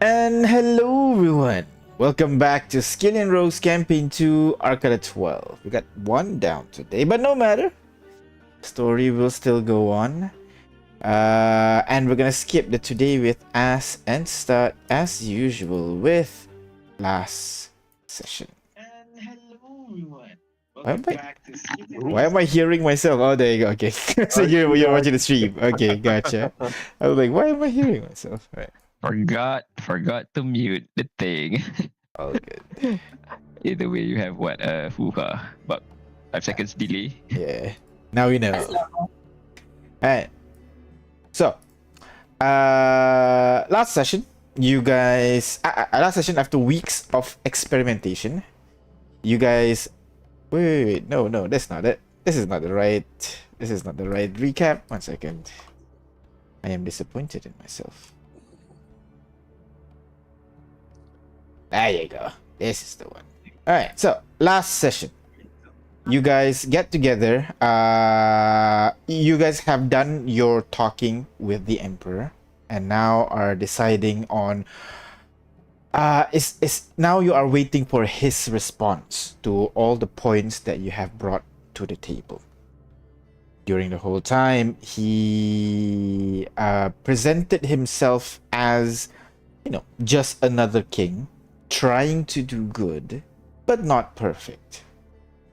And hello everyone! Welcome back to Skin and Rose Campaign 2 Arcana 12. We got one down today, but no matter. Story will still go on. And we're gonna skip the today with As and start as usual with last session. And hello everyone. Why am Welcome I, back to Skin and why Rose. am I hearing myself? Oh, there you go. Okay. So you're watching the stream. Okay, gotcha. I was like, why am I hearing myself? Right. Forgot to mute the thing. All good. Either way, you have what hoo-ha, about 5 seconds delay. Yeah. Now we know. Alright. So, last session, you guys, last session after weeks of experimentation, you guys, wait, no, that's not it. This is not the right recap. 1 second. I am disappointed in myself. There you go. This is the one. Alright, so last session. You guys get together. You guys have done your talking with the Emperor and now are deciding on now you are waiting for his response to all the points that you have brought to the table. During the whole time, he presented himself as, just another king trying to do good, but not perfect.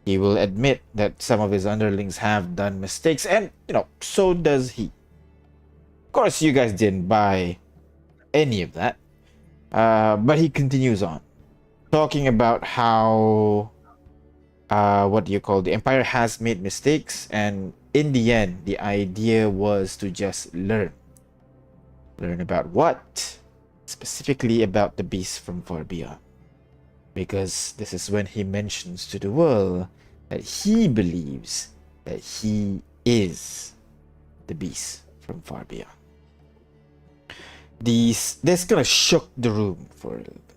He will admit that some of his underlings have done mistakes, and, so does he. Of course, you guys didn't buy any of that. But he continues on, talking about how, the Empire has made mistakes, and in the end, the idea was to just learn. Learn about what? Specifically about the beast from far beyond. Because this is when he mentions to the world that he believes that he is the beast from far beyond. This kind of shook the room for a little bit.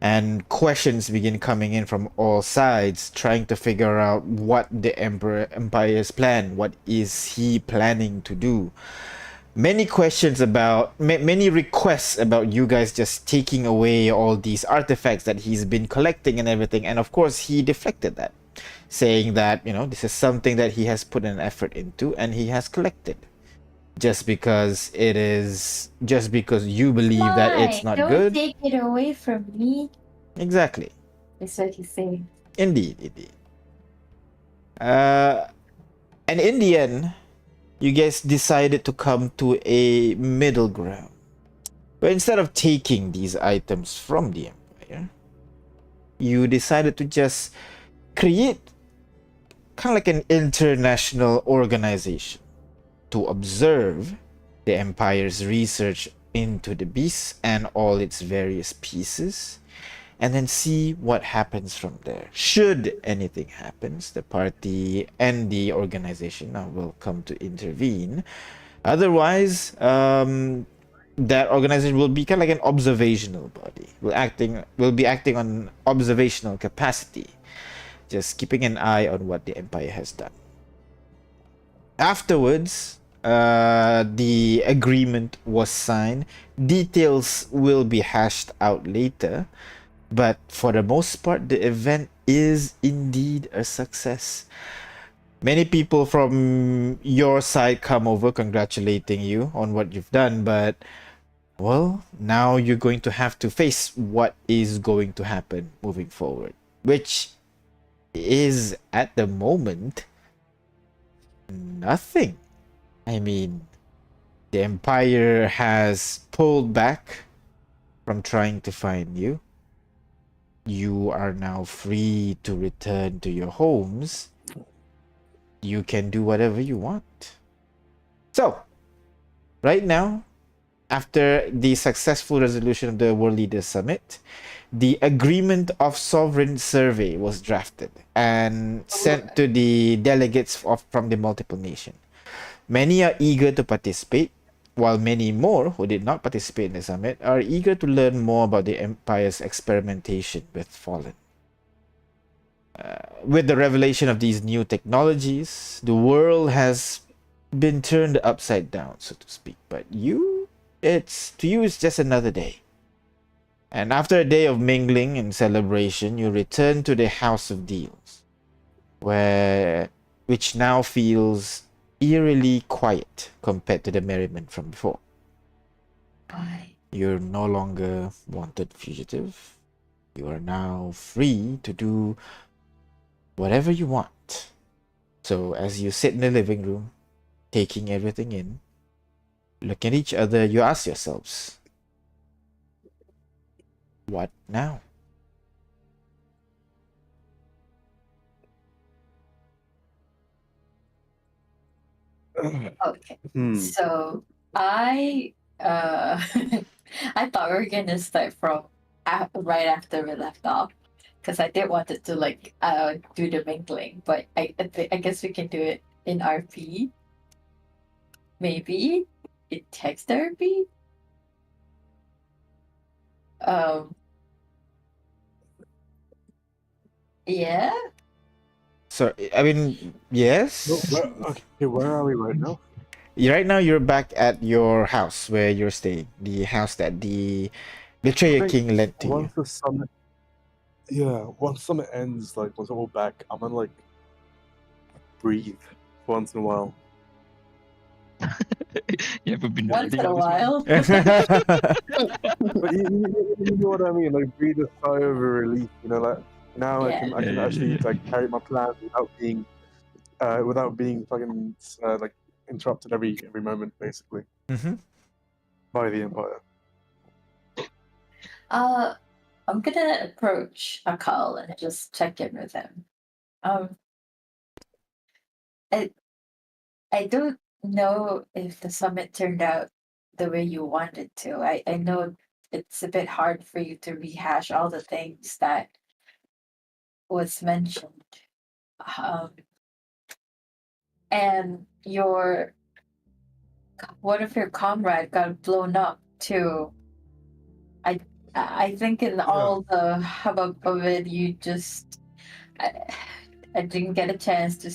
And questions begin coming in from all sides, trying to figure out what the Empire's plan, what is he planning to do. Many questions about, many requests about you guys just taking away all these artifacts that he's been collecting and everything. And of course, he deflected that, saying that, this is something that he has put an effort into and he has collected. Just because you believe that it's not Don't good. Take it away from me. Exactly. That's what he's saying. Indeed. And in the end, you guys decided to come to a middle ground. But instead of taking these items from the Empire, you decided to just create kind of like an international organization to observe the Empire's research into the beast and all its various pieces, and then see what happens from there. Should anything happens, the party and the organization now will come to intervene. Otherwise, that organization will be kind of like an observational body. Will be acting on observational capacity, just keeping an eye on what the Empire has done. Afterwards, the agreement was signed. Details will be hashed out later. But for the most part, the event is indeed a success. Many people from your side come over congratulating you on what you've done, but, well, now you're going to have to face what is going to happen moving forward, which is, at the moment, nothing. I mean, the Empire has pulled back from trying to find you. You are now free to return to your homes. You can do whatever you want. So, right now, after the successful resolution of the World Leaders Summit, the Agreement of Sovereign Survey was drafted and sent to the delegates from the multiple nations. Many are eager to participate, while many more who did not participate in the summit are eager to learn more about the Empire's experimentation with Fallen. With the revelation of these new technologies, the world has been turned upside down, so to speak. But to you, it's just another day. And after a day of mingling and celebration, you return to the House of Deals, which now feels eerily quiet compared to the merriment from before. Why? You're no longer wanted fugitive. You are now free to do whatever you want. So as you sit in the living room, taking everything in, look at each other, you ask yourselves, what now? Okay. Hmm. So I I thought we were gonna start from right after we left off, because I did wanted to like do the mingling, but I guess we can do it in RP. Maybe in text therapy. Um. Yeah. So, I mean, yes. Where are we right now? Right now, you're back at your house where you're staying. The house that the Betrayer I think King lent to you. Once the summit, once summit ends, like once we're all back, I'm gonna like breathe once in a while. You haven't been Once breathing in a all this while? while. But you know what I mean? Like breathe a sigh of relief. You know, like now Yeah. I can Yeah. actually like carry my plans without being fucking like interrupted every moment, basically, Mhm. by the Empire. I'm gonna approach Akal and just check in with him. I I don't know if the summit turned out the way you wanted to. I know it's a bit hard for you to rehash all the things that was mentioned. Um, and one of your comrade got blown up too. I think in all the hubbub of it, you just I didn't get a chance to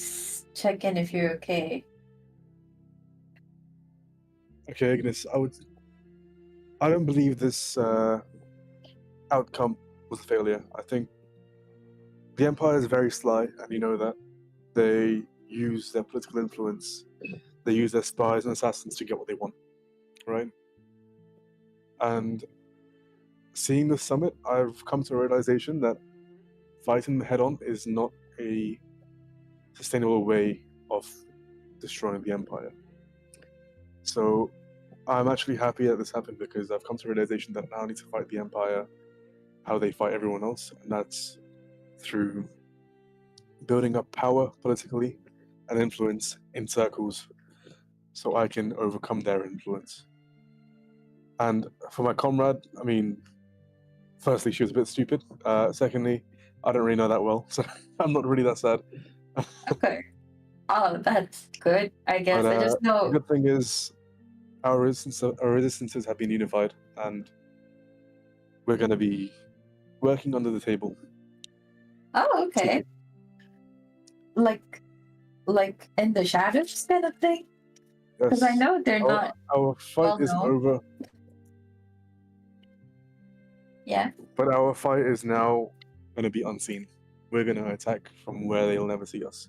check in if you're okay. Okay, Agnes, I don't believe this outcome was a failure. I think the Empire is very sly, and you know that. They use their political influence, they use their spies and assassins to get what they want, right? And seeing the summit, I've come to a realization that fighting them head on is not a sustainable way of destroying the Empire. So I'm actually happy that this happened because I've come to a realization that now I need to fight the Empire how they fight everyone else, and that's through building up power politically and influence in circles so I can overcome their influence. And for my comrade, I mean, firstly, she was a bit stupid. Secondly, I don't really know that well, so I'm not really that sad. Okay. Oh, that's good. I guess But I just the know. good thing is our resistances have been unified, and we're going to be working under the table. Oh, okay. Like in the shadows kind of thing. Because I Yes. know they're not. Our fight is well-known. over, Yeah. but our fight is now going to be unseen. We're going to attack from where they'll never see us.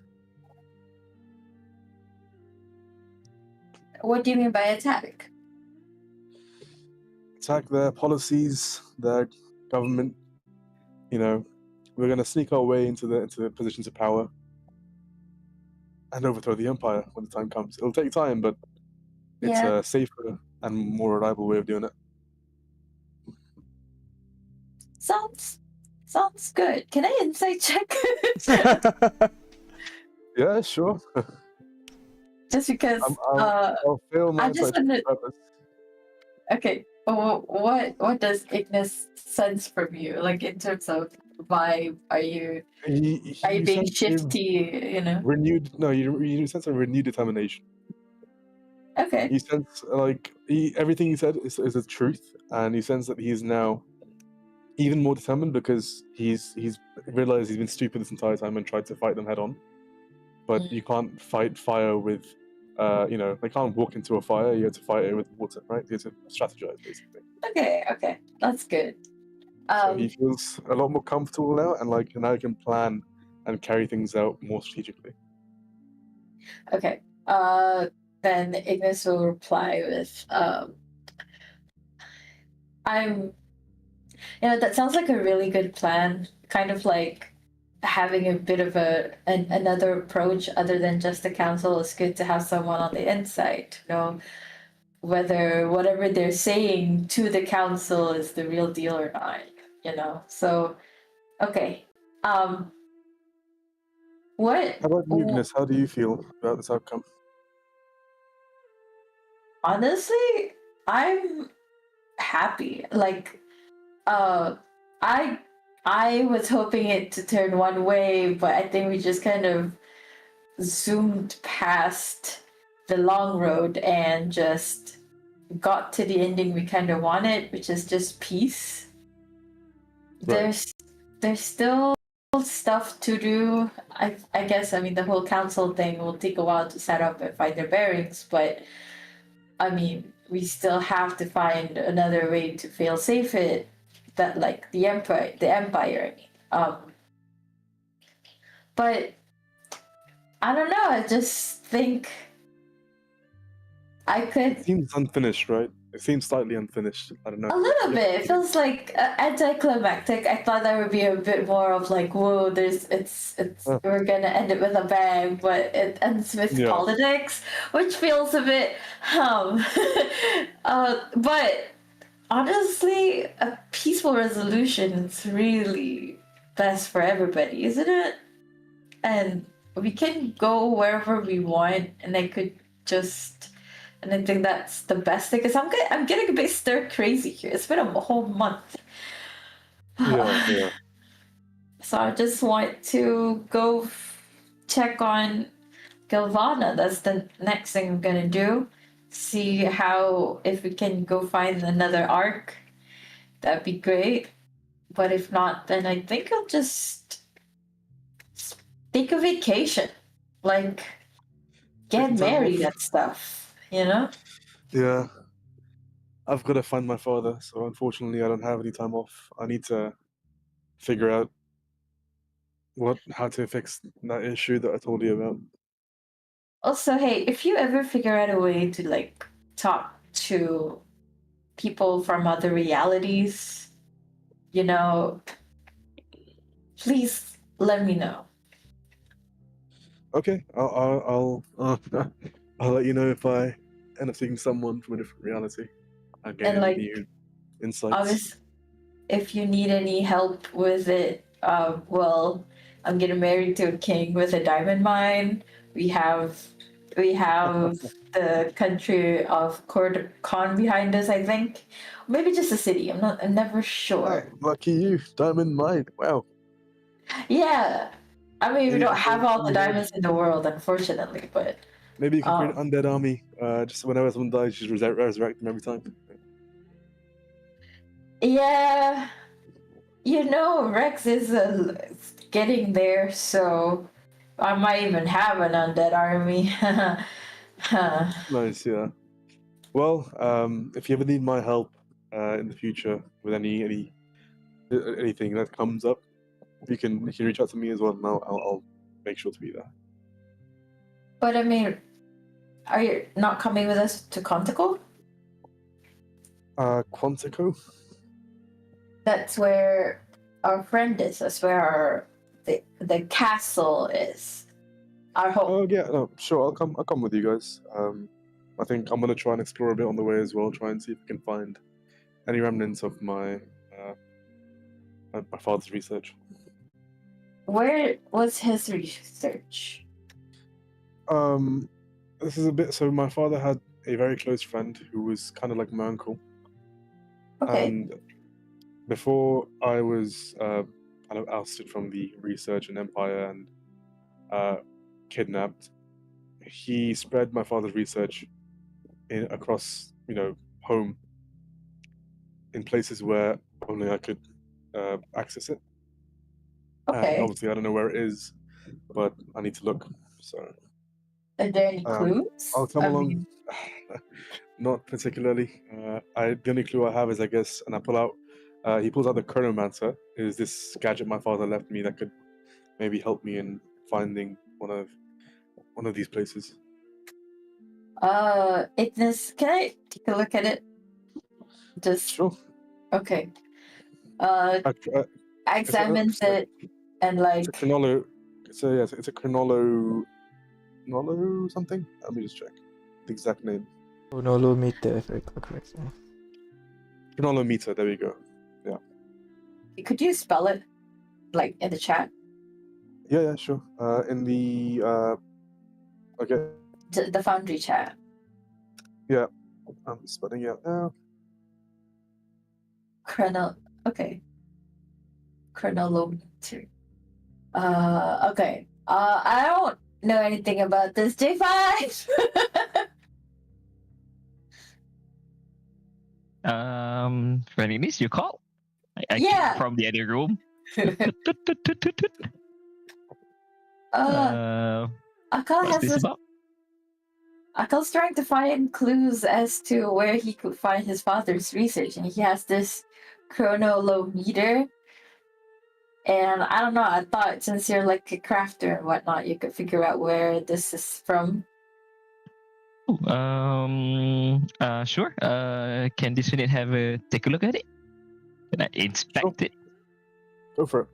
What do you mean by attack? Attack their policies, their government. You know, we're going to sneak our way into the positions of power and overthrow the empire when the time comes. It'll take time, but it's Yeah. a safer and more reliable way of doing it. Sounds good. Can I insight check? Yeah, sure. Just because I'll fail my I just insight check wanted. on purpose. Okay. What does Ignis sense from you? Like in terms of vibe, are you being sense a shifty? You know. renewed? No, you sense a renewed determination. Okay. You sense like everything he said is the truth, and you sense that he's now even more determined because he's realized he's been stupid this entire time and tried to fight them head on. But you can't fight fire with, they can't walk into a fire. You have to fight it with water, right? You have to strategize, basically. Okay. That's good. So he Um, feels a lot more comfortable now, and like now he can plan and carry things out more strategically. okay. Then Ignis will reply with, I'm, that sounds like a really good plan. Kind of like having a bit of another approach other than just the council. It's good to have someone on the inside to know whether whatever they're saying to the council is the real deal or not. So okay. Um, what? How about you, Ignis? How do you feel about this outcome? Honestly, I'm happy. Like, uh, I I was hoping it to turn one way, but I think we just kind of zoomed past the long road and just got to the ending we kind of wanted, which is just peace. Right. There's still stuff to do. I guess, I mean, the whole council thing will take a while to set up and find their bearings, but I mean, we still have to find another way to fail safe it, that like the empire. But I don't know. I just think I It could seems unfinished, right? It seems slightly unfinished. I don't know. a little bit. It feels like anticlimactic. I thought there would be a bit more of like, whoa, it's Oh. we're gonna end it with a bang, but it ends with Yeah. politics, which feels a bit but honestly, a peaceful resolution is really best for everybody, isn't it? And we can go wherever we want, and I think that's the best thing. Because I'm getting a bit stir crazy here. It's been a whole month, Yeah. so I just want to go check on Galvana. That's the next thing I'm gonna do. See how if we can go find another arc. That'd be great. But if not, then I think I'll just take a vacation. Like get Taking time married off? and stuff, you know? Yeah. I've got to find my father, so unfortunately I don't have any time off. I need to figure out how to fix that issue that I told you about. Also, hey, if you ever figure out a way to like talk to people from other realities, you know, please let me know. Okay, I'll let you know if I end up seeing someone from a different reality. I gain And any like, new insights. obviously, if you need any help with it, well, I'm getting married to a king with a diamond mine. We have the country of Khan behind us, I think. Maybe just a city. I'm never Ah, sure. lucky you, diamond mine. Wow. Yeah. I mean, we Maybe you don't can have create all the an undead. diamonds in the world, unfortunately, but Maybe you can create um an undead army. Just whenever someone dies, you just resurrect them every time. yeah, Rex is getting there, so I might even have an undead army. Nice, yeah. Well, if you ever need my help in the future with anything that comes up, you can reach out to me as well, and I'll make sure to be there. But I mean, are you not coming with us to Quantico? Quantico? That's where our friend is. That's where the castle is. Our home. Oh yeah, no, sure. I'll come with you guys. I think I'm gonna try and explore a bit on the way as well. Try and see if I can find any remnants of my father's research. Where was his research? This is a bit. So my father had a very close friend who was kind of like my uncle, Okay. and before I was kind of ousted from the research and empire and kidnapped, he spread my father's research across home in places where only I could access it. And Okay. obviously I don't know where it is, but I need to look. So Are there any clues? I'll come I along. mean, Not particularly. The only clue I have is, I guess, and I pull out He pulls out the Chronomancer. It is this gadget my father left me that could maybe help me in finding one of these places. Ignis, can I take a look at it? Just Sure. okay. I Examines it and like It's a Chronolo. It's a Chronolo. Chronolo something. Let me just check the exact name. Chronolometer, if I recall correctly. Chronolometer. There we go. could you spell it like in the chat? Yeah, sure. In the okay, The Foundry chat. I'm spelling it out now. Okay. Chronolometer. Okay. I don't know anything about this. J5. Reninis, you call? I Yeah. came from the other room. Akal What's has this this. about? Akal's trying to find clues as to where he could find his father's research, and he has this chronolometer. And I don't know, I thought since you're like a crafter and whatnot, you could figure out where this is from. Sure. Can this unit have a take a look at it? Can I inspect it? Go for it.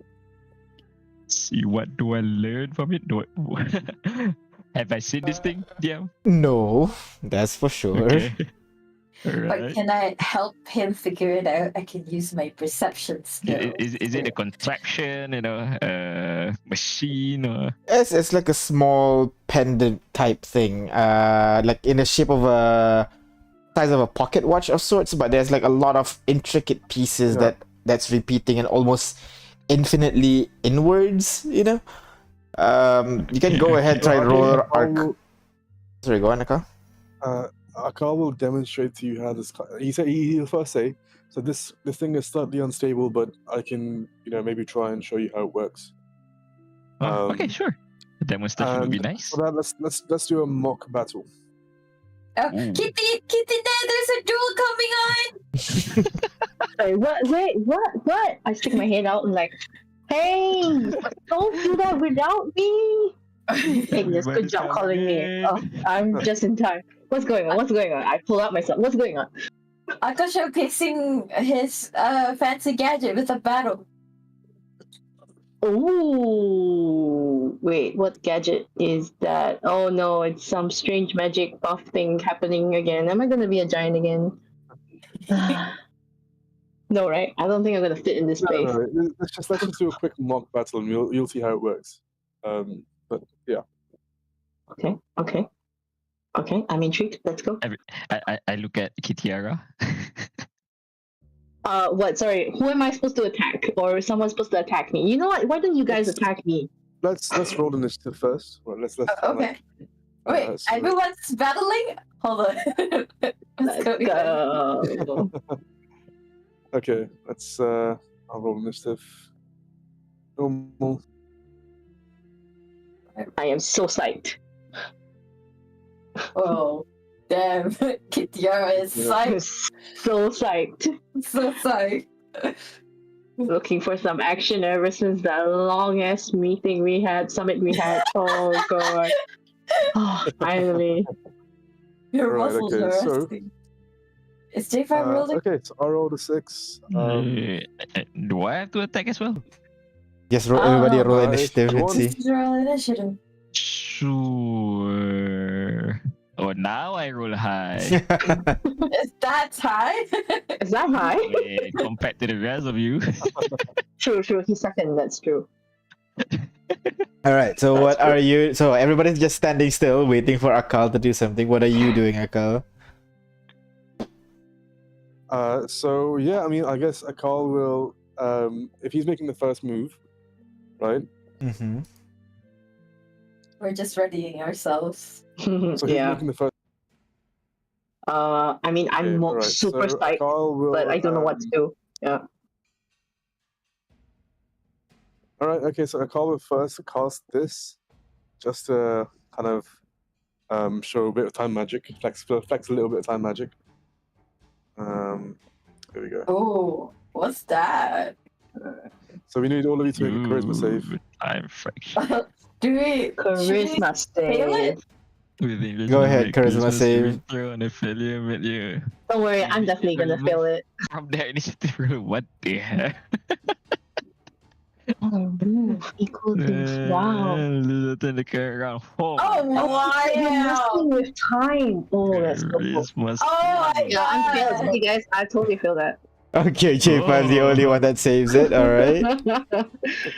See what do I learn from it? Have I seen this thing? Yeah. No, that's for sure. Okay. But Alright. can I help him figure it out? I can use my perception skill. Is it a contraction? Machine or? It's like a small pendant type thing, like in the shape of a size of a pocket watch of sorts, but there's like a lot of intricate pieces Yeah. that's repeating and almost infinitely inwards, you know. You can go ahead, try and roll arc. Sorry, go on, Aka. Akal will demonstrate to you how this. He'll first say, so this thing is slightly unstable, but I can maybe try and show you how it works. Oh, okay, sure. A demonstration would be and nice. For that, let's do a mock battle. Oh, Ooh. Kitty, there's a duel coming on! Sorry, what? I stick my head out and like, hey, don't do that without me. Ignis, good job calling me. Oh, I'm just in time. What's going on? I pull out myself. What's going on? Aka showcasing his fancy gadget with a battle. Ooh, wait, what gadget is that? Oh no, it's some strange magic buff thing happening again. Am I gonna be a giant again? No, right? I don't think I'm gonna fit in this space. No, let's just do a quick mock battle, and you'll see how it works. But yeah. Okay. I'm intrigued. Let's go. I look at Kitiara. What? Sorry, who am I supposed to attack? Or someone's supposed to attack me? You know what? Why don't you guys attack me? Let's roll initiative first. Well, let's Okay. Wait, so- everyone's battling? Hold on. Let's go. Go. Okay, let's I'll roll initiative. Normal. I am so psyched. Oh, damn. Kitiara is I'm psyched. so psyched. So psyched. Looking for some action ever since that long ass summit we had. Oh god. Oh, finally. Your Right, muscles okay, are so- resting. Is J5 rolling? Okay, so I rolled a 6. Do I have to attack as well? Yes, everybody roll if initiative. you Let's want. see. Roll initiative. Sure. Oh, now I roll high. Is that high? Is that high? Compared to the rest of you. True. He's second. That's true. All right. So That's what good. are you? So everybody's just standing still, waiting for Akal to do something. What are you doing, Akal? So yeah, I mean, I guess Akal will, if he's making the first move, right? Mm-hmm. We're just readying ourselves. So he's Yeah. making the first. I mean, I'm Okay, alright, super so psyched, Akal will, but I don't know what to do. All right. Okay. So Akal will first cast this, just to kind of show a bit of time magic, flex a little bit of time magic. There we go. Oh, What's that? So we need all of you to make a charisma save. Ooh, Time fraction. Do we? Charisma fail save. it? With English, Go you ahead, make charisma Christmas save. saving throw on a failure, but you Don't worry, I'm definitely gonna fail it. from their initiative roll. What the heck? Oh, move equal things. Wow. Turn the current around. Oh, Oh my You're messing wow! with time. Oh, that's so cool. Christmas Oh my Yeah, I'm failed. God. Hey guys, I totally failed that. Okay, J-Pan's the only one that saves it. All right.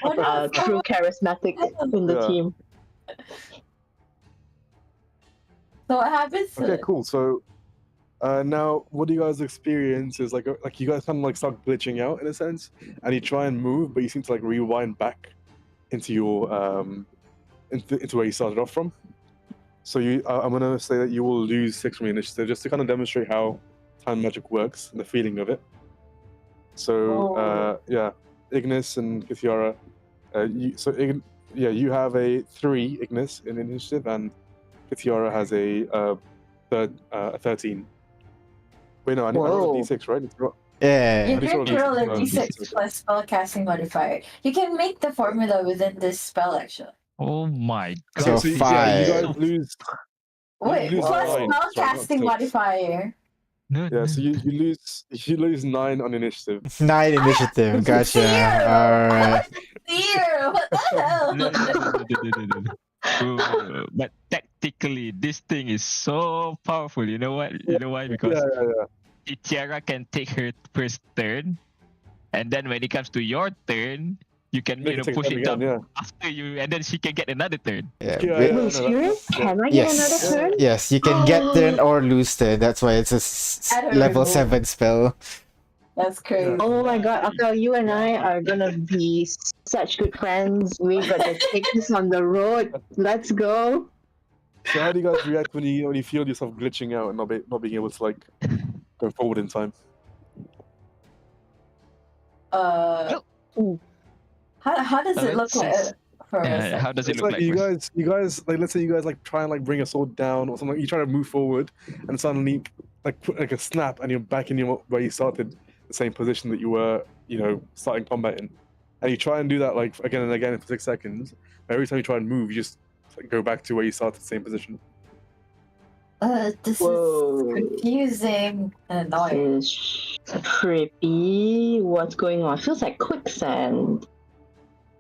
What else? True charismatic in the Yeah. team. So what happens? Okay, cool. So now what do you guys experience is like you guys kind of like start glitching out in a sense, and you try and move, but you seem to like rewind back into your into where you started off from. So I'm gonna say that you will lose 6 from your initiative just to kind of demonstrate how time magic works and the feeling of it. So yeah, Ignis and Kithiara, you have a 3 Ignis in initiative, and Kithiara has a 13. Wait, no, I need a Whoa. D6, right? It's not- Yeah. You Pretty can sure roll a it's- d6 plus spellcasting modifier. You can make the formula within this spell actually. Oh my So god. you five. guys lose. Wait, lose plus nine, sorry, not spellcasting six. modifier. No, Yeah, so you lose 9 on initiative. 9 initiative. Gotcha. Zero. All right. Dear, what the hell? no. But tactically, this thing is so powerful. You know what? You know why? Because Tiara can take her first turn, and then when it comes to your turn, you can Make it take push them it again, down yeah. after you, and then she can get another turn. Yeah. Yeah, Wait- yeah. Wait, no, serious? that's- Can I get Yes. another turn? Yes, you can get turn or lose turn. That's why it's a I don't level remove. 7 spell. That's crazy. Oh my god, Akal, you and I are gonna be such good friends. We gotta take this on the road. Let's go. So how do you guys react when you feel yourself glitching out and not being able to like go forward in time? How does it look like for us? How does it It's look like like? you guys like, let's say you guys like try and like bring a sword down or something. You try to move forward, and suddenly like put like a snap, and you're back in your where you started, the same position that you were, starting combat in. And you try and do that like again and again for 6 seconds. Every time you try and move, you just like, go back to where you started, same position. This Whoa. is confusing and annoying. It's trippy. What's going on? Feels like quicksand.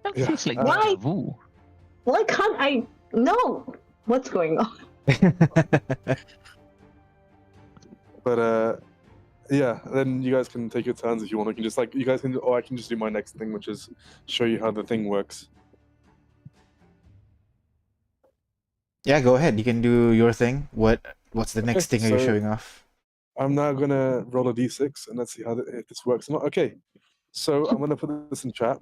That Yeah, feels like why? deja vu. Why can't I know what's going on? But yeah, then you guys can take your turns if you want. You can just like you guys can, or I can just do my next thing, which is show you how the thing works. Yeah, go ahead. You can do your thing. What's the next thing are you so- showing off? I'm now gonna roll a d6 and let's see how if this works or not. Okay, so I'm gonna put this in chat.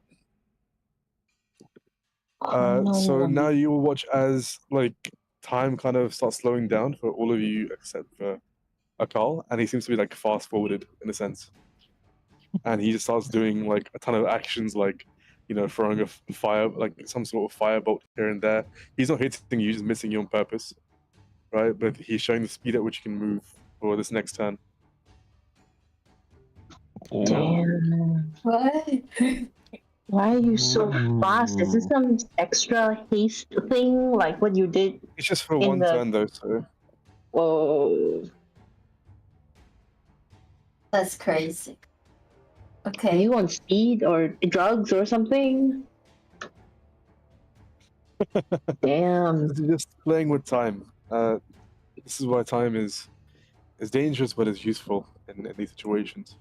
So now you will watch as like time kind of starts slowing down for all of you except for Akal, and he seems to be like fast forwarded in a sense, and he just starts doing like a ton of actions like throwing a fire like some sort of firebolt here and there. He's not hitting you, just missing you on purpose, right? But he's showing the speed at which you can move for this next turn. Oh. Damn. What? Why are you so fast? Is this Ooh. some extra haste thing like what you did? It's just for In one the- turn though, so Whoa. That's crazy. Are Okay. you on speed or drugs or something? Damn. this is just playing with time. This is why time is dangerous but is useful in these situations.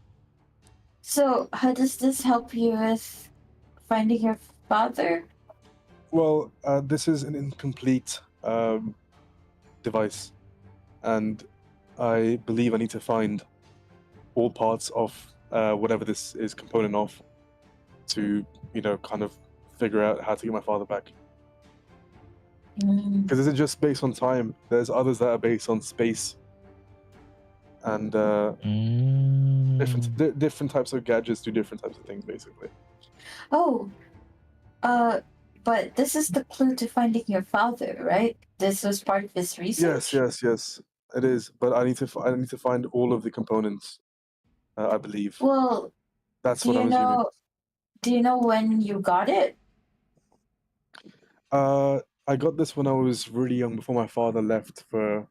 So how does this help you with finding your father? Well, this is an incomplete device, and I believe I need to find all parts of whatever this is component of to, kind of figure out how to get my father back. Mm. Because this is just based on time. There's others that are based on space, and different types of gadgets do different types of things, basically. Oh, but this is the clue to finding your father, right? This was part of his research. Yes. It is, but I need to find all of the components. I believe Well, That's Do what I'm you assuming. know? Do you know when you got it? I got this when I was really young, before my father left for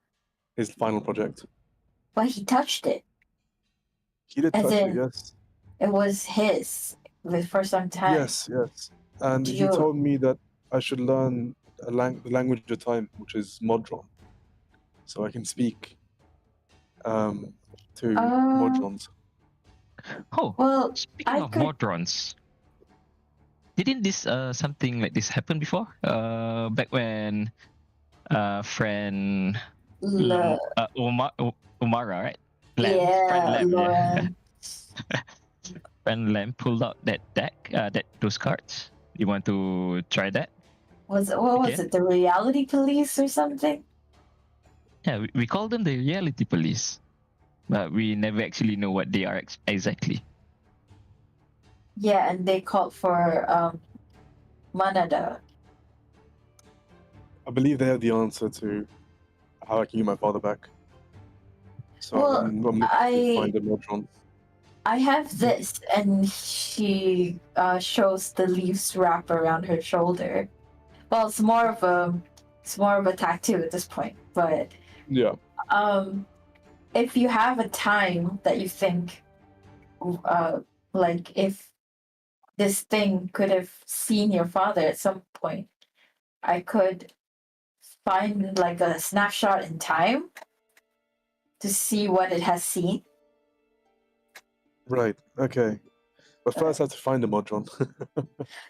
his final project. But he touched it, He did as touch it, in yes. it was his for some time. Yes, yes. And Do he you- told me that I should learn the language of time, which is Modron, so I can speak to Modrons. Oh, Well, speaking I of could. Modrons, didn't this something like this happen before? Back when friend Umara, right? Friend Lam, Lauren. Friend Lam pulled out that deck, those cards. You want to try that? What was Again? it? The reality police or something? Yeah, we call them the reality police, but we never actually know what they are exactly. Yeah, and they called for Manada. I believe they have the answer to how I can get my father back. So Well, I'm looking to find a Modron. I have this, and she shows the leaves wrap around her shoulder. Well, it's more of a tattoo at this point. But Yeah. if you have a time that you think, like if this thing could have seen your father at some point, I could find like a snapshot in time to see what it has seen. Right. Okay. But first, I have to find a Modron.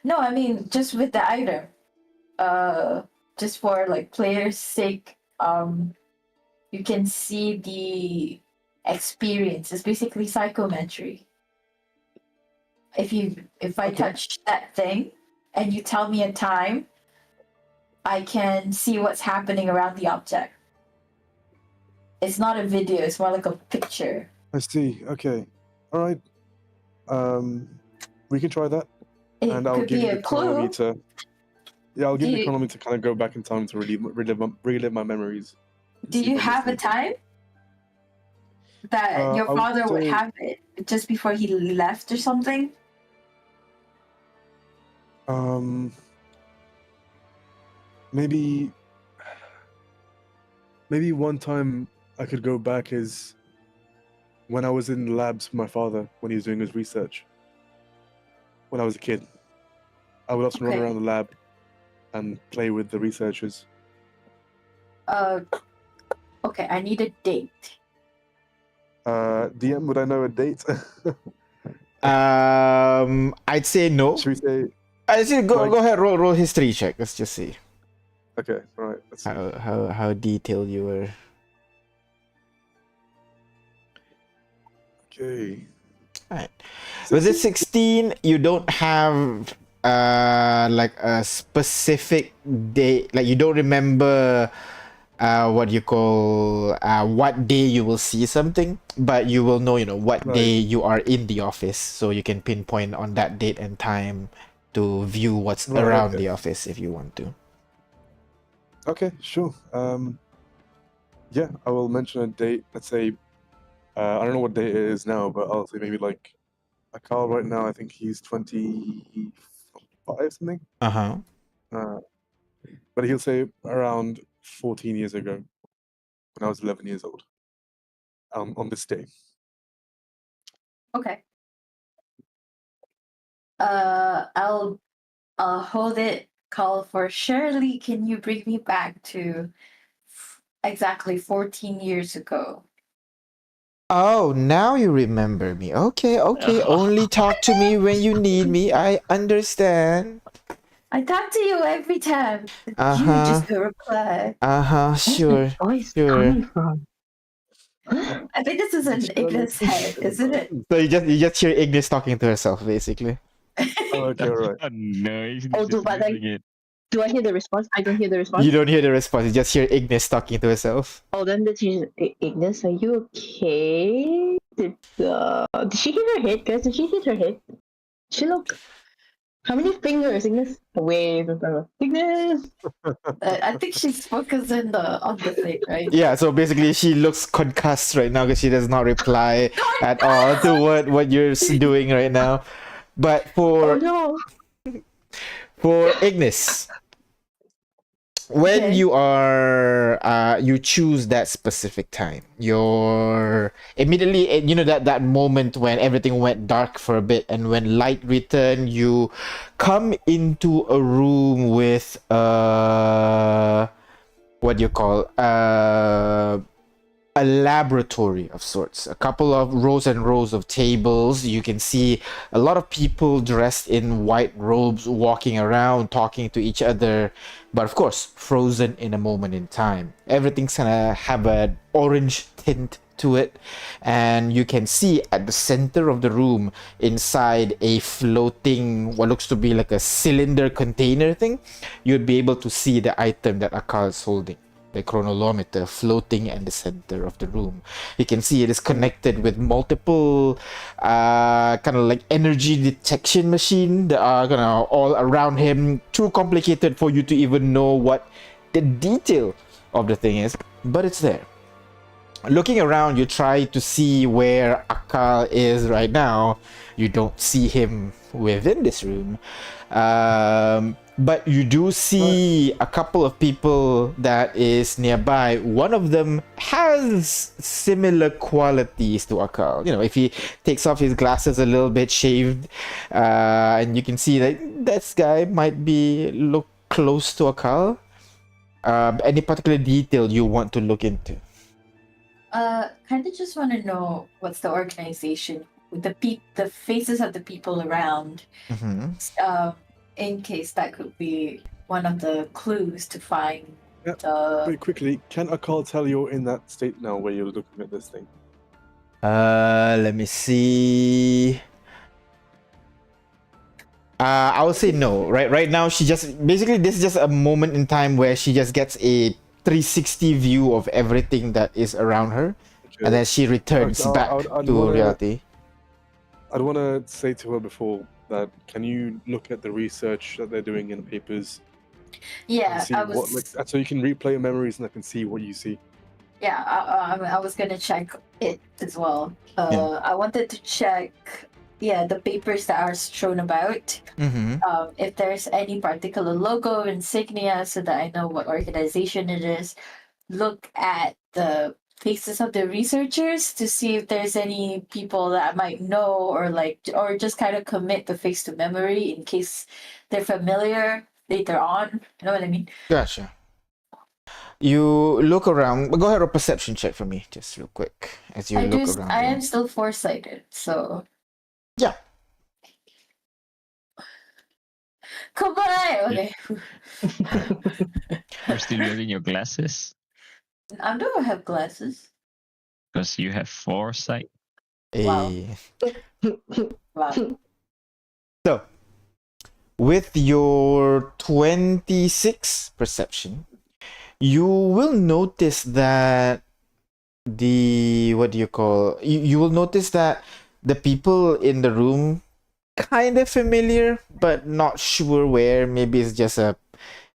No, I mean just with the item. Just for like players' sake, you can see the experience. It's basically psychometry. If I Okay. touch that thing and you tell me a time, I can see what's happening around the object. It's not a video, it's more like a picture. I see. Okay. All right. We can try that, It and I'll could give be you a the clue. chronometer. Yeah, I'll give you Do the you- chronometer to kind of go back in time to relive my memories. Do See you if I'm have a mistaken. time that your I would father would say- have it just before he left or something? Maybe one time I could go back is when I was in the labs with my father when he was doing his research. When I was a kid, I would often run Okay. around the lab and play with the researchers. Okay, I need a date. DM, would I know a date? I'd say no. Should we say? I say go Like- go ahead, roll history check. Let's just see Okay, all right. Let's see. how detailed you were. Okay. Alright. Was it 16? You don't have like a specific day, like you don't remember what you call what day you will see something, but you will know, what Right. day you are in the office, so you can pinpoint on that date and time to view what's Right, around okay. the office if you want to. Okay, sure. Yeah, I will mention a date. Let's say, I don't know what date it is now, but I'll say maybe like Akal right now. I think he's 25 something. Uh-huh. But he'll say around 14 years ago, when I was 11 years old. On this day. Okay. I'll hold it. Call for Shirley. Can you bring me back to exactly 14 years ago? Oh, now you remember me. Okay. Only talk to me when you need me. I understand. I talk to you every time. but Uh-huh. You just don't reply. Sure. Where's the voice sure. coming from? I think this is an Ignis head, isn't it? So you just hear Ignis talking to herself, basically. Oh, okay, all right. Oh, nice. Oh, dude, but like- it. Do I hear the response? I don't hear the response. You don't hear the response. You just hear Ignis talking to herself. Oh, then the teacher, Ignis, are you okay? Did she hit her head, guys? Did she hit her head? She look. How many fingers, Ignis? Wave in front of Ignis. I think she's focused on the thing, right? Yeah, so basically she looks concussed right now because she does not reply at all to what you're doing right now. But Oh no. for Ignis, when Okay. you are you choose that specific time, you're immediately that moment when everything went dark for a bit, and when light returned, you come into a room with what do you call a laboratory of sorts, a couple of rows and rows of tables. You can see a lot of people dressed in white robes walking around talking to each other, but of course frozen in a moment in time. Everything's gonna have an orange tint to it, and you can see at the center of the room, inside a floating, what looks to be like a cylinder container thing, you'd be able to see the item that Akal is holding, the chronolometer, floating at the center of the room. You can see it is connected with multiple kind of like energy detection machine that are gonna all around him. Too complicated for you to even know what the detail of the thing is, but it's there. Looking around, you try to see where Akal is right now. You don't see him within this room. But you do see a couple of people that is nearby. One of them has similar qualities to Akal. If he takes off his glasses a little bit, shaved, and you can see that this guy might look close to Akal. Any particular detail you want to look into? Kind of just want to know what's the organization, the faces of the people around. In case that could be one of the clues to find Yep. the. Very quickly, can Akal tell you're in that state now where you're looking at this thing? Let me see. I would say no. Right now, she just basically, this is just a moment in time where she just gets a 360 view of everything that is around her, Okay. and then she returns I'd back to wanna- reality. I'd want to say to her before that, can you look at the research that they're doing in the papers Yeah, and see I was. so you can replay your memories and I can see what you see. Yeah, I was gonna check it as well. I wanted to check, the papers that are shown about. If there's any particular logo, insignia, so that I know what organization it is. Look at the faces of the researchers to see if there's any people that I might know, or just kind of commit the face to memory in case they're familiar later on. You know what I mean? Gotcha. You look around. Go ahead, a perception check for me, just real quick, as you look around. I am still foresighted, so. Yeah. Come on! Okay. You're still wearing your glasses I don't have glasses. because you have foresight. Wow. Eh. Wow. So, with your 26 perception, you will notice that what do you call? You will notice that the people in the room kind of familiar, but not sure where. Maybe it's just a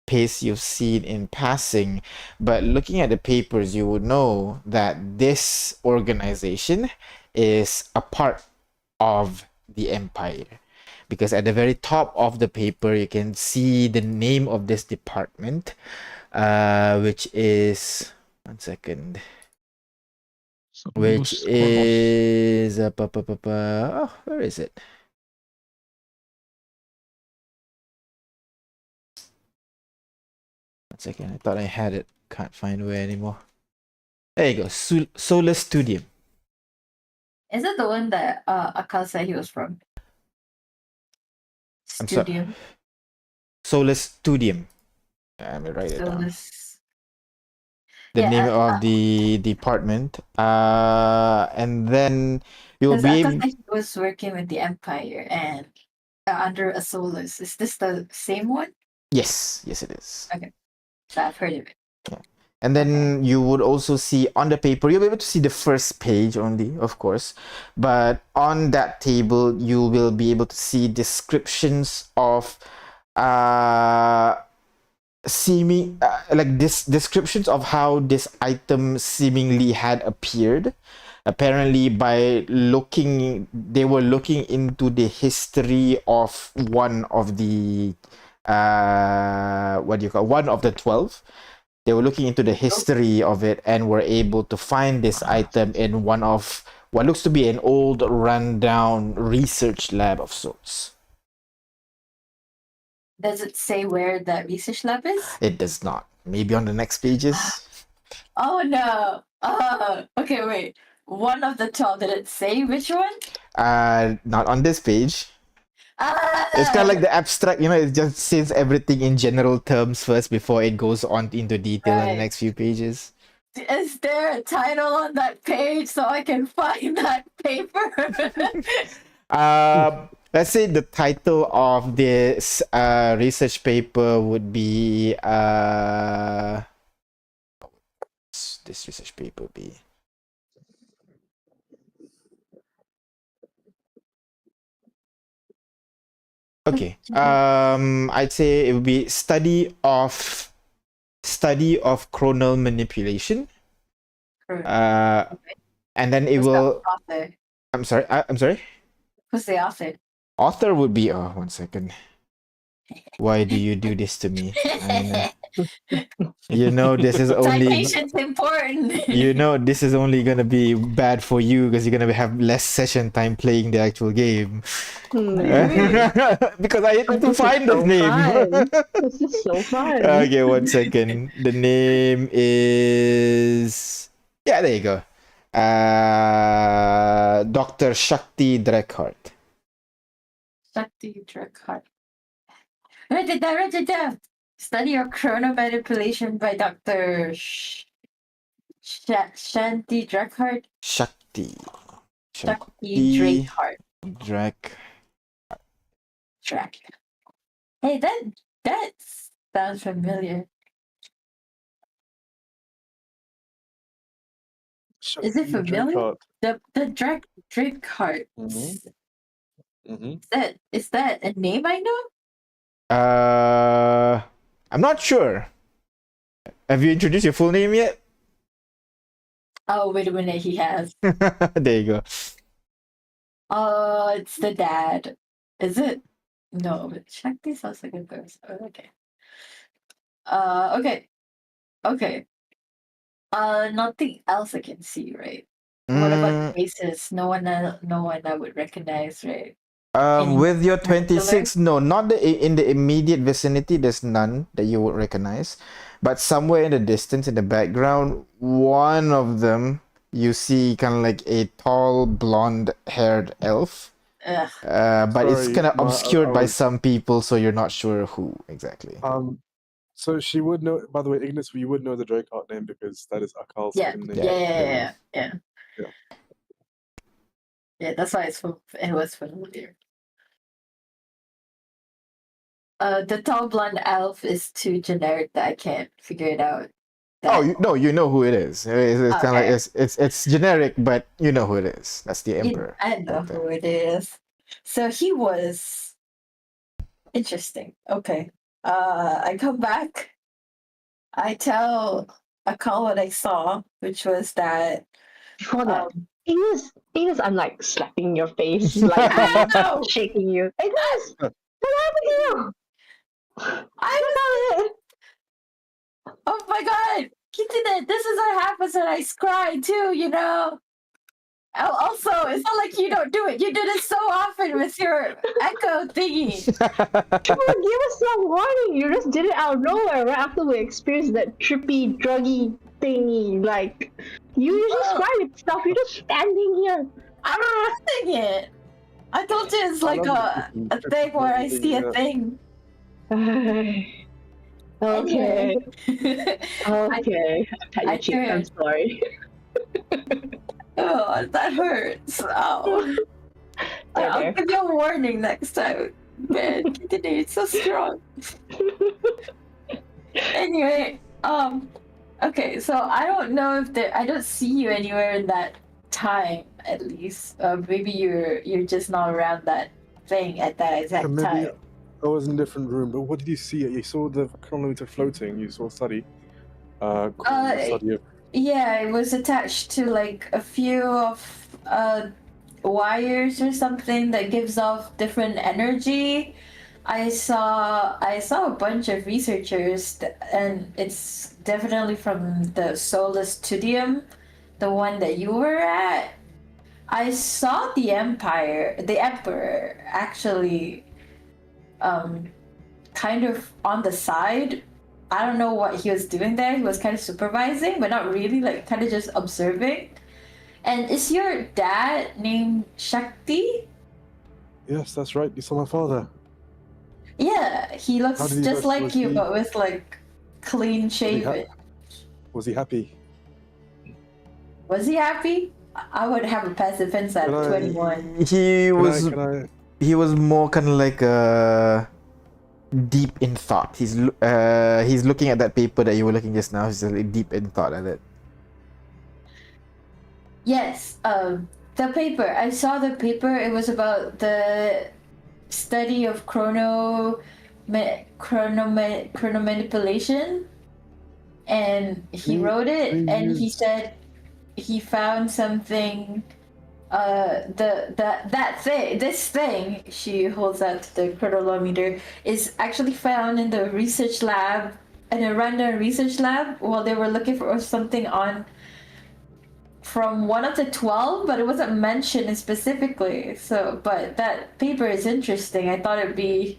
pace you've seen in passing. But looking at the papers, you would know that this organization is a part of the Empire. Because at the very top of the paper, you can see the name of this department, which is, one second, So which who's is, where is it? One second, I thought I had it. Can't find where anymore. There you go, Solar Studium. Is that the one that Akal said he was from? I'm sorry. Studium. Solar Studium. Let me write it down. Solus. The Yeah, name of the department. And then you'll Because be Akal able. said he was working with the Empire and under a Solus. Is this the same one? Yes, it is. So I've heard of it. And then you would also see on the paper, you'll be able to see the first page only, of course. But on that table, you will be able to see descriptions of descriptions of how this item seemingly had appeared. Apparently, they were looking into the history of one of the one of the 12. They were looking into the history of it and were able to find this item in one of what looks to be an old rundown research lab of sorts. Does it say where that research lab is? It does not. Maybe on the next pages. Oh no. Okay, wait. One of the 12, did it say which one? Not on this page. It's kind of like the abstract, it just says everything in general terms first before it goes on into detail in the Right. next few pages. Is there a title on that page so I can find that paper? Let's say the title of this research paper would be this research paper be? Okay. I'd say it would be study of chronal manipulation. And then it Who's the will. author? I'm sorry. I'm sorry. Who's the author? Author would be. Oh, 1 second. Why do you do this to me? This is only. Citation's important. This is only gonna be bad for you because you're gonna have less session time playing the actual game. Because I had to find the name. This is so fun. Okay, 1 second. The name is there you go. Dr. Shakti Drekhart. Shakti Drekhart. Write it down. Study of chrono manipulation by Dr. Shanti Drekhart. Shakti Shakti Drekhart. Drek. Hey, that sounds familiar. Is it familiar? The Drekhart. Is that a name I know? I'm not sure. Have you introduced your full name yet? Oh, wait a minute, he has. There you go. Oh, it's the dad. Is it? No, but Shakti sounds like a person. Oh, okay. Okay. Nothing else I can see, right? What about faces? No one I would recognize, right? With your particular? 26, no, not in the immediate vicinity. There's none that you would recognize, but somewhere in the distance, in the background, one of them you see kind of like a tall, blonde-haired elf. Ugh. But it's Sorry, kind of I obscured by was- some people, so you're not sure who exactly. So she would know. By the way, Ignis, you would know the Drakeheart name because that is Akal's Yeah. second name. Yeah. Yeah. Yeah, that's why it was familiar. The tall blonde elf is too generic that I can't figure it out. Oh, you know who it is. It's kind of like Okay. it's generic, but you know who it is. That's the emperor. I know who it is. So he was interesting. Okay. I come back. I tell Akal what I saw, which was that Before that, um, Ignis, I'm like slapping your face, like I'm Ow! shaking you. Ignis, what happened to you? oh my god, Kitine, this is what happens when I scry too, Also, it's not like you don't do it. You did it so often with your echo thingy. Come on, give us some warning. You just did it out of nowhere right after we experienced that trippy, druggy thingy. Like, you usually scribe stuff. You're just standing here. I'm not doing it. I told you it's like a thing where I see a thing. Okay. Anyway. Okay. I I'm turned. sorry. Oh, that hurts. Oh. I'll Okay. give you a warning next time. Man, Kitine, it's so strong. Anyway, Okay, so I don't know if I don't see you anywhere in that time, at least. Maybe you're just not around that thing at that exact Maybe time. I was in a different room, but what did you see? You saw the chronometer floating. You saw study. Study of. Yeah, it was attached to like a few of wires or something that gives off different energy. I saw a bunch of researchers, and it's definitely from the Solar Studium, the one that you were at. I saw the Emperor actually, kind of on the side. I don't know what he was doing there. He was kind of supervising, but not really, like kind of just observing. And is your dad named Shakti? Yes, that's right. You saw my father. Yeah, he looks How did he just look? like Was you, he- but with like clean shaven. Was he happy? Was he happy? I would have a passive insight Can of I- 21. He was Can I? he was more kind of like deep in thought. He's looking at that paper that you were looking just now. He's like deep in thought at it. Yes, the paper. I saw the paper. It was about the study of chrono manipulation, and he Can you- wrote it, can you and he use- said he found something. This thing she holds out to the chronolometer is actually found in the research lab, in a random research lab, while they were looking for something on from one of the 12, but it wasn't mentioned specifically. So, but that paper is interesting. I thought it'd be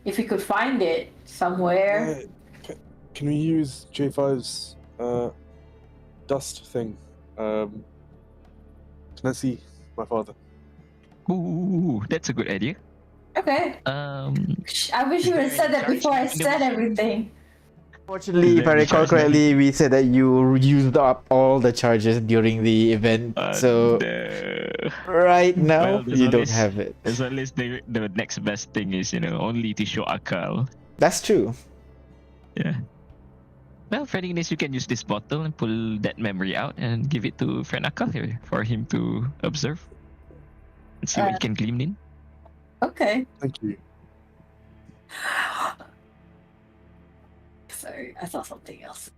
if we could find it somewhere. Can we use J5's dust thing? Can I see my father? Ooh, that's a good idea. Okay. Um, I wish you would have Is said there that any before I charge in the said machine? everything. Fortunately, if I Let me recall charge that. correctly, we said that you used up all the charges during the event. So right now Well, there's you don't always- have it. As well as the next best thing is, only to show Akal. That's true. Yeah. Well, friend Ignis, you can use this bottle and pull that memory out and give it to friend Akal here for him to observe and see what he can glean in. Okay. Thank you. Sorry, I saw something else.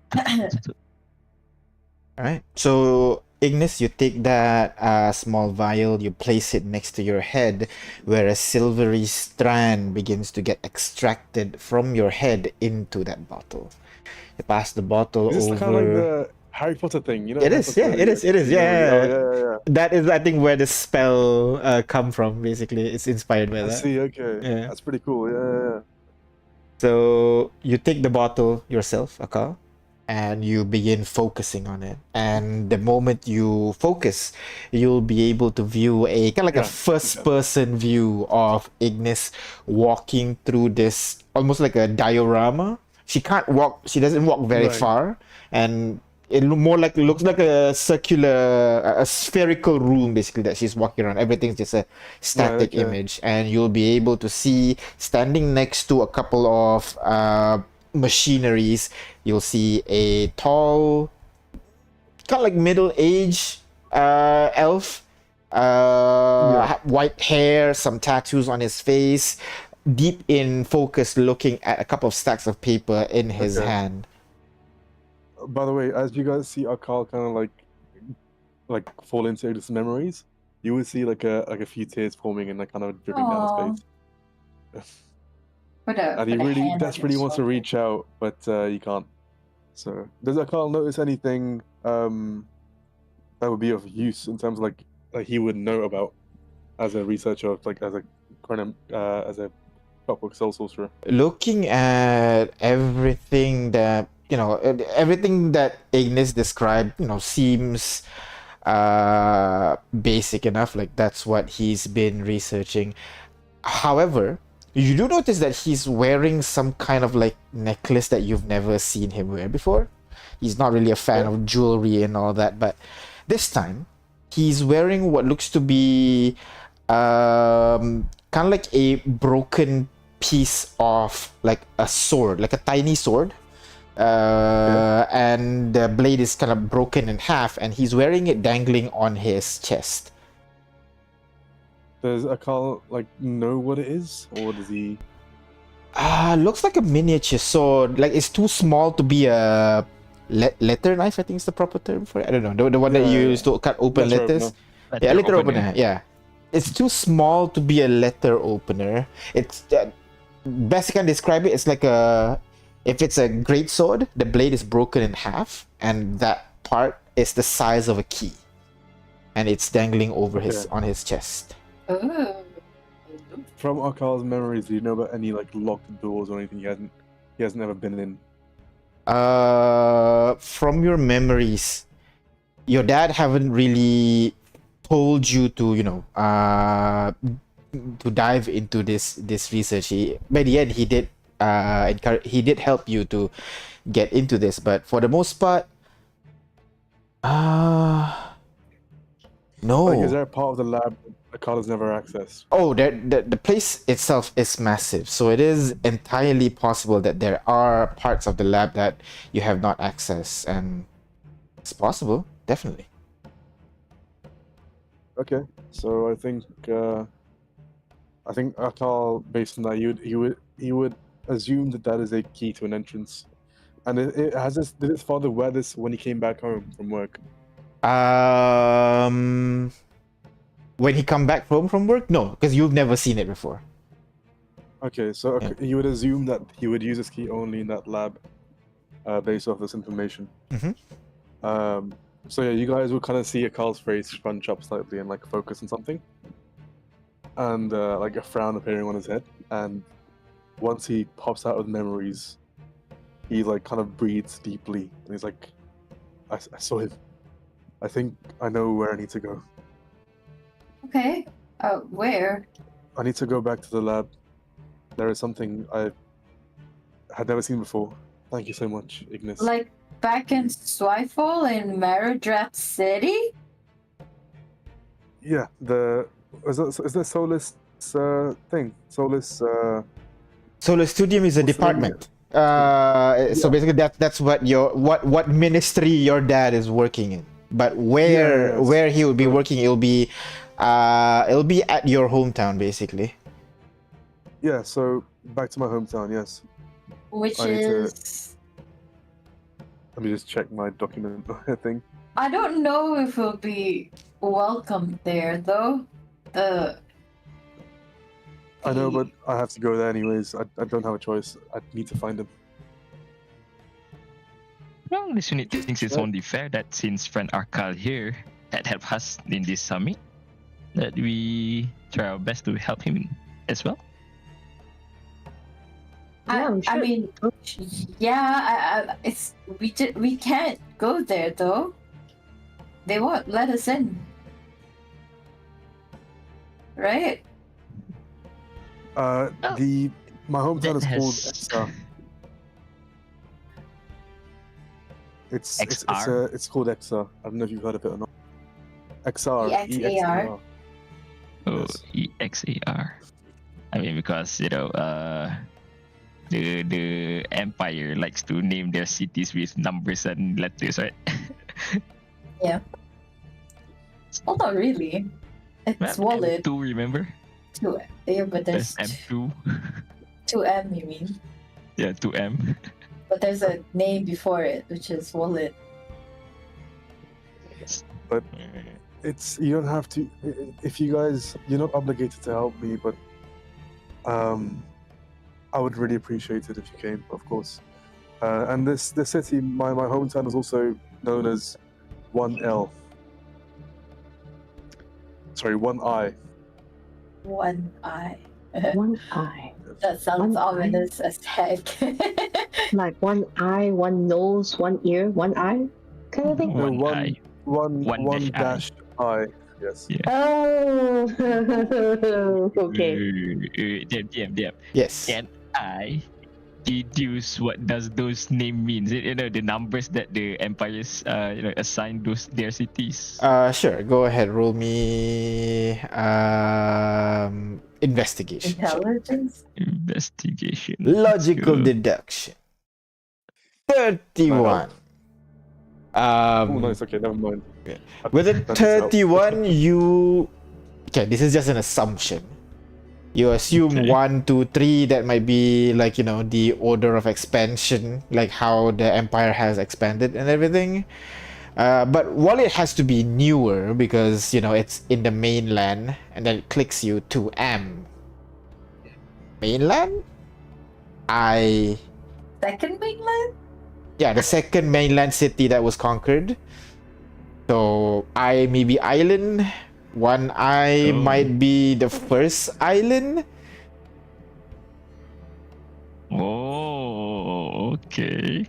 Alright. So Ignis, you take that small vial, you place it next to your head, where a silvery strand begins to get extracted from your head into that bottle. You pass the bottle Is this over. kind of like the Harry Potter thing? You know. It Harry is, Potter, yeah, it is, it is, you know, yeah. yeah. That is, I think, where the spell come from. Basically, it's inspired by I that. see. Okay. Yeah. That's pretty cool. Yeah. So you take the bottle yourself, Akal, and you begin focusing on it. And the moment you focus, you'll be able to view a kind of like a Yeah, first-person view of Ignis walking through this, almost like a diorama. She can't walk. She doesn't walk very Right. far, and it looks like a circular, a spherical room basically that she's walking around. Everything's just a static okay. image, and you'll be able to see standing next to a couple of machineries. You'll see a tall, kind of like middle-aged elf, white hair, some tattoos on his face, deep in focus, looking at a couple of stacks of paper in his Okay. hand. By the way, as you guys see Akal kind of like fall into Ignis' memories, you would see like a few tears forming and like kind of dripping down Aw. his face. Put a, And he put a really hand on desperately your wants to shoulder. reach out, but he can't. So, does Akal notice anything that would be of use in terms of like he would know about as a researcher, like as a Clockwork Soul sorcerer? Looking at everything that everything that Ignis described, seems basic enough. Like that's what he's been researching. However, you do notice that he's wearing some kind of like necklace that you've never seen him wear before. He's not really a fan of jewelry and all that, but this time he's wearing what looks to be kind of like a broken piece of like a sword, like a tiny sword, And the blade is kind of broken in half, and he's wearing it dangling on his chest. Does Akal like know what it is, or does he? Looks like a miniature sword. Like it's too small to be a letter knife. I think is the proper term for it. I don't know. The one that you use to cut open Letter letters. opener. Yeah, letter opener. Yeah, it's too small to be a letter opener. It's best I can describe it. It's like if it's a great sword, the blade is broken in half, and that part is the size of a key, and it's dangling over on his chest. Oh. From Akal's memories, do you know about any like locked doors or anything he hasn't ever been in? From your memories, your dad haven't really told you to, to dive into this research. By the end, he did he did help you to get into this, but for the most part, no. Like, is there a part of the lab that Akal has never accessed? Oh, the place itself is massive, so it is entirely possible that there are parts of the lab that you have not accessed, and it's possible, definitely. Okay, so I think Akal, based on that, he would assume that is a key to an entrance. And did his father wear this when he came back home from work? When he come back home from work, no, because you've never seen it before. Okay, so you would assume that he would use this key only in that lab, based off this information. So yeah, you guys will kind of see Akal's face scrunch up slightly and like focus on something, and like a frown appearing on his head. And once he pops out of memories, he like kind of breathes deeply, and he's like, I saw him. I think I know where I need to go. Okay. Where? I need to go back to the lab. There is something I had never seen before. Thank you so much, Ignis. Like back in Swifel in Maradrat City? Yeah, is the Solus thing? Solus. Solar Studium is a What's the name department. So basically, that's what ministry your dad is working in. But where he will be working, it'll be at your hometown, basically. Yeah, so back to my hometown, yes. Which I need to- is... Let me just check my document thing. I don't know if we'll be welcome there, though. I know, but I have to go there anyways. I don't have a choice. I need to find him. Well, this unit thinks it's only fair that since friend Akal here had helped us in this summit, that we try our best to help him as well. Yeah, I'm I sure. mean, yeah, we can't go there though. They won't let us in, right? My hometown is That called has- Exar. It's XR? it's called Exar. I don't know if you've heard of it or not. XR. EXAR? Oh, Yes. EXAR. I mean, because the Empire likes to name their cities with numbers and letters, right? Well, not really. It's wallet. M2, remember? Yeah, but There's there's M2. 2M, you mean? Yeah, 2M. But there's a name before it, which is wallet. It's you don't have to. If you guys, you're not obligated to help me, but I would really appreciate it if you came, of course. And this city, my hometown, is also known as 1L. Sorry, 1I. One eye. One eye. That sounds One eye? ominous as heck. Like one eye, one nose, one ear, one eye kind of thing. No, One one- eye. One dash dash I. Yes. Yeah. Oh, okay. DM. Yes. Can I deduce what does those name means? You know, the numbers that the empires assign their cities. Sure. Go ahead. Roll me investigation. Sure. Intelligence? Investigation. Let's Logical go. deduction. 31. Oh, nice. Okay, never mind. yeah. With a That is out. 31, you. Okay, this is just an assumption. You assume Okay. 1, 2, 3, that might be like, the order of expansion, like how the empire has expanded and everything. But Wallet has to be newer because, it's in the mainland and then it clicks you to mainland? Second mainland? Yeah, the second mainland city that was conquered. So maybe island. One Oh. might be the first island. Oh, okay.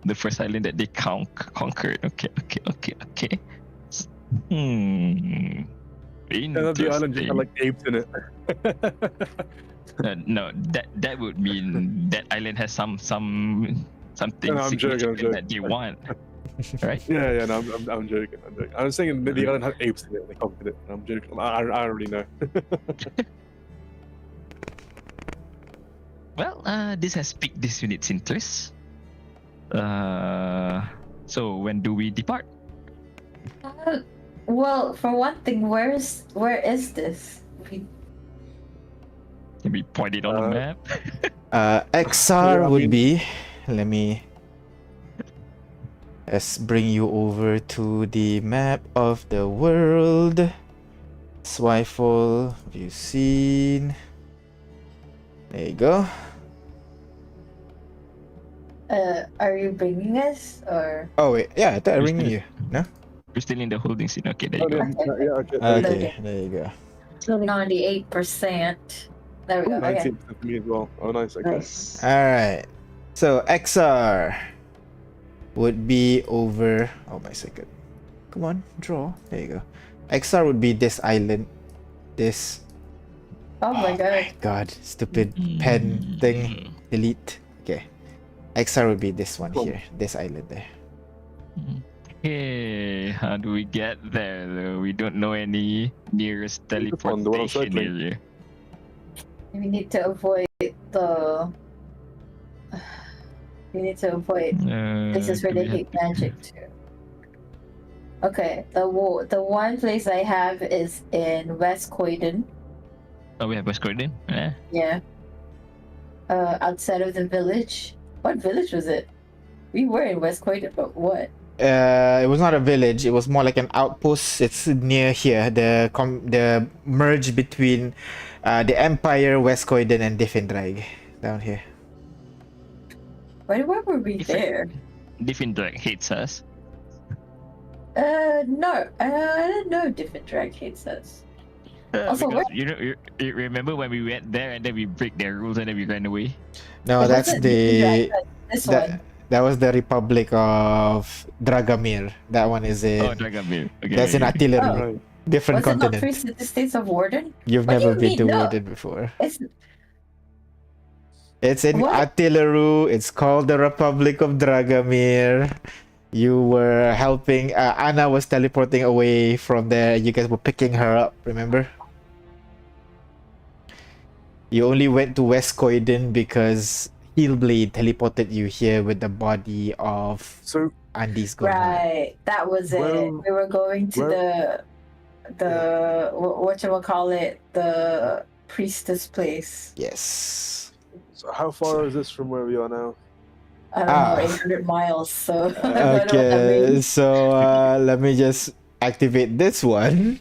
The first island that they conquered. Okay. Another island just had Interesting. like apes in it. No, that would mean that island has something No, I'm joking, significant that they want, right? Yeah, no, I'm joking. I was saying the island had apes in it. They conquered it. I'm joking. I don't really know. Well, this has piqued this unit's interest. So when do we depart? Well, for one thing, where is this? Can we point it on the map? XR Yeah, I would mean- be. Let's bring you over to the map of the world. Swifle, view scene. There you go. Are you bringing us or? Oh wait, yeah, I thought I We're ringing still- you. No? We're still in the holding scene. Okay, there Oh, you go. yeah, okay. Okay, there you go. 98%. There we go. Okay. 19% for me as well. Oh, nice. Okay. Nice. Alright. So XR would be over. Oh my second. Come on, draw. There you go. XR would be this island. This. Oh my god. God, stupid pen thing. Delete. Okay. XR would be this one Cool. here. This island there. Okay, how do we get there though? We don't know any nearest This one, the one I'm teleportation circling. area. We need to avoid the. We need to avoid. This is where do they we hate magic too. Okay, the one place I have is in West Croydon. Oh, we have West Croydon? Yeah. Yeah. Outside of the village. What village was it? We were in West Croydon, but what? It was not a village. It was more like an outpost. It's near here. The merge between the Empire, West Croydon, and Diffendraig down here. Where were we If it- there? Diffendrag hates us. No. I don't know if Different Drag hates us. Also, Because you remember when we went there and then we break their rules and then we ran away? No, It that's wasn't Different the Drag, this that, one. that was the Republic of Dragamir. That one is in Oh, Dragamir. Okay. that's in artillery. Oh. Right. Different Was it not continent. Free City States of Warden? You've What do never you been mean? to No. Warden before. It's It's in What? Artilleru. It's called the Republic of Dragamir. You were helping. Anna was teleporting away from there. You guys were picking her up. Remember? You only went to West Croydon because Heelblade teleported you here with the body of So Andy's Gohan. right. That was it. Well- We were going to well- whatchamacallit, the priestess place. Yes. So how far is this from where we are now? I don't Ah. know, 800 miles. So I don't know what that Okay, means. so let me just activate this one.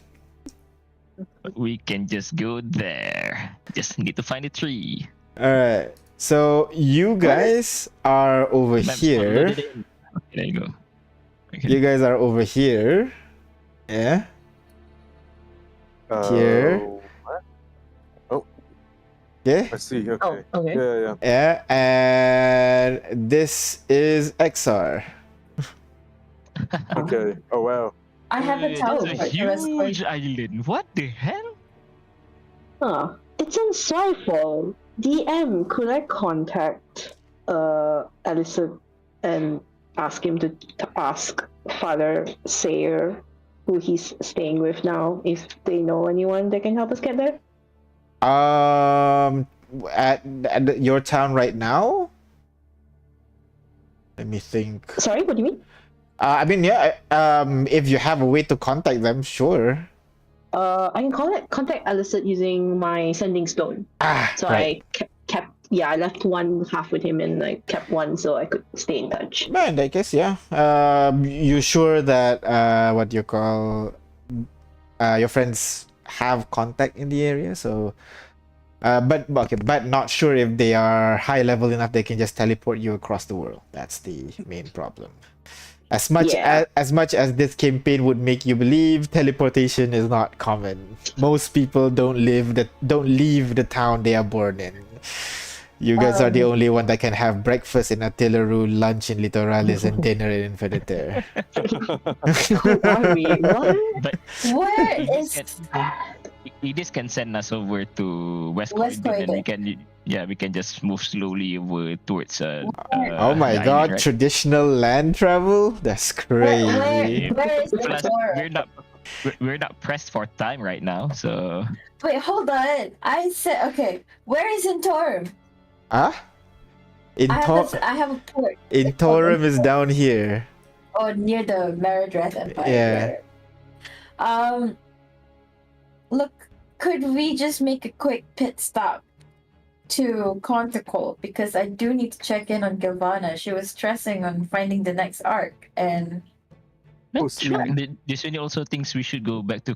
We can just go there. Just need to find a tree. Alright, so you guys are over Map's not here. loaded in. Okay, there you go. Okay. You guys are over here. Yeah. Here. Okay. I see. Okay. Oh, okay. Yeah. Yeah, and this is XR. Okay. Oh wow. I have a That's teleport a to West Croydon. huge island. What the hell? Huh. It's in Swifle. DM, could I contact Allison and ask him to ask Father Sayer, who he's staying with now, if they know anyone that can help us get there? At your town right now? Let me think. Sorry, what do you mean? I mean, yeah. If you have a way to contact them, sure. I can contact Alicent using my sending stone. Ah, So right. I kept I left one half with him and I kept one so I could stay in touch. Man, I guess yeah. You sure that what you call your friends have contact in the area? So, but not sure if they are high level enough. They can just teleport you across the world. That's the main problem. As much Yeah. as much as this campaign would make you believe, teleportation is not common. Most people don't leave the town they are born in. You guys are the only one that can have breakfast in Atilaru, lunch in Litoralis, and dinner in Infiniter. Who are we? What? But Where Edis is Edis can send us over to West West Corridor, and Corridor. we can just move slowly over towards. Oh my the god, island, right? traditional land travel? That's crazy. where is Plus, Intorum? we're not pressed for time right now, so Wait, hold on. I said okay. Where is Intorum? Huh? I have a port. Intorum is down here. Oh, near the Meridreth Empire. Yeah. Right. Look, could we just make a quick pit stop to Conticle? Because I do need to check in on Gilvana. She was stressing on finding the next arc, and Oh, sure. sweet. Disuni also thinks we should go back to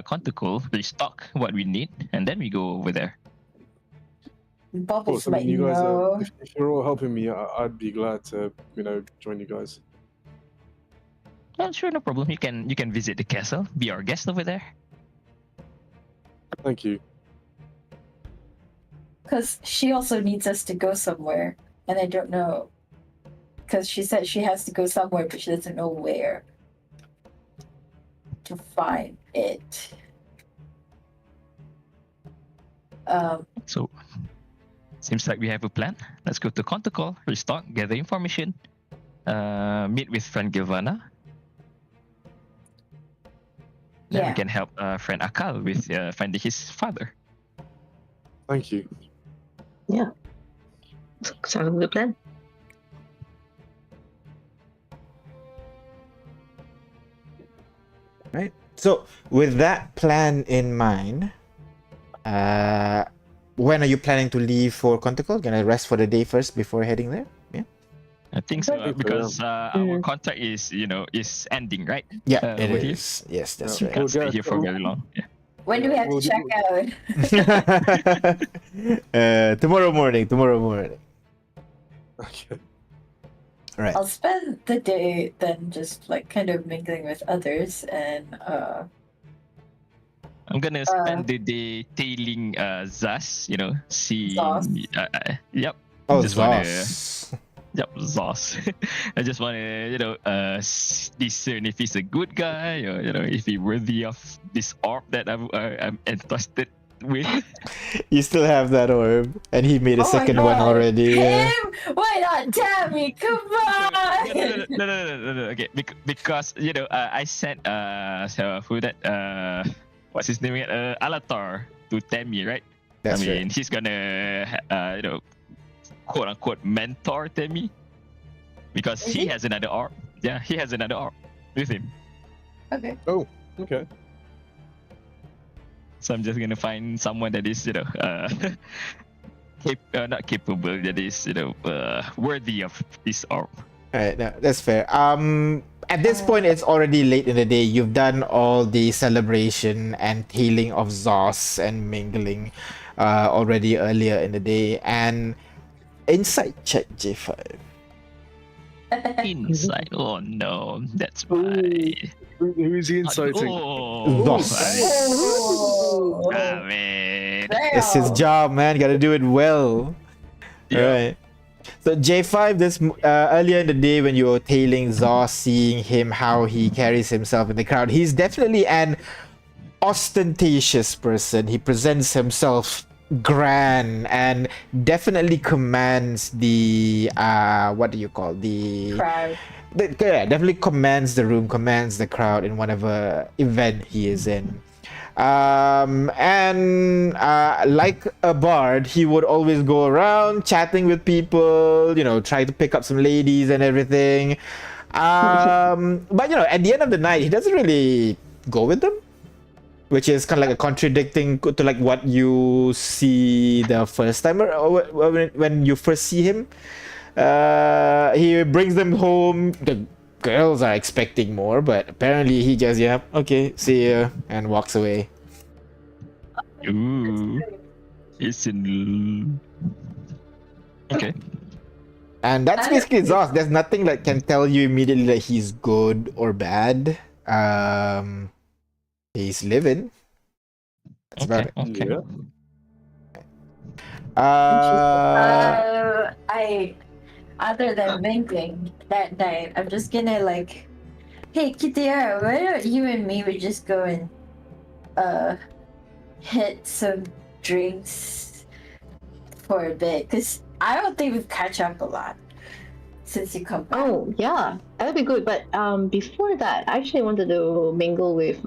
Conticle, restock what we need, and then we go over there. Of Bubbles course, I might mean, you guys know. if you're all helping me, I'd be glad to, join you guys. Well, sure, no problem. You can visit the castle, be our guest over there. Thank you. Because she also needs us to go somewhere, and I don't know. Because she said she has to go somewhere, but she doesn't know where to find it. So, seems like we have a plan. Let's go to Conticle, restock, gather information, meet with friend Gilvana. Then we Yeah. can help friend Akal with finding his father. Thank you. Sounds like a good plan. So, with that plan in mind, when are you planning to leave for Conticle? Gonna rest for the day first before heading there? Yeah. I think so, I think so, because our Mm. contract is ending, right? Yeah, it over here. is. Yes, that's Yeah. right. Can't stay yeah, here for so- very long. Yeah. When do we have to Well, check out? Tomorrow morning. Okay. Right. I'll spend the day then just like kind of mingling with others and I'm gonna spend the day tailing Zas, seeing. Zas? Yep. Oh, Just wanna- Zos. Yep, Zos. I just want to, discern if he's a good guy or, if he's worthy of this orb that I'm entrusted with. You still have that orb, and he made a Oh my second one God. already. Yeah. him. Why not Tammy? Come on. No. Okay, because I sent so who that what's his name again? Alatar to Tammy, right? That's I mean, right. he's gonna quote unquote mentor Tammy because Is he he? has another orb. Yeah, he has another orb with him. Okay. Okay. So I'm just gonna find someone that is, not capable, that is, worthy of this orb. Alright, no, that's fair. At this point, it's already late in the day. You've done all the celebration and tailing of Zos and mingling already earlier in the day. And insight check, J5. Inside. Oh no, that's Ooh. right. Who is he inciting? Oh, Boss. Oh. ah, man. It's his job, man. Gotta do it well. Yeah. Alright. So J5, earlier in the day when you were tailing Zos, seeing him how he carries himself in the crowd, he's definitely an ostentatious person. He presents himself grand and definitely commands the what do you call Crowd. yeah, definitely commands the room, commands the crowd in whatever event he is in. And like a bard, he would always go around chatting with people, try to pick up some ladies and everything. But at the end of the night, he doesn't really go with them, which is kind of like a contradicting to like what you see the first time or when you first see him. He brings them home. The girls are expecting more, but apparently he just, okay, see ya, and walks away. Ooh. It's in. Okay. And that's basically exhaust. There's nothing that can tell you immediately that he's good or bad. He's living. That's about it. Okay. Yeah. I other than mingling that night, I'm just gonna like, hey Kitiara, why don't you and me would just go and hit some drinks for a bit, because I don't think we've catch up a lot since you come back. Oh yeah, that'd be good. But before that, I actually wanted to mingle with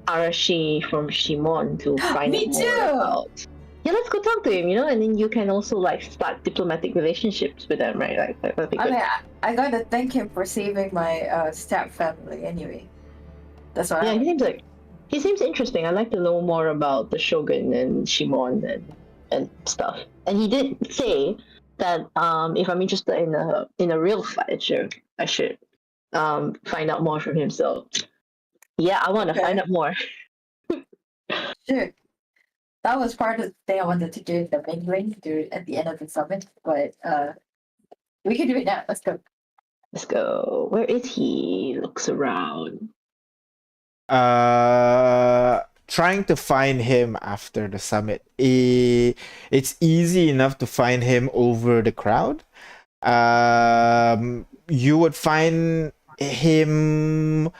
Arashi from Shimon to find Me out too! more about. Yeah, let's go talk to him. And then you can also like start diplomatic relationships with them, right? Like that'd be I good. mean, I gotta thank him for saving my step family anyway. That's what Yeah, he seems interesting. I'd like to know more about the Shogun and Shimon and stuff. And he did say that if I'm interested in a real fight, I should find out more from him. So yeah, I want to Okay. find out more. Sure. That was part of the thing I wanted to do, the mingling, do it at the end of the summit, but we can do it now. Let's go. Let's go. Where is he? Looks around. Trying to find him after the summit. It's easy enough to find him over the crowd. You would find him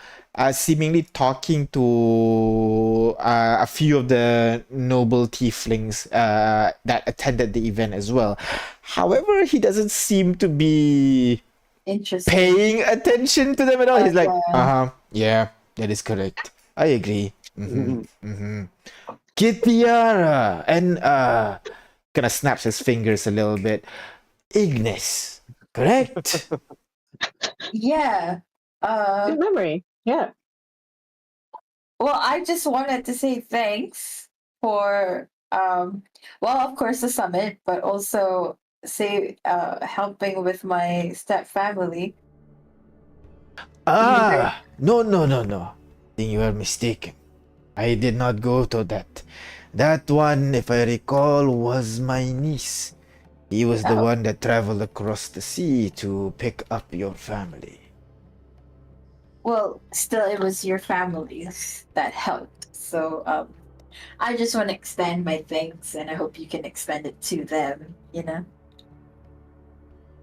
seemingly talking to a few of the noble tieflings that attended the event as well. However, he doesn't seem to be Interesting. paying attention to them at all. He's like, Okay. yeah, that is correct. I agree. Kitiara, and kind of snaps his fingers a little bit. Ignis, correct? Yeah. Good memory. Yeah. Well, I just wanted to say thanks for well, of course, the summit, but also say helping with my step family. No. I think you are mistaken. I did not go to that. That one, if I recall, was my niece. He was the Oh. one that traveled across the sea to pick up your family. Well, still, it was your families that helped. So I just want to extend my thanks, and I hope you can extend it to them.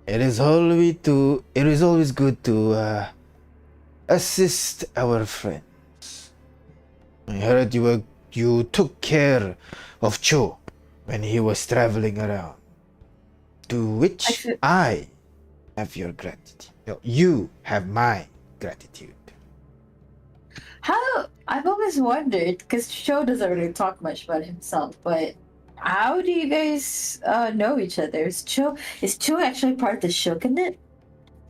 It is always good to assist our friends. I heard you took care of Cho when he was traveling around. To which I have your gratitude. No, you have my gratitude. How I've always wondered, because Cho doesn't really talk much about himself, but how do you guys know each other? Is Cho actually part of the shogunate?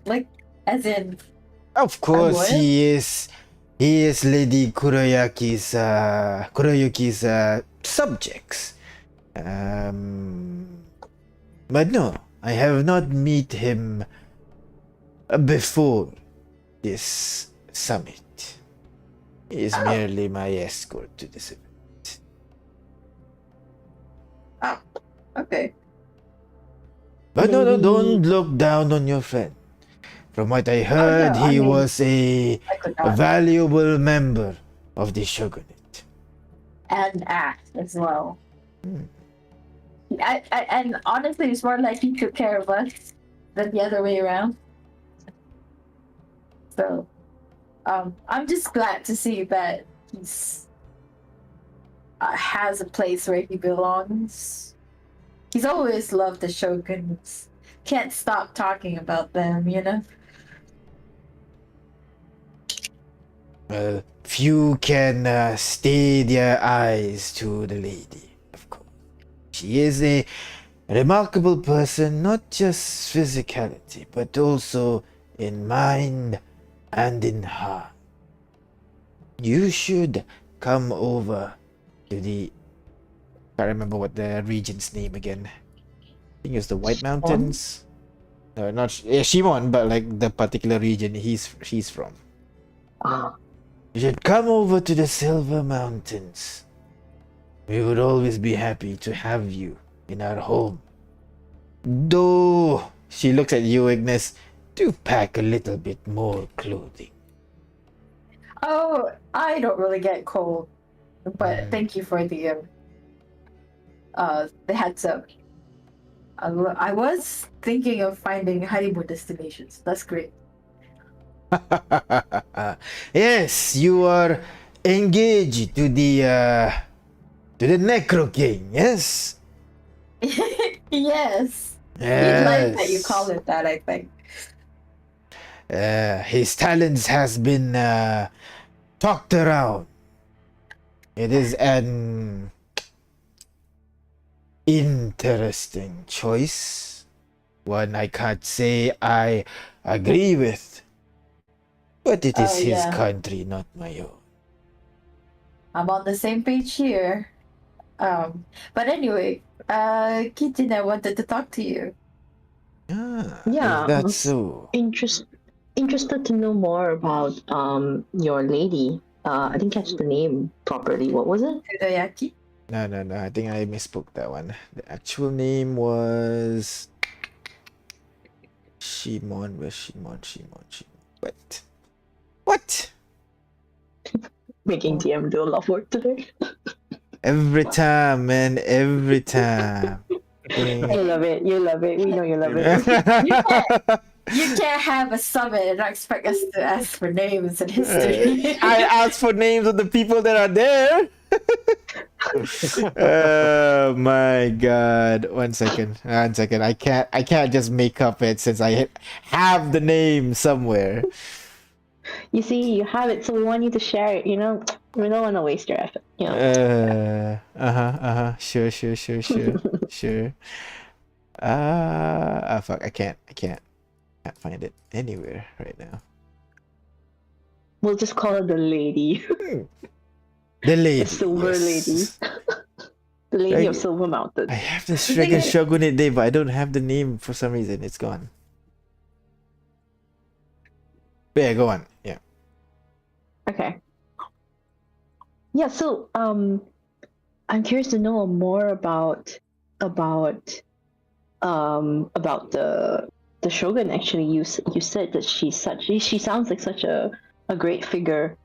Like, as in, Of course, what? he is Lady Kuroyuki's subjects. But no, I have not met him before this summit. He is merely my escort to this event. okay. But no, don't look down on your friend. From what I heard, no, I he mean- was a I could not. valuable member of the shogunate. And act as well. And honestly, it's more like he took care of us than the other way around. So, I'm just glad to see that he's has a place where he belongs. He's always loved the shoguns. Can't stop talking about them. Well, few can stay their eyes to the lady, of course. She is a remarkable person, not just physicality, but also in mind and in heart. You should come over to the... can't remember what the region's name again. I think it's the White Mountains. No, not Shimon, but like the particular region she's from. Ah, You should come over to the Silver Mountains. We would always be happy to have you in our home. Though, she looks at you, Ignis, do pack a little bit more clothing. Oh, I don't really get cold, but Mm. thank you for the heads up. I was thinking of finding honeymoon destinations. That's great. Yes, you are engaged to the Necro King, yes? Yes. You'd Yes. like that you call it that, I think. His talents has been talked around. It is an interesting choice. One I can't say I agree with. But it is Oh, his yeah. country, not my own. I'm on the same page here. But anyway, Kitin, I wanted to talk to you. Ah, Yeah, is that was- so? interested to know more about your lady. I didn't catch the name properly. What was it? Kudoyaki? No. I think I misspoke that one. The actual name was Shimon. Where's Shimon? What? What? Making DM do a lot of work today. Every time, man. Every time. You love it. You love it. We know you love it. You can't have a summit and not expect us to ask for names and history. I asked for names of the people that are there. Oh my god. One second. I can't just make up it since I have the name somewhere. You see, you have it, so we want you to share it. You know, we don't want to waste your effort. You know. Sure. Fuck. I can't find it anywhere right now. We'll just call her the lady, The lady. the silver yes. lady, the lady of Right. Silver Mountain. I have the The thing Strigan is- Shogunate name, but I don't have the name for some reason. It's gone. But yeah, go on. Yeah. Okay. Yeah, so I'm curious to know more about the shogun. Actually, you said that she sounds like such a great figure,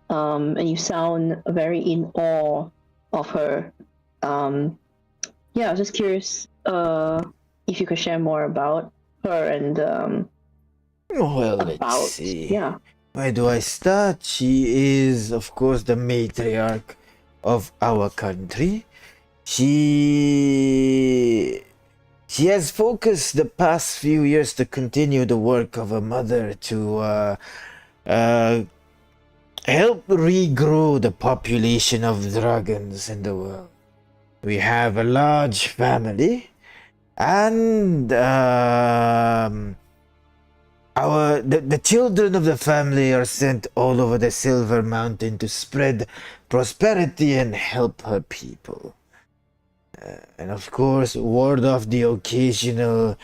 and you sound very in awe of her. Yeah, I was just curious if you could share more about her and Well, about let's see. yeah. Where do I start? She is, of course, the matriarch of our country. She has focused the past few years to continue the work of her mother to help regrow the population of dragons in the world. We have a large family, and the children of the family are sent all over the Silver Mountain to spread prosperity and help her people. And of course, ward off the occasional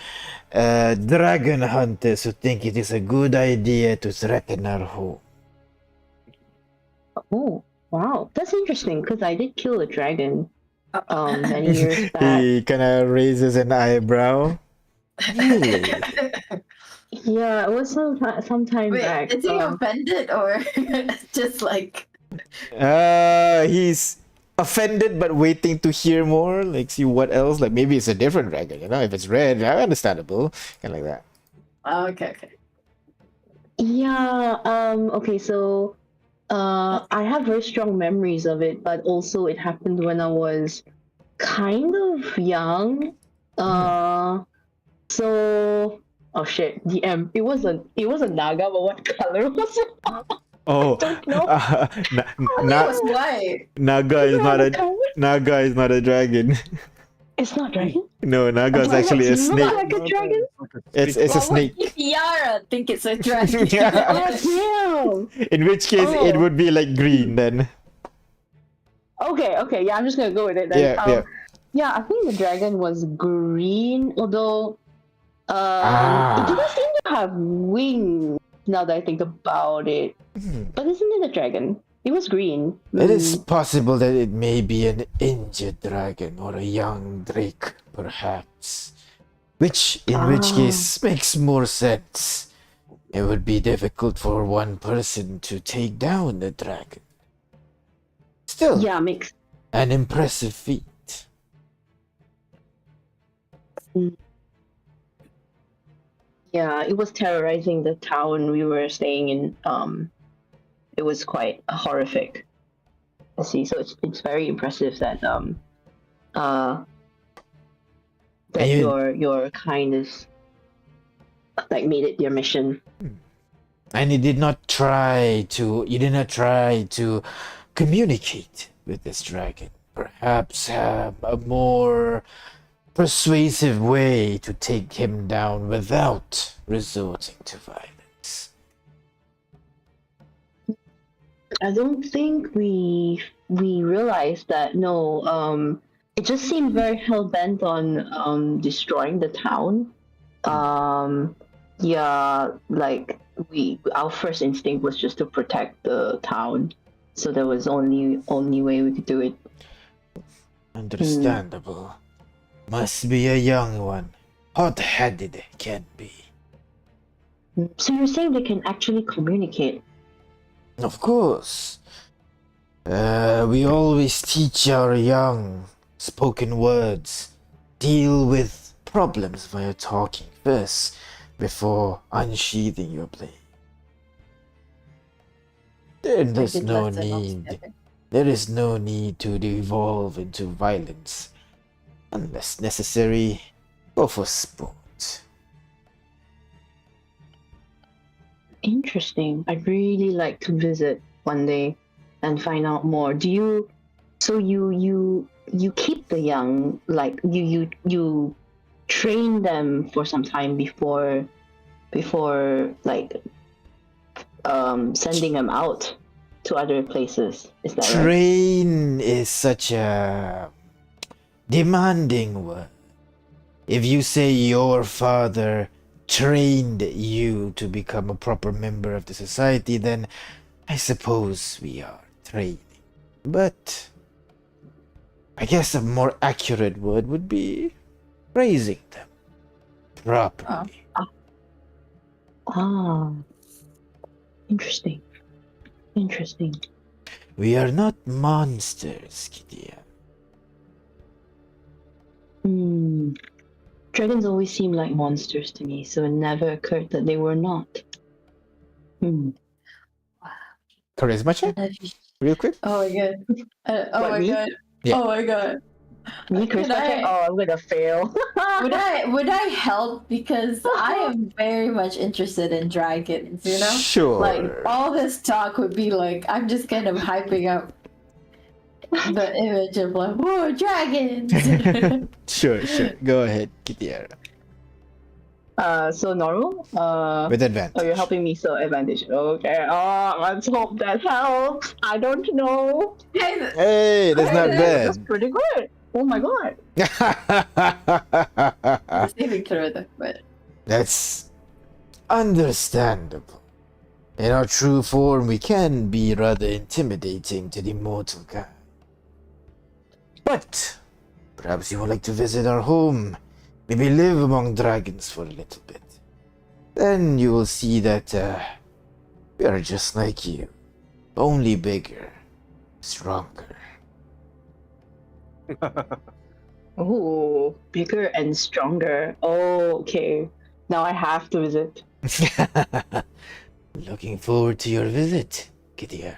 dragon hunters who think it is a good idea to threaten our home. Oh, wow. That's interesting because I did kill a dragon many years back. He kind of raises an eyebrow. Really? Yeah, it was some time Wait, back. is he offended or just like He's offended but waiting to hear more, like see what else. Like maybe it's a different dragon, you know? If it's red, understandable, kind of like that. okay. Yeah, okay, so I have very strong memories of it, but also it happened when I was kind of young. So oh shit, DM. It was a naga, but what color was it? Oh, don't know. It was white. Naga is not a Naga is not a dragon. It's not dragon. No, Naga is Why actually a does it look snake. like a dragon? It's a Well, what snake. if Yara think it's a dragon? Oh damn. In which case, it Oh. would be like green then. Okay, yeah, I'm just gonna go with it then. Yeah. Yeah, I think the dragon was green, although Ah. it didn't seem to have wings now that I think about it. Hmm. But isn't it a dragon? It was green. It is possible that it may be an injured dragon or a young drake, perhaps. In which case makes more sense. It would be difficult for one person to take down the dragon. Still, Yeah, makes an impressive feat. yeah, it was terrorizing the town we were staying in. It was quite horrific. I see. So it's very impressive that that you- your kind is like made it your mission. And you did not try to communicate with this dragon. Perhaps have a more persuasive way to take him down without resorting to violence. I don't think we realized that. No, it just seemed very hell bent on destroying the town. Yeah, like our first instinct was just to protect the town, so there was only way we could do it. Understandable. Must be a young one. Hot-headed can be. So you're saying they can actually communicate? Of course. We always teach our young spoken words. Deal with problems via talking first before unsheathing your blade. There's Did no let them off need. together. There is no need to devolve into violence. Unless necessary, go for sport. Interesting. I'd really like to visit one day and find out more. Do you? So you keep the young, like you train them for some time before like sending them out to other places. Is that right? Train is such a demanding word. If you say your father trained you to become a proper member of the society, then I suppose we are training. But I guess a more accurate word would be raising them properly. Ah, interesting. Interesting. We are not monsters, Kidia. Dragons always seem like monsters to me, so it never occurred that they were not. Charisma check, real quick. Oh my god. Oh What, my me? god. Yeah. Oh my god. Me, Could Charisma check? I- Oh, I'm gonna fail. Would I help, because I am very much interested in dragons, you know? Sure. Like all this talk would be like I'm just kind of hyping up the image of like, whoa, dragons. Sure. Go ahead, Kidia. So normal? With advantage. Oh, you're helping me, so advantage. Okay. Oh, let's hope that helps. I don't know. Hey, that's not That's bad. pretty good. Oh my god. Saving throw though, but That's understandable. In our true form, we can be rather intimidating to the mortal kind. But perhaps you would like to visit our home, maybe live among dragons for a little bit. Then you will see that we are just like you, only bigger, stronger. Oh, bigger and stronger. Oh, okay. Now I have to visit. Looking forward to your visit, Kidia.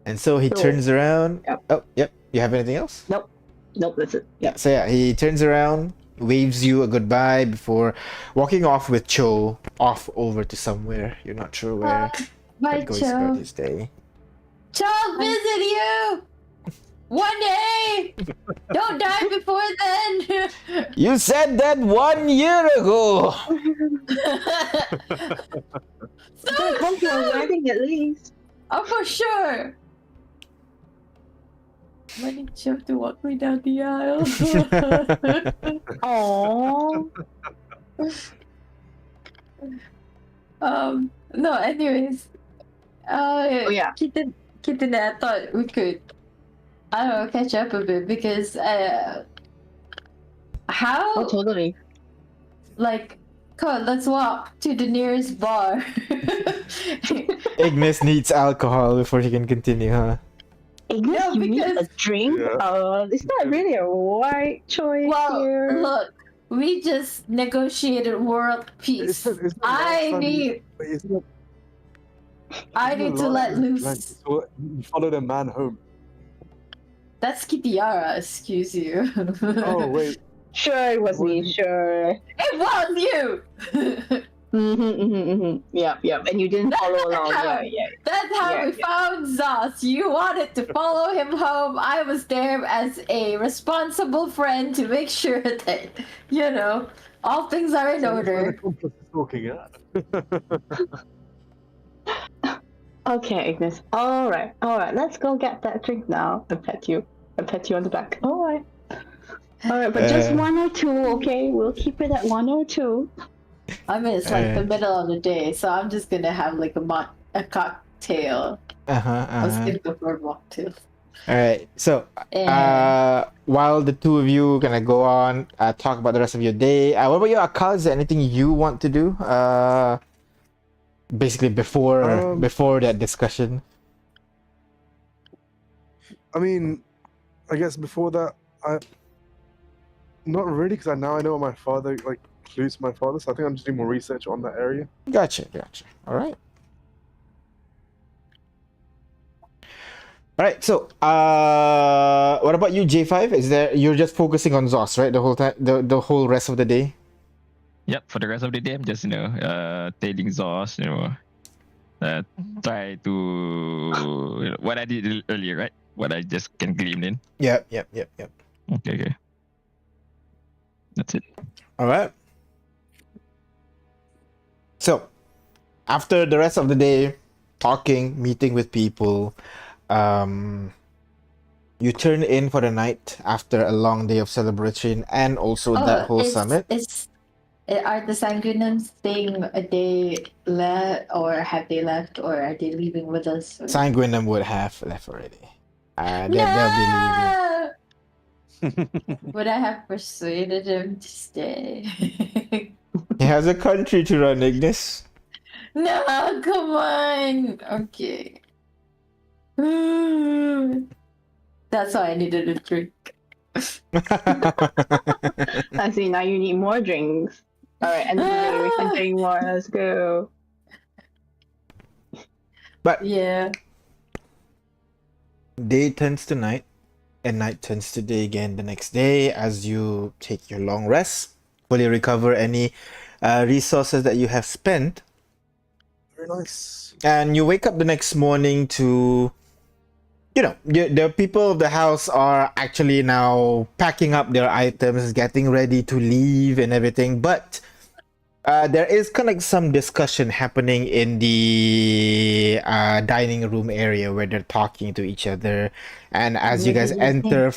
And so he So- turns around. Yep. Oh, yep. You have anything else? Nope, that's it. Yeah. So yeah, he turns around, waves you a goodbye before walking off with Cho off over to somewhere. You're not sure where. Bye, But go spend Cho. his day. Cho, I'll visit you! One day! Don't die before then! You said that 1 year ago. Gonna come to a wedding at least. Oh, for sure! Why did you have to walk me down the aisle? Aww. No, anyways. Oh, yeah. Kitten, I thought we could, I don't know, catch up a bit because, how, Oh, totally. like, come on, let's walk to the nearest bar. Ignis needs alcohol before she can continue, huh? Ignis, No, you need a because- drink? Yeah. It's not really a right choice Well, here. look, we just negotiated world peace. I need to let loose. You followed a man home. That's Kitiara, excuse you. Oh wait, Sure, it was me, sure. It was you! Yep. And you didn't follow along. Yeah. That's how Yeah, we found Zos. You wanted to follow him home. I was there as a responsible friend to make sure that, you know, all things are in order. Talking, yeah. Okay, Ignis. Alright. Let's go get that drink now and pet you. And pet you on the back. Alright, but just 1 or 2, okay? We'll keep it at 1 or 2. I mean, it's like the middle of the day, so I'm just gonna have like a cocktail. I was thinking before mocktail. All right. So, And while the two of you gonna go on, talk about the rest of your day. What about you, Akal? Is there anything you want to do? Basically before that discussion. I mean, I guess before that, not really, because now I know what my father includes my father, so I think I'm just doing more research on that area. Gotcha. All right. All right. So, what about you, J5? You're just focusing on Zos, right? The whole time, the whole rest of the day. Yep, for the rest of the day, I'm just, tailing Zos, try to, what I did earlier, right? What I just can glean in. Yep. Okay. That's it. All right. So, after the rest of the day, talking, meeting with people, you turn in for the night after a long day of celebration and also that whole summit. Are the Sanguinums staying a day left, or have they left, or are they leaving with us? Or... Sanguinum would have left already. They'll be leaving. Would I have persuaded him to stay? He has a country to run, Ignis. No, come on. Okay. That's why I needed a drink. I see, now you need more drinks. Alright, and then we can drink more. Let's go. But Yeah. day turns to night, and night turns to day again the next day as you take your long rest, fully recover any resources that you have spent. Very nice. And you wake up the next morning to, the people of the house are actually now packing up their items, getting ready to leave and everything. But there is kind of some discussion happening in the dining room area where they're talking to each other. And as you guys enter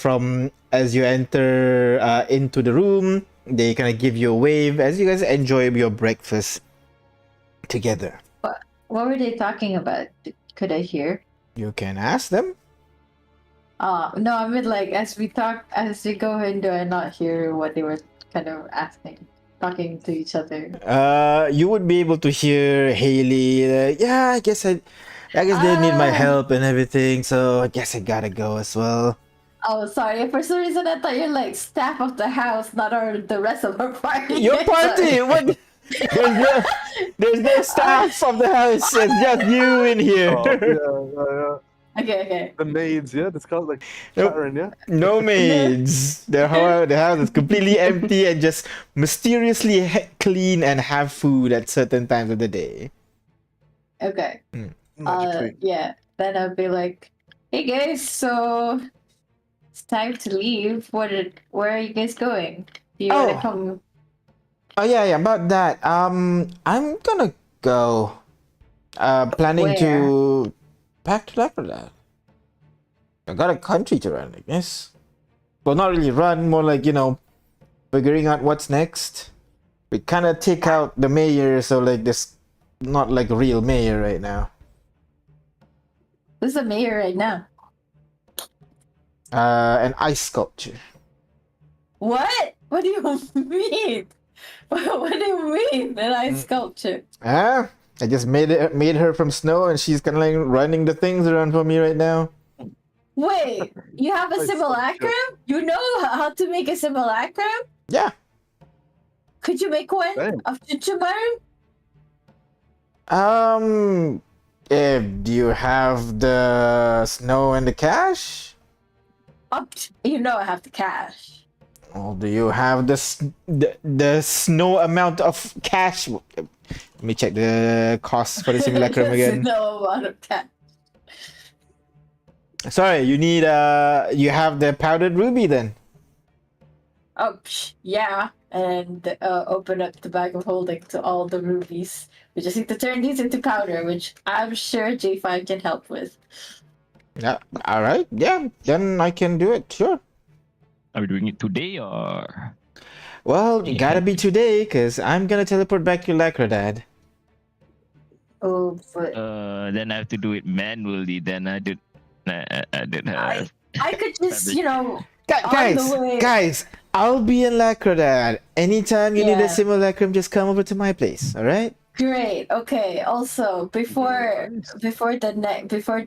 into the room, they kind of give you a wave as you guys enjoy your breakfast together. What were they talking about? Could I hear? You can ask them. No, I mean like as we go in, do I not hear what they were kind of talking to each other? You would be able to hear Haley. Yeah, I guess they need my help and everything, so I guess I gotta go as well. Oh, sorry. For some reason, I thought you're like staff of the house, not the rest of our party. Your party? What? There's no staff of the house. It's just you in here. Oh, yeah. Okay. The maids, yeah, this girl's like Nope. Sharon, yeah. No maids. The house is completely empty and just mysteriously clean and have food at certain times of the day. Okay. Magically. Yeah. Then I'll be like, hey guys, so it's time to leave. Where are you guys going? Do you Oh. wanna come? Oh yeah, about that. I'm gonna go. Planning to back to Lackland. I got a country to run, I guess. Well, not really run, more like, figuring out what's next. We kind of take out the mayor, so like this, not like a real mayor right now. Who's the mayor right now? An ice sculpture. What? What do you mean? What do you mean? An ice sculpture? Ah, I just made her from snow, and she's kind of like running the things around for me right now. Wait, you have a Ice simulacrum? You know how to make a simulacrum? Yeah. Could you make one Damn. of Chuchumaru? Do you have the snow and the cash? You know I have the cash. Or do you have the snow amount of cash? Let me check the cost for the simulacrum again. No amount of cash. Sorry, you need you have the powdered ruby then. Oh, yeah. And open up the bag of holding to all the rubies. We just need to turn these into powder, which I'm sure J5 can help with. Yeah. All right. Yeah. Then I can do it. Sure. Are we doing it today or? Well, it gotta be today, cause I'm gonna teleport back to Lacrodad. Oh, but Then I have to do it manually. Then I did have. I could just, Guys, On the way. guys, I'll be in Lacrodad. Anytime you need Yeah. a simulacrum, just come over to my place. All right. great. Okay. Also, before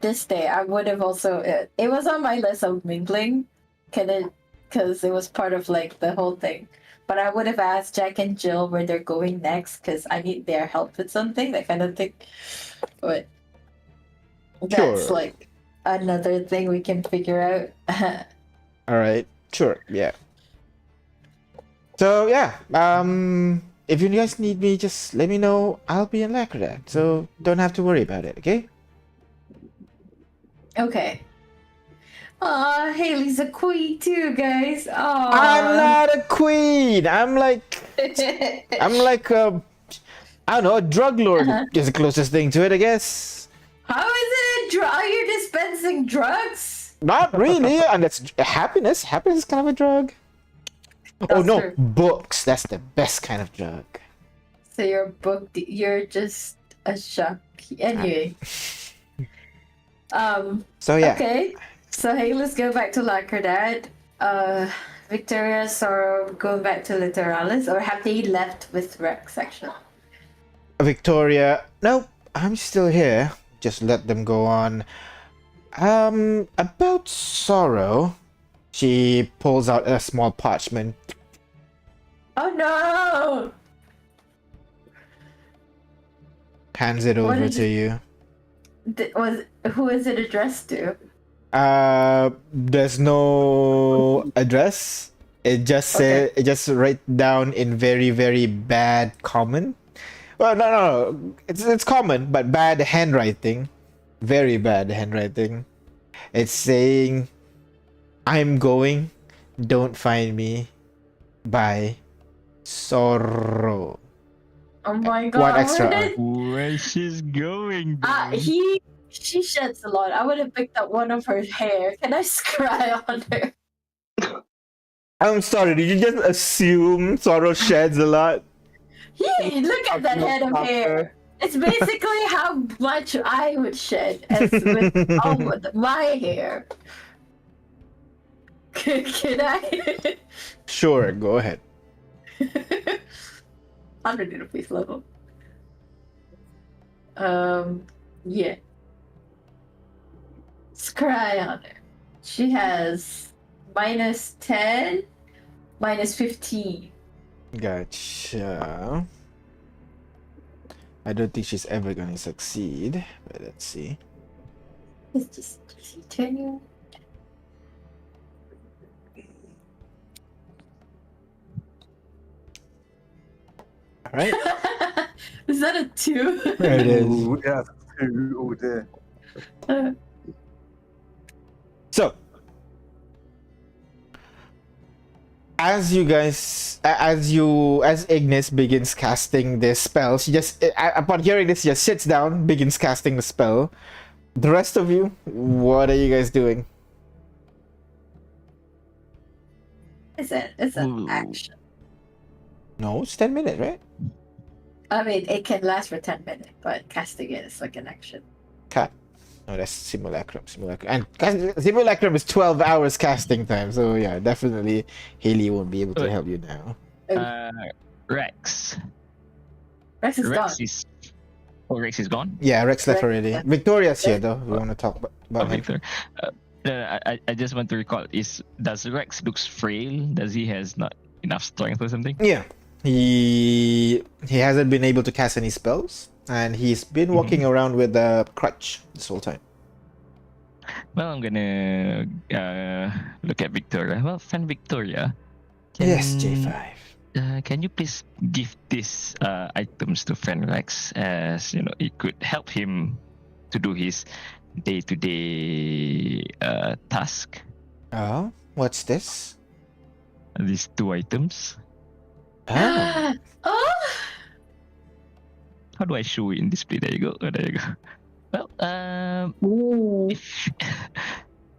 this day, I would have also it was on my list of mingling, because it was part of like the whole thing. But I would have asked Jack and Jill where they're going next, because I need their help with something, that kind of thing. But that's Sure. like another thing we can figure out. All right. Sure. Yeah. So yeah. If you guys need me, just let me know. I'll be in Lacrodad, so don't have to worry about it. Okay. Okay. Aw, Haley's a queen too, guys. Aw. I'm not a queen. I'm like I don't know, a drug lord is the closest thing to it, I guess. How is it a drug? Are you dispensing drugs? Not really, and that's happiness. Happiness is kind of a drug. Oh That's no, true. books. That's the best kind of drug. So you're just a shock. Anyway. So yeah. Okay. So hey, let's go back to Lacrodad. Victoria, Sorrow, going back to Literalis, or have they left with Rex actually? Victoria, nope, I'm still here. Just let them go on. About Sorrow, she pulls out a small parchment. Oh no! Hands it What over is to it? you. Who is it addressed to? There's no address. It just Okay. it just write down in very, very bad common. Well, no. It's common, but bad handwriting. Very bad handwriting. It's saying, "I'm going. Don't find me. Bye. Sorrow." Oh my god! One extra Where R. did- Where she's going? Bro. She sheds a lot. I would have picked up one of her hair. Can I scry on her? I'm sorry. Did you just assume Sorrow sheds a lot? Yeah, look at that head of hair. It's basically how much I would shed as with all with my hair. Can I? Sure. Go ahead. 100 rupees level. Yeah. Scry on her. She has -10, -15. Gotcha. I don't think she's ever gonna succeed, but let's see. It's just you turn your. All right. Is that a 2? There it is. Ooh, yeah, 2. Oh dear. So, as you guys, as Ignis begins casting this spell, she just, upon hearing this, she just sits down, begins casting the spell. The rest of you, what are you guys doing? It's an Ooh. action. No, it's 10 minutes, right? I mean, it can last for 10 minutes, but casting it is like an action. Cut. No, that's Simulacrum. And Simulacrum is 12 hours casting time, so yeah, definitely Haley won't be able to Wait. help you now. Rex. Rex is gone. Rex is. Oh, Rex is gone. Yeah, Rex left Rex already. left. Victoria's here though. We want to talk about him. Victor. I just want to recall: does Rex looks frail? Does he has not enough strength or something? Yeah, he hasn't been able to cast any spells, and he's been walking around with a crutch this whole time. Well, I'm gonna look at Victoria. Well, friend Victoria. Yes, J5. Can you please give these items to friend Rex, as you know, it could help him to do his day-to-day task. Oh, what's this? These 2 items. Oh, Oh! How do I show it in display? There you go. There you go. Well, Ooh.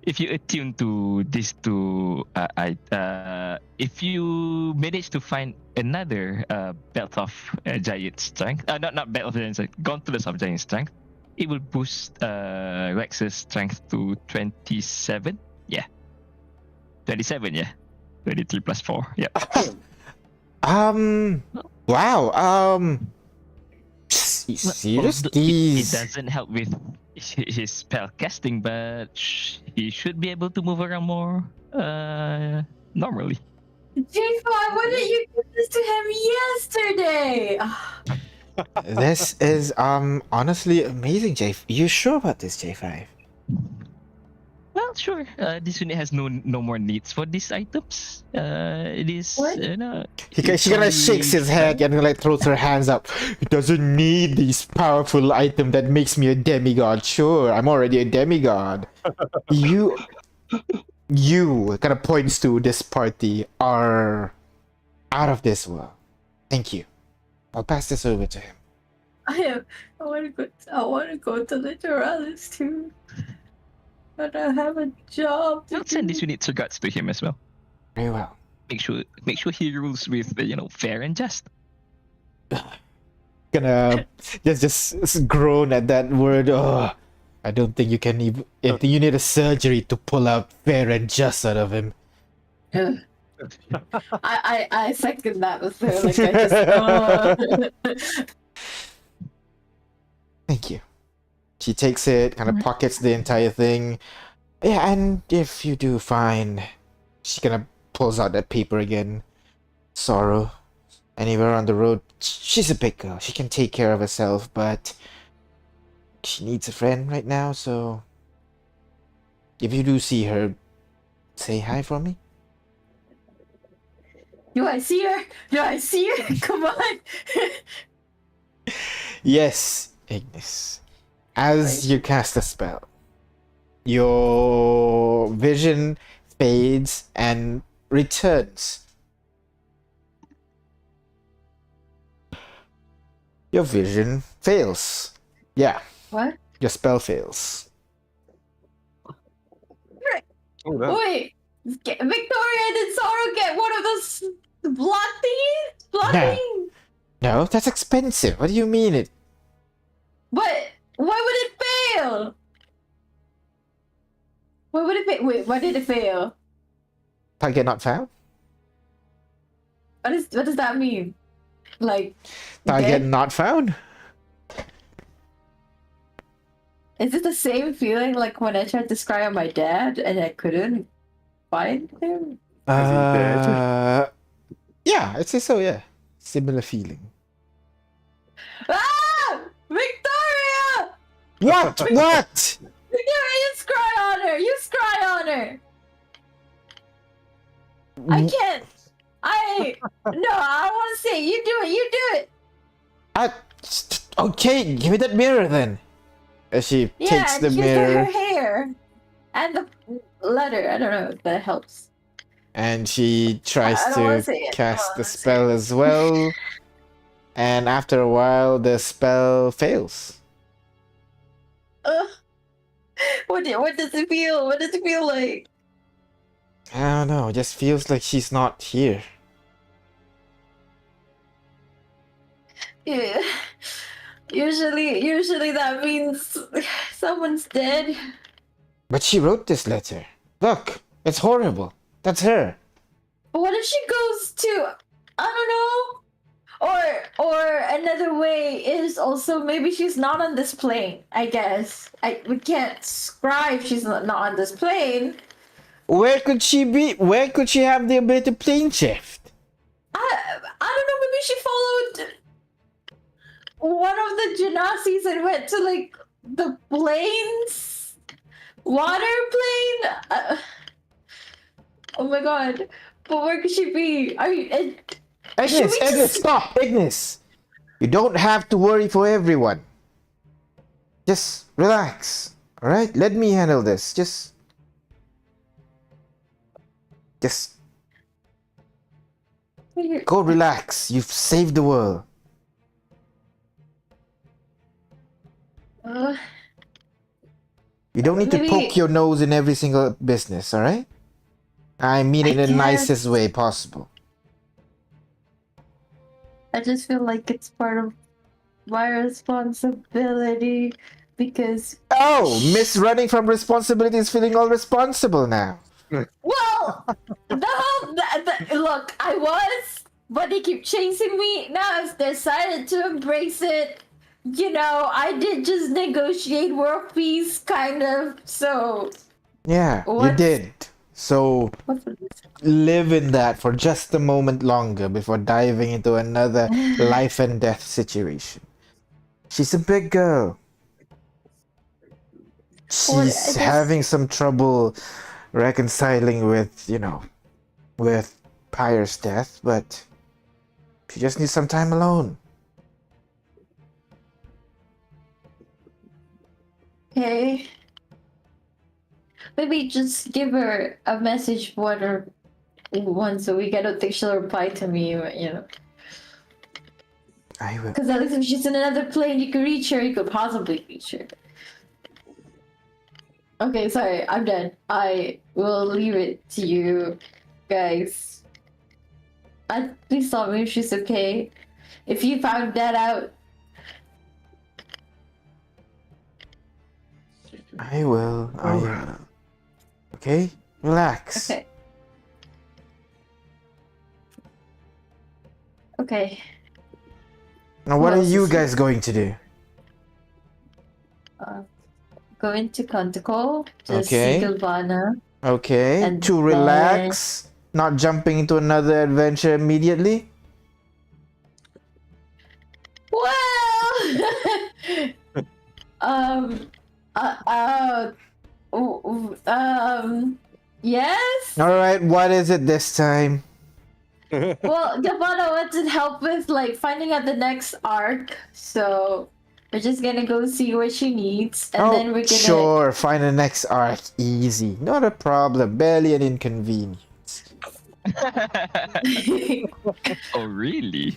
if you attune to these 2, if you manage to find another belt of giant strength, not belt of giant strength, gauntlets of giant strength, it will boost Rex's strength to 27. Yeah, 27. Yeah, 23 plus 4. Yeah. wow. Serious? Although it These. doesn't help with his spell casting, but he should be able to move around more normally. J5, why didn't you give this to him yesterday? This is honestly amazing, J. You sure about this, J5? Well, sure. This unit has no more needs for these items. It is. What? She kind of shakes his head and like throws her hands up. It doesn't need this powerful item that makes me a demigod. Sure, I'm already a demigod. You kind of points to this party are out of this world. Thank you. I'll pass this over to him. I want to go to Literalis too. But I have a job. I'll send this unit's regards to him as well. Very well. Make sure he rules with fair and just. Gonna just groan at that word. Oh, I don't think you can even. I think you need a surgery to pull out fair and just out of him. I second that with her. Like I just. Thank you. She takes it, kind of pockets the entire thing. Yeah, and if you do find, she kind of pulls out that paper again. Sorrow. Anywhere on the road. She's a big girl. She can take care of herself, but she needs a friend right now, so if you do see her, say hi for me. Do I see her? Come on. Yes, Ignis. As you cast a spell, your vision fades and returns. Your vision fails. Yeah, What? your spell fails. Oh, that. Wait. Victoria, did Sorrow get one of those blood thingies? Blood Yeah. things? No, that's expensive. What do you mean it? But why would it fail? Why would it fail? Wait, why did it fail? Target not found? What does that mean? Like Target dead? not found? Is it the same feeling like when I tried to scry on my dad and I couldn't find him? Yeah, I'd say so, yeah. Similar feeling. Ah! Victoria! What? What? Victoria, honor. I can't. No, I don't want to say it. You do it. You do it. Okay, give me that mirror then. As she Yeah, takes and the you get her mirror hair and the letter. I don't know if that helps. and she tries I don't wanna to say it. I cast don't the wanna say spell it. as well. And after a while, the spell fails. Ugh. What does it feel? What does it feel like? I don't know, it just feels like she's not here. Yeah. Usually that means someone's dead. But she wrote this letter. Look, it's horrible. That's her. But what if she goes to, I don't know, or another way is also maybe she's not on this plane. I guess we can't scribe she's not on this plane. Where could she be? Where could she have the ability to plane shift? I don't know. Maybe she followed one of the Genasis and went to like the planes, water plane. Oh my god! But where could she be? Should we Ignis, stop, Ignis. You don't have to worry for everyone. Just relax, all right? Let me handle this. Just go relax. You've saved the world. Uh, You don't need to Maybe- poke your nose in every single business, all right? I mean it I in the guess. nicest way possible. I just feel like it's part of my responsibility because, Oh, Miss running from responsibility is feeling all responsible now. well, look, I was, but they keep chasing me. Now I've decided to embrace it. You know, I did just negotiate world peace, kind of. So, Yeah, you What's- did. So what's this? live in that for just a moment longer before diving into another life and death situation. She's a big girl. Well, I She's just- having some trouble reconciling with, with Pyre's death, but she just needs some time alone. Okay. Maybe just give her a message once a week. I don't think she'll reply to me, you know. I will. Because at least if she's in another plane, you could reach her. You could possibly reach her. Okay, sorry, I'm done. I will leave it to you guys. Please tell me if she's okay. If you found that out, I will. I Oh. will. Okay? Relax. okay. Okay. Now, what Who are else you is- guys going to do? Go into Conticle to Okay. see Galvana. Okay, And to relax, not jumping into another adventure immediately. Well, yes. All right, what is it this time? Well, Galvana wanted help with like finding out the next arc, so we're just gonna go see what she needs, and then we're gonna. Sure, find the next arc. Easy, not a problem. Barely an inconvenience. Oh, really?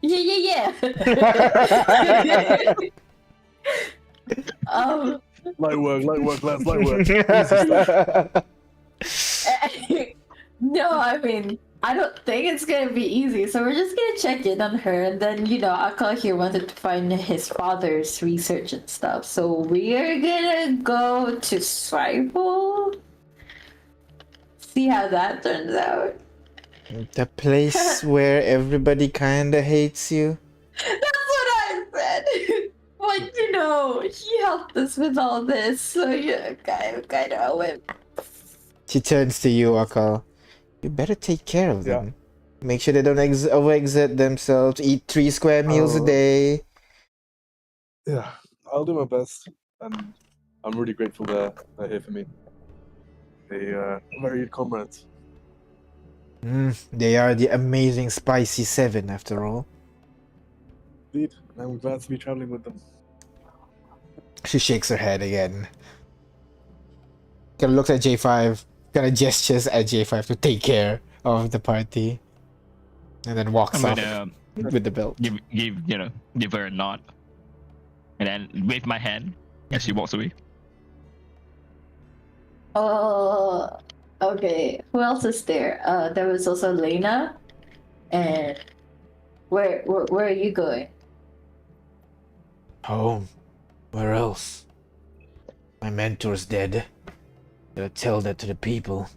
Yeah. Light work, lads, light work. No, I mean, I don't think it's gonna be easy. So we're just gonna check in on her, and then Akal here wanted to find his father's research and stuff. So we're gonna go to Swivel. See how that turns out. The place where everybody kinda hates you. That's what I said. But he helped us with all this, so yeah, kind of owe him. She turns to you, Akal. You better take care of Yeah. them. Make sure they don't overexert themselves. Eat 3 square meals a Oh. day. Yeah, I'll do my best, and I'm really grateful they're here for me. They very good comrades. They are the amazing Spicy Seven, after all. Indeed, and I'm glad to be traveling with them. She shakes her head again. Kind of looks at J5, kind of gestures at J5 to take care of the party, and then walks I'm off gonna with the belt. give her a nod, and then wave my hand as she walks away. Oh, okay. Who else is there? There was also Lena. And where are you going? Home. Where else? My mentor's dead. Gotta tell that to the people.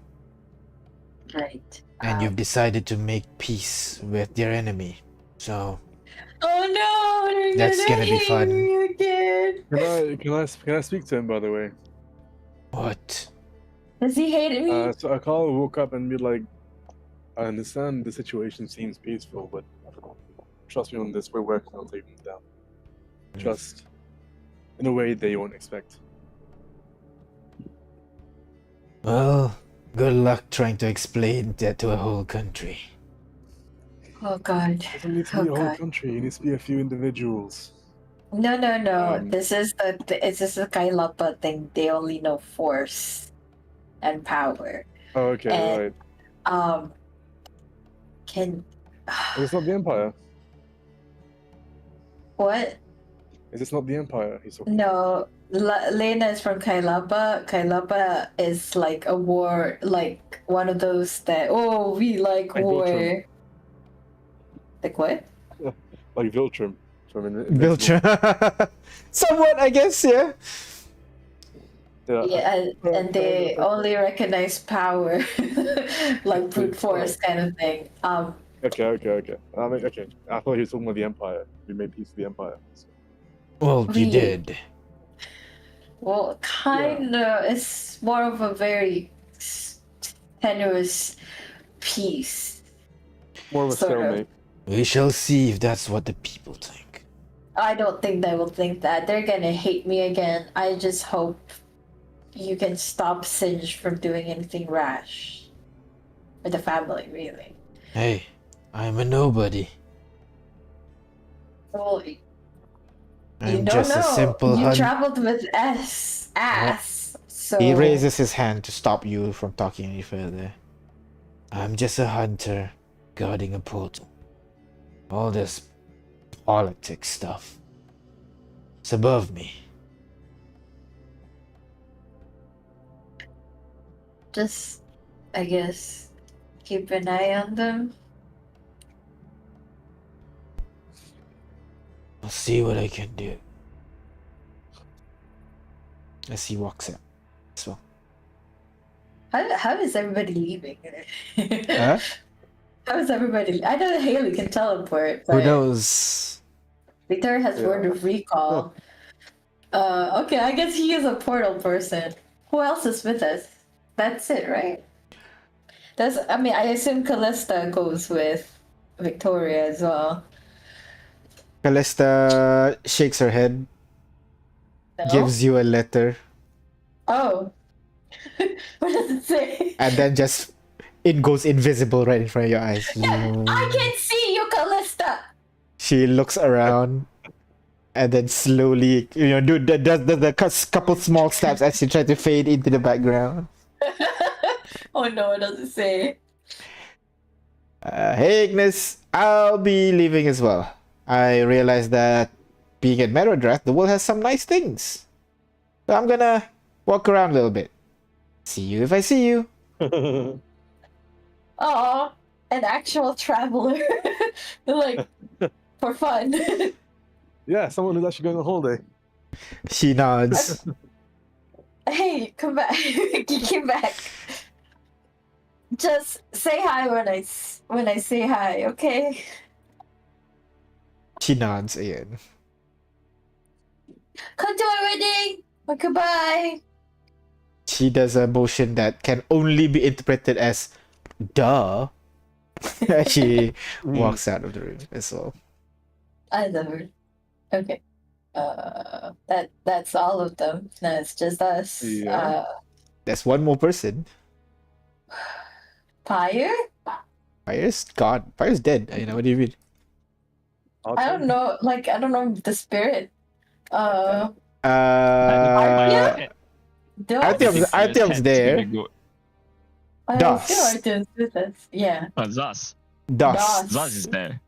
Right. And you've decided to make peace with their enemy. So Oh no! They're That's gonna be hate fun. me again. Can I speak to him, by the way? what? Does he hate me? So Akala woke up and be like, I understand the situation seems peaceful, but trust me on this, we're working on taking them down. Just in a way they won't expect. Well, good luck trying to explain that to a whole country. Oh god. It doesn't need to be a whole country, it needs to be a few individuals. No. Um, This is the Kailapa thing. They only know force and power. Oh, okay, And- right. Can Is this not the Empire? what? Is this not the Empire he's talking No, Lena is from Kailapa. Kailapa is like a war, like one of those that we like Like war. Viltrum. Like what? Like Viltrum from Invincible. Viltra. Somewhat, I guess, yeah. Yeah, and they only recognize power, like brute force kind of thing. Okay. I mean, okay. I thought he was talking about the Empire. We made peace with the Empire. So. Well, you We- did. Well, kinda. It's more of a very tenuous piece. More of a Sort of. stalemate. We shall see if that's what the people think. I don't think they will think that. They're gonna hate me again. I just hope you can stop Singe from doing anything rash. Or the family, really. Hey, I'm a nobody. Well, you I'm don't just know. a simple You hunt. traveled with ass. So He raises his hand to stop you from talking any further. I'm just a hunter guarding a portal. All this politics stuff. It's above me. just, I guess, keep an eye on them. I'll see what I can do. As he walks out as well. How is everybody leaving? Huh? How is everybody? I know Haley can teleport, Who but knows? Victor has Yeah. word of recall. Okay, I guess he is a portal person. Who else is with us? That's it, right? I assume Callista goes with Victoria as well. Callista shakes her head, No? gives you a letter, Oh. What does it say? and then just it goes invisible right in front of your eyes. I can see you, Callista! She looks around and then slowly, does the couple small steps as she tries to fade into the background. Oh no, it doesn't say. Hey Ignis, I'll be leaving as well. I realized that being at Merodrak, the world has some nice things. So I'm gonna walk around a little bit. See you if I see you. Oh, an actual traveler. Like, for fun. Yeah, someone who's actually going on holiday. She nods. Hey, come back. You came back. Just say hi when I say hi, okay? She nods again. Come to my wedding. Goodbye. She does a motion that can only be interpreted as duh. She walks out of the room as well. I love her. Okay. That's all of them. No, it's just us. Yeah. There's one more person. Pyre? Fire's gone. Fire's dead. You know what do you mean? I don't know. Like, I don't know the spirit. Uh, Yeah. Artyom's Artyom's there. I Das. feel Artyom's with us. Yeah. Zos. Das. Zos is there.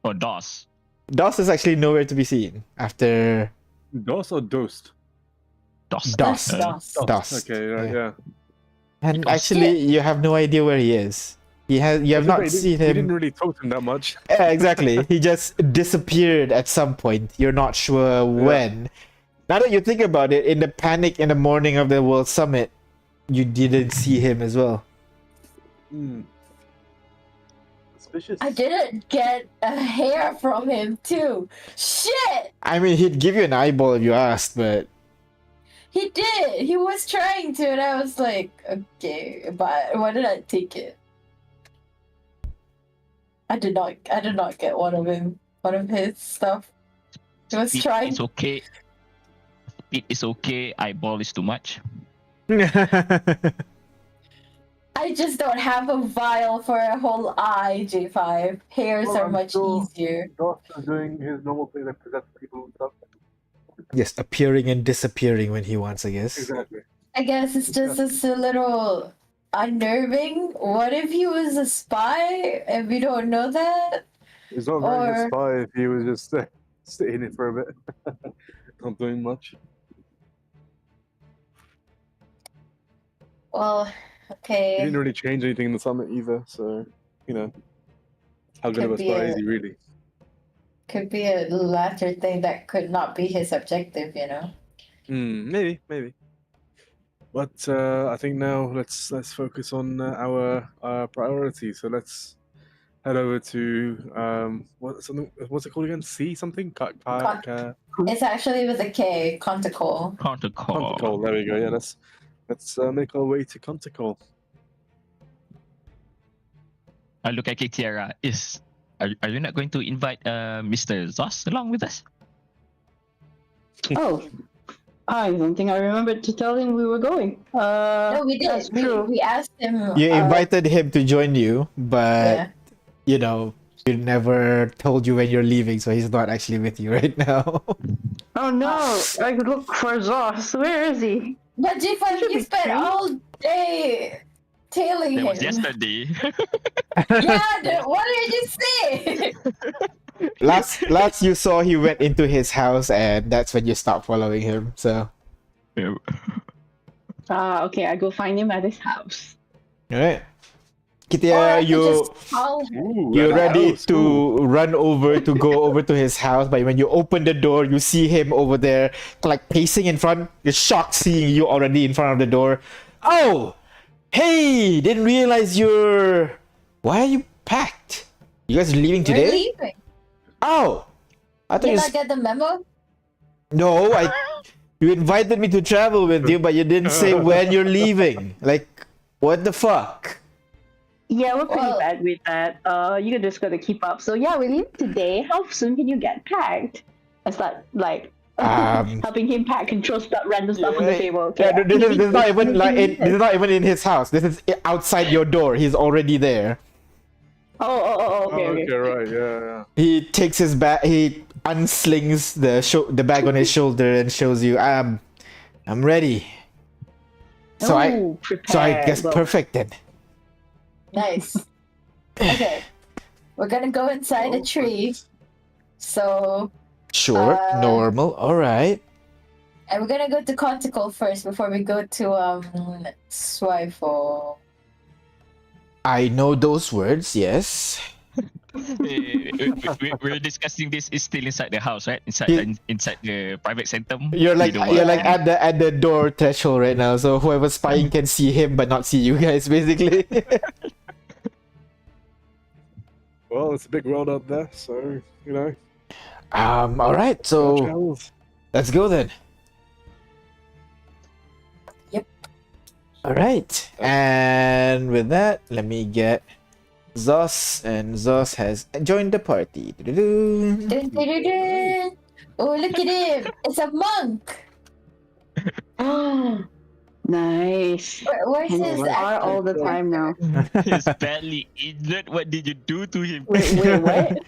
Or DOS. Das is actually nowhere to be seen after DOS or Dosed? DOS. Das. That's DOS. Das. Okay, right, yeah. And Because- actually, you have no idea where he is. You have not He seen didn't him. really talk to him that much. Yeah, exactly. He just disappeared at some point. You're not sure when. Now that you think about it, in the panic in the morning of the World Summit, you didn't see him as well. Hmm. Suspicious. I didn't get a hair from him too. Shit! I mean, he'd give you an eyeball if you asked, but He did. He was trying to, and I was like, okay, but why did I take it? I did not get one of his stuff. He was Speed trying. is okay. Speed is okay. Eyeball is too much. I just don't have a vial for a whole eye, J5. Hairs Well, are I'm much sure- easier. DOS is doing his normal thing that possesses people and stuff. just appearing and disappearing when he wants, I guess. Exactly. I guess it's a little unnerving. What if he was a spy and we don't know that? He's not very good Or- spy if he was just sitting it for a bit. Not doing much. Well, He okay. didn't really change anything in the summit either, so, you know. How good of a Could be spy a- is he really? Could be a latter thing that could not be his objective, you know? Maybe. But I think now let's focus on our priorities. So let's head over to what's it called again? C something? It's actually with a K, Conticle. Counter call. Conticol. There we go. Yeah, let's make our way to Conticol. I look at Tiara. Are you not going to invite Mr. Zos along with us? Oh, I don't think I remembered to tell him we were going. No, we did. That's true. We asked him. You invited him to join you, but Yeah. you know, he never told you when you're leaving, so he's not actually with you right now. Oh no! I could look for Zos. Where is he? But J5, Should you be spent free. all day tailing That him. was yesterday. Yeah, what did you say? last you saw, he went into his house, and that's when you stopped following him. So, Okay, I go find him at his house. all right, Or I Kitia, could you just call him. Ooh, you're at the ready house, to ooh. run over to go over to his house, but when you open the door, you see him over there, like pacing in front. You're shocked seeing you already in front of the door. Oh, hey! Didn't realize you're. Why are you packed? You guys leaving We're today? leaving. Oh, I thought Did you. not get the memo? No, You invited me to travel with you, but you didn't say when you're leaving. Like, what the fuck? Yeah, we're pretty Well- bad with that. You just gotta keep up. So yeah, we leave today. How soon can you get packed? I start like helping him pack and throw random stuff on the table. Okay, Yeah, this is not even like this is not even in his house. This is outside your door. He's already there. Okay, okay. Right, yeah. He takes his bag. He unslings the bag on his shoulder and shows you. I'm ready. So I prepared. guess Well, perfect then. Nice. Okay. We're gonna go inside a tree. So, Sure, normal. All right. and we're gonna go to Conticle first before we go to Swifo. I know those words. Yes. We're discussing this is still inside the house, right? Inside the private sanctum. You're like We don't you're want- like at the door threshold right now. So whoever's spying can see him but not see you guys, basically. Well, it's a big world out there, so you know. All right. So travels. let's go then. Yep. All right. And with that, let me get Zos, and Zos has joined the party. Doo-doo-doo. Dun, dun, dun, dun. Oh, look at him! It's a monk. Nice. Where's And his it's R actual all the time now. He's badly injured. What did you do to him? Wait, what?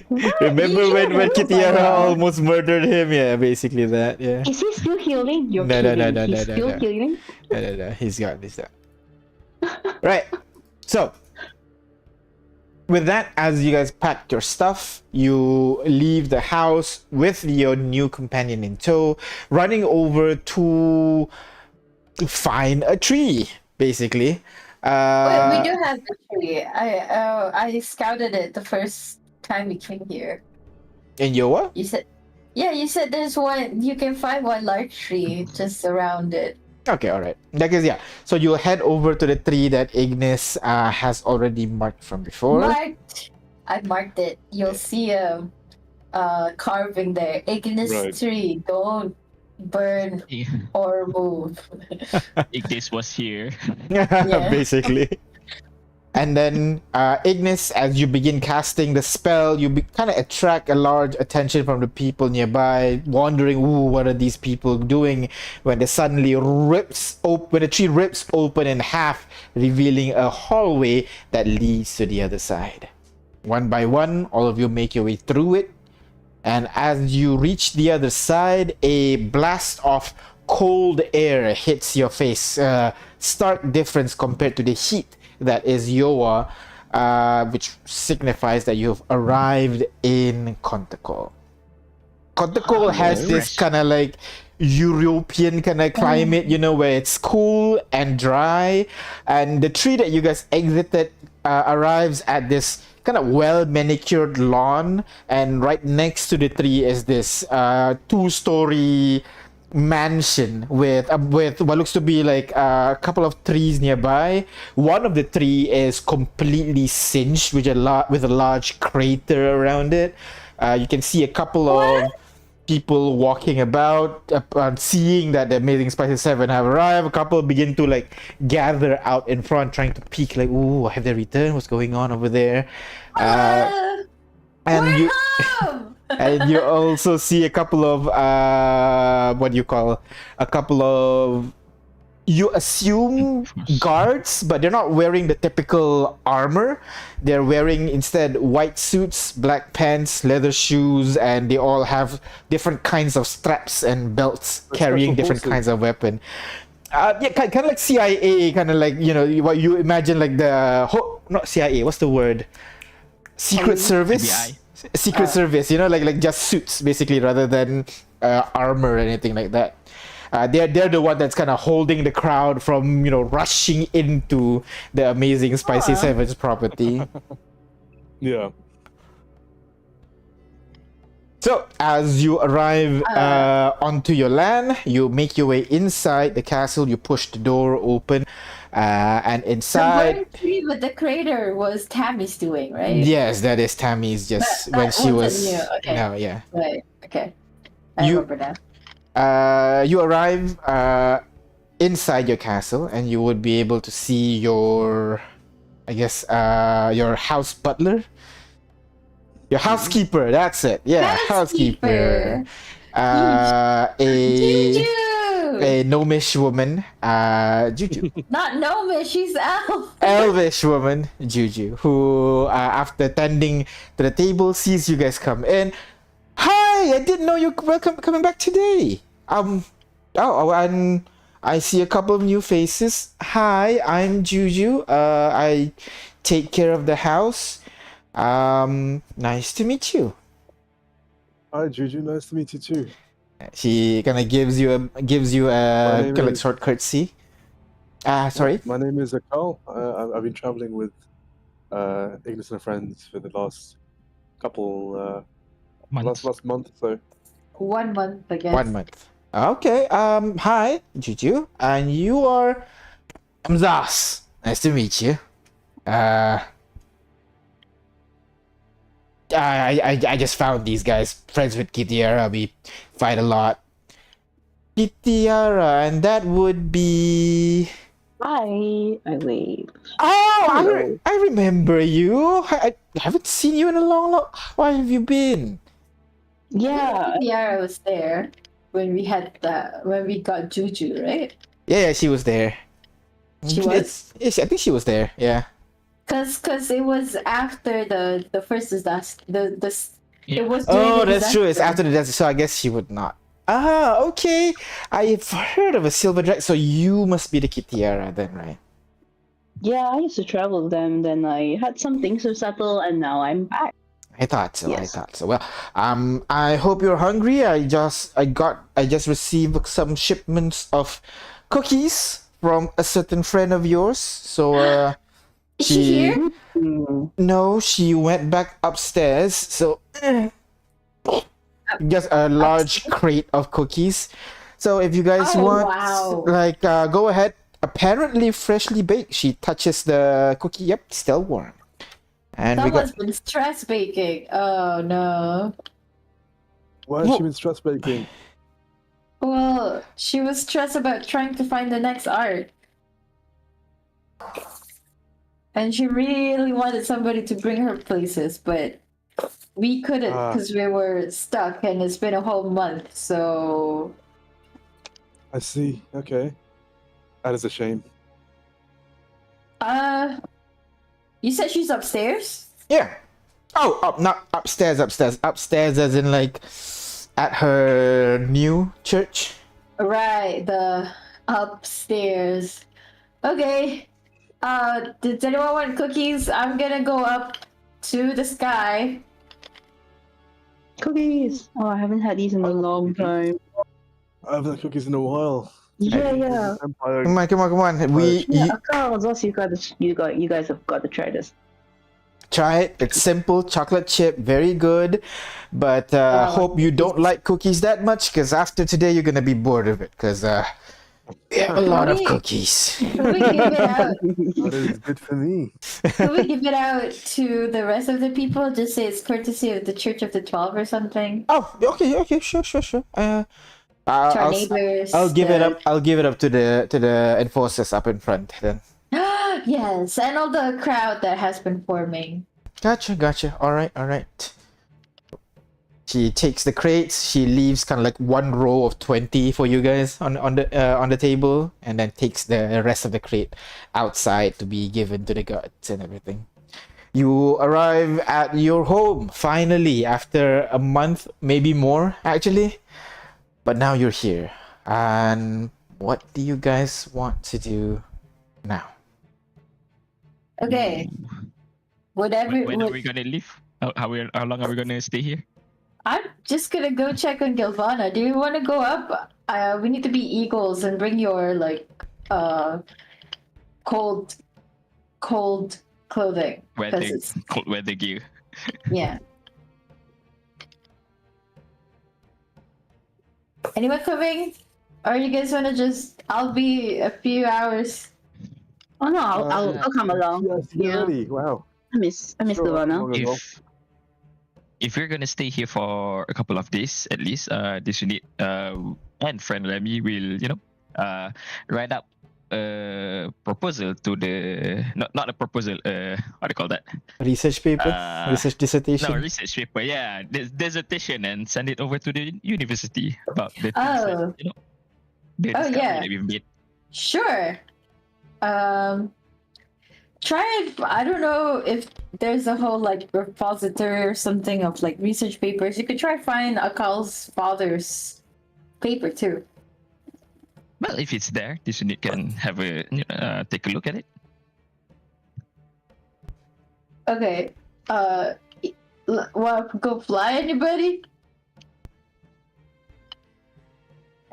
What? Remember You when should know by Kitiara now. almost murdered him? Yeah, basically that. Yeah. Is he still healing? You're No, no, kidding. no, no, He's no, still no. healing? No. He's got this. Right. So, with that, as you guys pack your stuff, you leave the house with your new companion in tow, running over to find a tree, basically. Wait, we do have the tree. I scouted it the first time we came here. In Yoa? You said, yeah, you said there's one. You can find one large tree just around it. Okay, all right. That is, yeah. So you head over to the tree that Ignis has already marked from before. Marked. I marked it. You'll see a carving there. Ignis Right. tree. Don't burn or move. Ignis was here. Basically. And then Ignis, as you begin casting the spell, you kind of attract a large attention from the people nearby, wondering, ooh, what are these people doing? When the suddenly rips open, when the tree rips open in half, revealing a hallway that leads to the other side. One by one, all of you make your way through it. And as you reach the other side, a blast of cold air hits your face. Stark difference compared to the heat that is Yoa, which signifies that you've arrived in Kontokol. Kontokol has this kind of like European kind of climate, you know, where it's cool and dry. And the tree that you guys exited arrives at this kind of well manicured lawn, and right next to the tree is this 2-story mansion with what looks to be like a couple of trees nearby. One of the tree is completely singed with a large crater around it. You can see a couple of people walking about, seeing that the Amazing Spices 7 have arrived. A couple begin to like gather out in front, trying to peek, like, ooh, have they returned? What's going on over there? And We're you home! and you also see a couple of you assume guards, but they're not wearing the typical armor. They're wearing instead white suits, black pants, leather shoes, and they all have different kinds of straps and belts carrying special different forces. kinds of weapon. Yeah, kind of like CIA, kind of like, you know, what you imagine, like the not CIA, what's the word? Secret Service. FBI. Secret Service, you know, like just suits basically, rather than armor or anything like that. They're the one that's kind of holding the crowd from, you know, rushing into the Amazing Spicy Sevens property. Yeah. So as you arrive onto your land, you make your way inside the castle. You push the door open, and The inside. burnt tree with the crater was Tammy's doing, right? Yes, that is Tammy's. Just That when she was. wasn't you, okay. No, yeah. Right. Okay. I You- remember now. You arrive inside your castle, and you would be able to see your, I guess, your house butler, your housekeeper. That's it. Yeah, housekeeper. A Juju! gnomish woman, Juju. Not Noma, she's elf. Elvish woman, Juju, who after tending to the table sees you guys come in. Hi, I didn't know you were coming back today. And I see a couple of new faces. Hi, I'm Juju. I take care of the house. Nice to meet you. Hi, Juju. Nice to meet you too. She kind of gives you a name kind of like is- short curtsy. Sorry. My name is Carl. I've been traveling with Ignis and friends for the last couple Months. last month or so. 1 month, I guess. 1 month. Okay. Hi, Juju, and you are Zas. Nice to meet you. I just found these guys friends with Kitiara. We fight a lot. Kitiara, and that would be. Hi. I wave. Oh, Hello. I remember you. I haven't seen you in a long. How have you been? Yeah, Tiara was there when we got Juju, right? Yeah, she was there. She was? Yes, I think she was there. Yeah. Cause it was after the first disaster. Yeah. It was during Oh, the that's true. It's disaster. after the desert, so I guess she would not. Ah, okay. I've heard of a silver dragon, so you must be the Kitiara then, right? yeah. I used to travel with them. Then I had some things to settle, and now I'm back. I thought so. I Yes. thought so. Well, I hope you're hungry. I just received some shipments of cookies from a certain friend of yours. So, Is she here? Mm. no, she went back upstairs. So, just a large crate of cookies. So, if you guys Oh, want, wow. like, go ahead. Apparently freshly baked. She touches the cookie. Yep, still warm. And we got Someone's been stress baking. Oh no. Why has Well- she been stress baking? Well, she was stressed about trying to find the next art. And she really wanted somebody to bring her places, but we couldn't Ah. because we were stuck and it's been a whole month, so I see. Okay, that is a shame. you said she's upstairs? Yeah. Oh, not upstairs, upstairs. Upstairs as in like at her new church. Right, the upstairs. Okay. Does anyone want cookies? I'm gonna go up to the sky. Cookies. Oh, I haven't had these in a long time. I haven't had cookies in a while. Yeah. Empire. Come on, come on, come on. Yeah, Carlos, also you guys have got to try this. try it. It's simple, chocolate chip, very good. But hope you don't like cookies that much, because after today you're gonna be bored of it. Because we have a lot of Wait. cookies. Can we give it out? That is good for me. Can we give it out to the rest of the people? Just say it's courtesy of the Church of the 12 or something. Oh, okay, sure. To our I'll, neighbors. I'll give it up. I'll give it up to the enforcers up in front then. Yes, and all the crowd that has been forming. Gotcha. All right. She takes the crates. She leaves kind of like one row of 20 for you guys on the table, and then takes the rest of the crate outside to be given to the guards and everything. You arrive at your home finally after a month, maybe more actually. But now you're here. And what do you guys want to do now? Okay. Whatever. When are we gonna leave? How long are we gonna stay here? I'm just gonna go check on Gilvana. Do you want to go up? We need to be eagles and bring your like cold clothing. 'cause Weather, it's- cold weather gear. Yeah. Anyone coming? Or you guys wanna just? I'll be a few hours. Oh no, I'll come along. Yes, Yeah. already. Wow. I miss Sure, Giovanna. I'll go. If you're gonna stay here for a couple of days at least, this unit and friend Remy will write up a proposal to the not a proposal, what do you call that? Research paper? Research dissertation? No, research paper. Yeah, dissertation, and send it over to the university about the things Oh. that, the Oh, discovery yeah. that we've made. Sure. Try it. I don't know if there's a whole like repository or something of like research papers. You could try find Akal's father's paper too. Well, if it's there, this unit can have a take a look at it. Okay. Want to go fly anybody?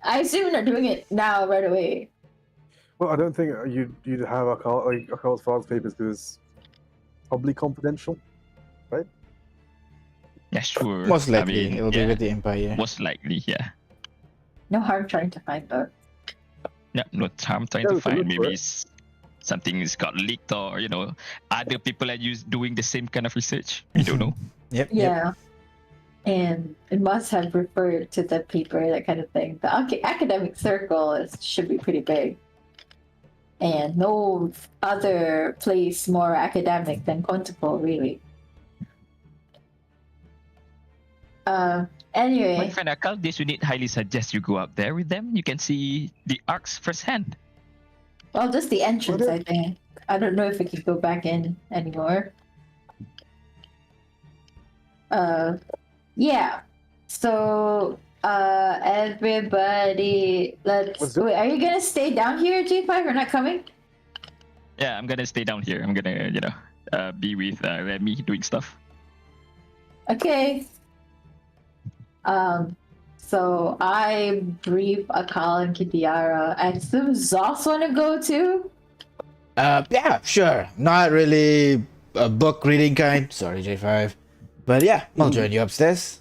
I assume you're not doing it now right away. Well, I don't think you'd have Akar's father's papers because it's probably confidential. Yeah, sure. Most I likely, mean, it'll be yeah, with the Empire. most likely, yeah. No harm trying to find that. Yeah, no harm trying Yeah, to we can find. look for Maybe it. something's got leaked, or other people are doing the same kind of research. We don't know. Yep. Yeah. And it must have referred to the paper, that kind of thing. The academic circle should be pretty big. And no other place more academic than Quantico, really. My Anyway, friend Akal, this unit highly suggest you go out there with them. You can see the arcs firsthand. well, just the entrance, What I think. I don't know if we can go back in anymore. Yeah. So, everybody, let's. What's it? Wait, are you gonna stay down here, G5? We're not coming? Yeah, I'm gonna stay down here. I'm gonna, be with Remy doing stuff. Okay. So I brief Akal and Kidiara. I assume Zos wanna go too? Yeah, sure. Not really a book reading kind. Sorry, J5. But yeah, I'll join you upstairs.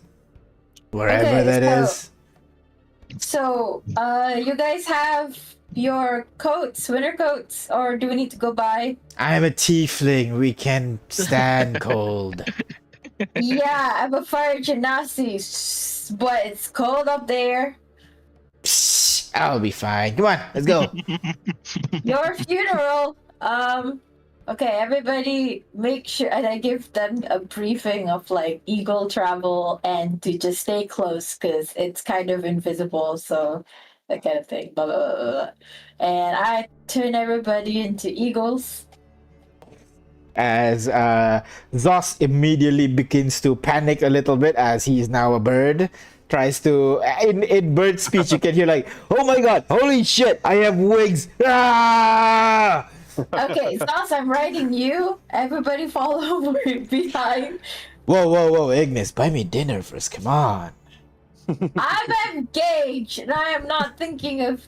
Wherever Okay, that so- is. So, you guys have your coats, winter coats, or do we need to go buy? I'm a tiefling. We can stand cold. Yeah, I'm a fire genasi, but it's cold up there. Psst, I'll be fine. Come on, let's go. Your funeral. Okay, everybody, make sure, and I give them a briefing of like eagle travel and to just stay close because it's kind of invisible, so that kind of thing. Blah, blah, blah, blah, blah. And I turn everybody into eagles. As Zos immediately begins to panic a little bit as he is now a bird. Tries to in bird speech you can hear like, oh my god, holy shit, I have wings. Ah! Okay, Zos, I'm writing you. Everybody follow behind. Whoa, Ignis, buy me dinner first, come on. I'm engaged, and I am not thinking of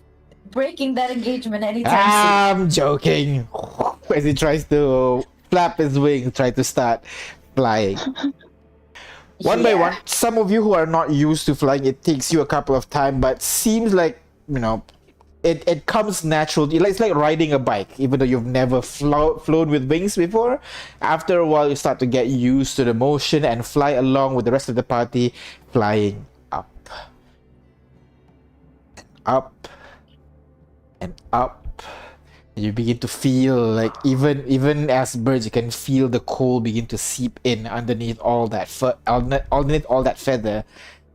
breaking that engagement anytime I'm joking. As he tries to flap his wings, try to start flying. soon. One by Yeah. one, some of you who are not used to flying, it takes you a couple of time, but seems like, it comes naturally. It's like riding a bike, even though you've never flown with wings before. After a while, you start to get used to the motion and fly along with the rest of the party, flying up. Up. And up. You begin to feel like even as birds, you can feel the cold begin to seep in underneath all that underneath all that feather,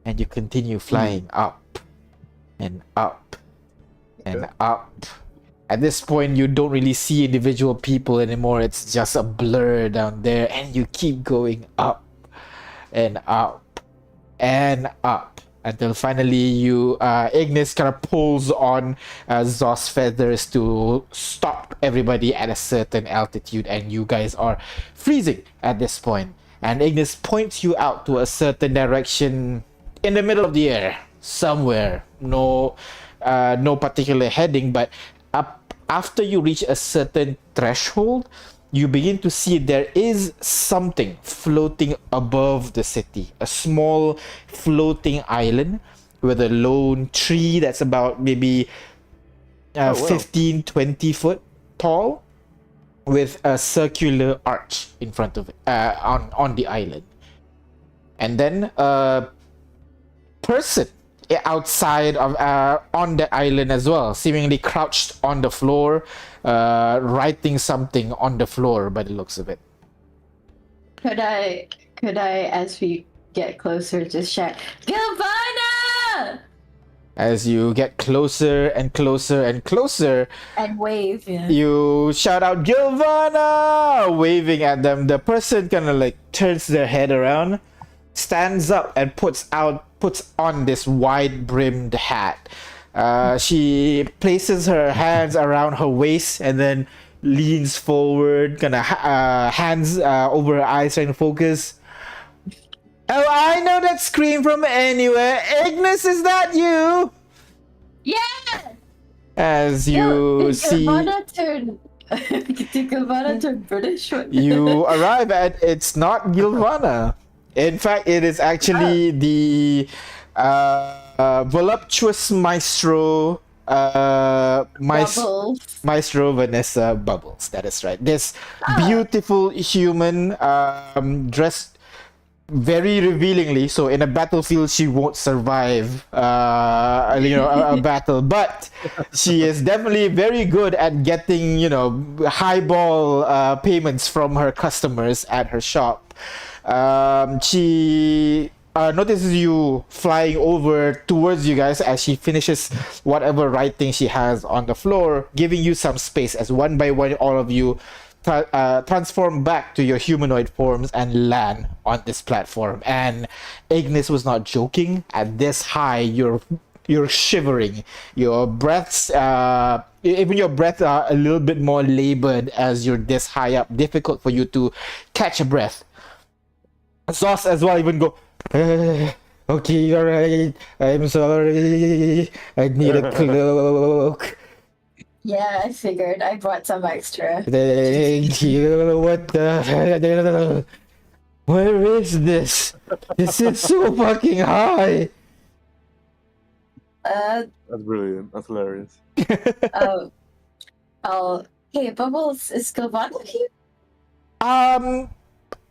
and you continue flying up and up and Okay. up. At this point, you don't really see individual people anymore. It's just a blur down there, and you keep going up and up and up until finally Ignis kind of pulls on Zos feathers to stop everybody at a certain altitude, and you guys are freezing at this point. And Ignis points you out to a certain direction in the middle of the air, somewhere. No particular heading, but up after you reach a certain threshold, you begin to see there is something floating above the city. A small floating island with a lone tree that's about maybe wow. 15, 20 foot tall, with a circular arch in front of it, on the island. And then a person outside of on the island as well, seemingly crouched on the floor, writing something on the floor by the looks of it. Could I, as we get closer, just shout, Gilvana! As you get closer and closer and closer, And wave. Yeah. you shout out Gilvana, waving at them. The person kind of like turns their head around, stands up, and puts on this wide brimmed hat. She places her hands around her waist and then leans forward, kind of hands over her eyes, trying to focus. Oh, I know that scream from anywhere. Ignis, is that you? Yeah! As you see, Gilvana turned. Did Gilvana turn British? you arrive at, it's not Gilvana. In fact, it is actually the voluptuous maestro, Bubbles. Maestro Vanessa Bubbles. That is right. This beautiful human, dressed very revealingly. So in a battlefield, she won't survive, a battle. But she is definitely very good at getting, highball payments from her customers at her shop. She notices you flying over towards you guys as she finishes whatever writing she has on the floor, giving you some space as one by one all of you transform back to your humanoid forms and land on this platform. And Ignis was not joking. At this high, you're shivering. Your breaths, even your breath are a little bit more labored as you're this high up. Difficult for you to catch a breath. Zos as well even go, okay, alright, I'm sorry, I need a cloak. Yeah, I figured. I brought some extra. Thank you, what the... Where is this? This is so fucking high! That's brilliant. That's hilarious. Hey, Bubbles, is Galvana here?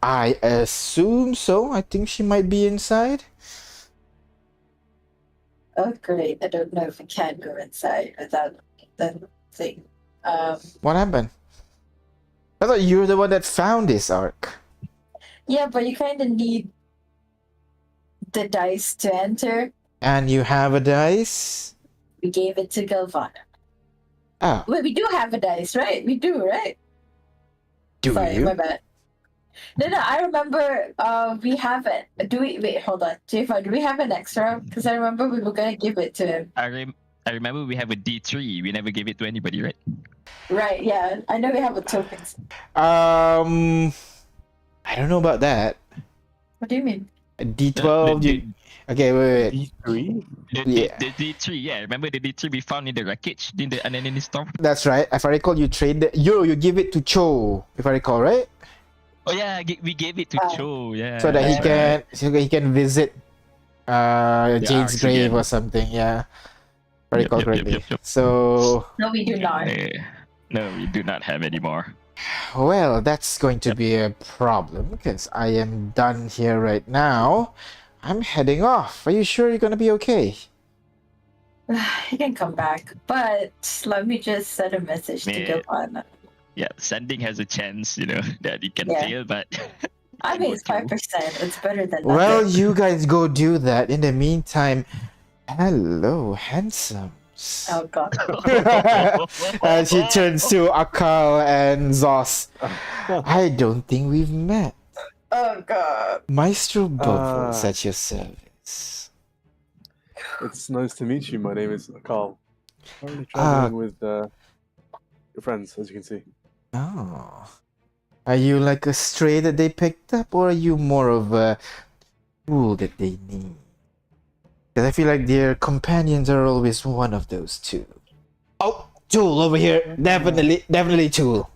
I assume so. I think she might be inside. Oh, great. I don't know if I can go inside without the thing. What happened? I thought you were the one that found this arc. Yeah, but you kind of need the dice to enter. And you have a dice? We gave it to Galvana. Oh, Wait, we do have a dice, right? We do, right? do Sorry, you? my bad. No, I remember we have it. Do we? Wait, hold on. J5, do we have an extra? Because I remember we were going to give it to him. I remember we have a D3. We never gave it to anybody, right? Right, yeah. I know we have a token. I don't know about that. What do you mean? A D12, you... Okay, wait. D3? Yeah. The D3, yeah. Remember the D3 we found in the wreckage, in the Unending Storm? That's right. If I recall, you trade the... you give it to Cho, if I recall, right? Oh yeah, we gave it to Cho, yeah. So that he that's can, right. so that he can visit Jade's arcs grave again. or something. Yeah, if I recall Yep. correctly. So, No, we do not. No, we do not have anymore. well, that's going to be a problem because I am done here right now. I'm heading off. Are you sure you're gonna be okay? He can come back. But let me just send a message to Yeah. Galvana. Yeah, sending has a chance, that it can Yeah. fail, but I mean, it's Working. 5%. It's better than nothing. Well, you guys go do that. In the meantime, hello, handsomes. Oh, God. And she turns to Akal and Zos. I don't think we've met. Oh, God. Maestro Bubbles Ah. at your service. It's nice to meet you. My name is Carl. Currently Ah. traveling with your friends, as you can see. Oh. Are you like a stray that they picked up, or are you more of a tool that they need? Because I feel like their companions are always one of those two. Oh, Tool over here. Definitely Tool.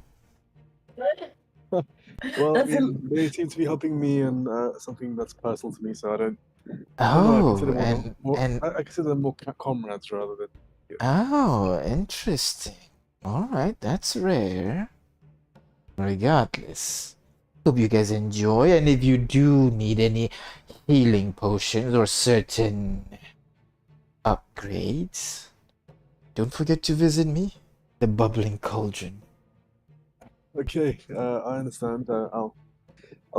Well, That's they seem to be helping me in something that's personal to me, so I don't. Oh, consider and I consider them more comrades rather than. oh, interesting. All right, that's rare. Regardless, hope you guys enjoy, and if you do need any healing potions or certain upgrades, don't forget to visit me, the Bubbling Cauldron. Okay, I understand. I'll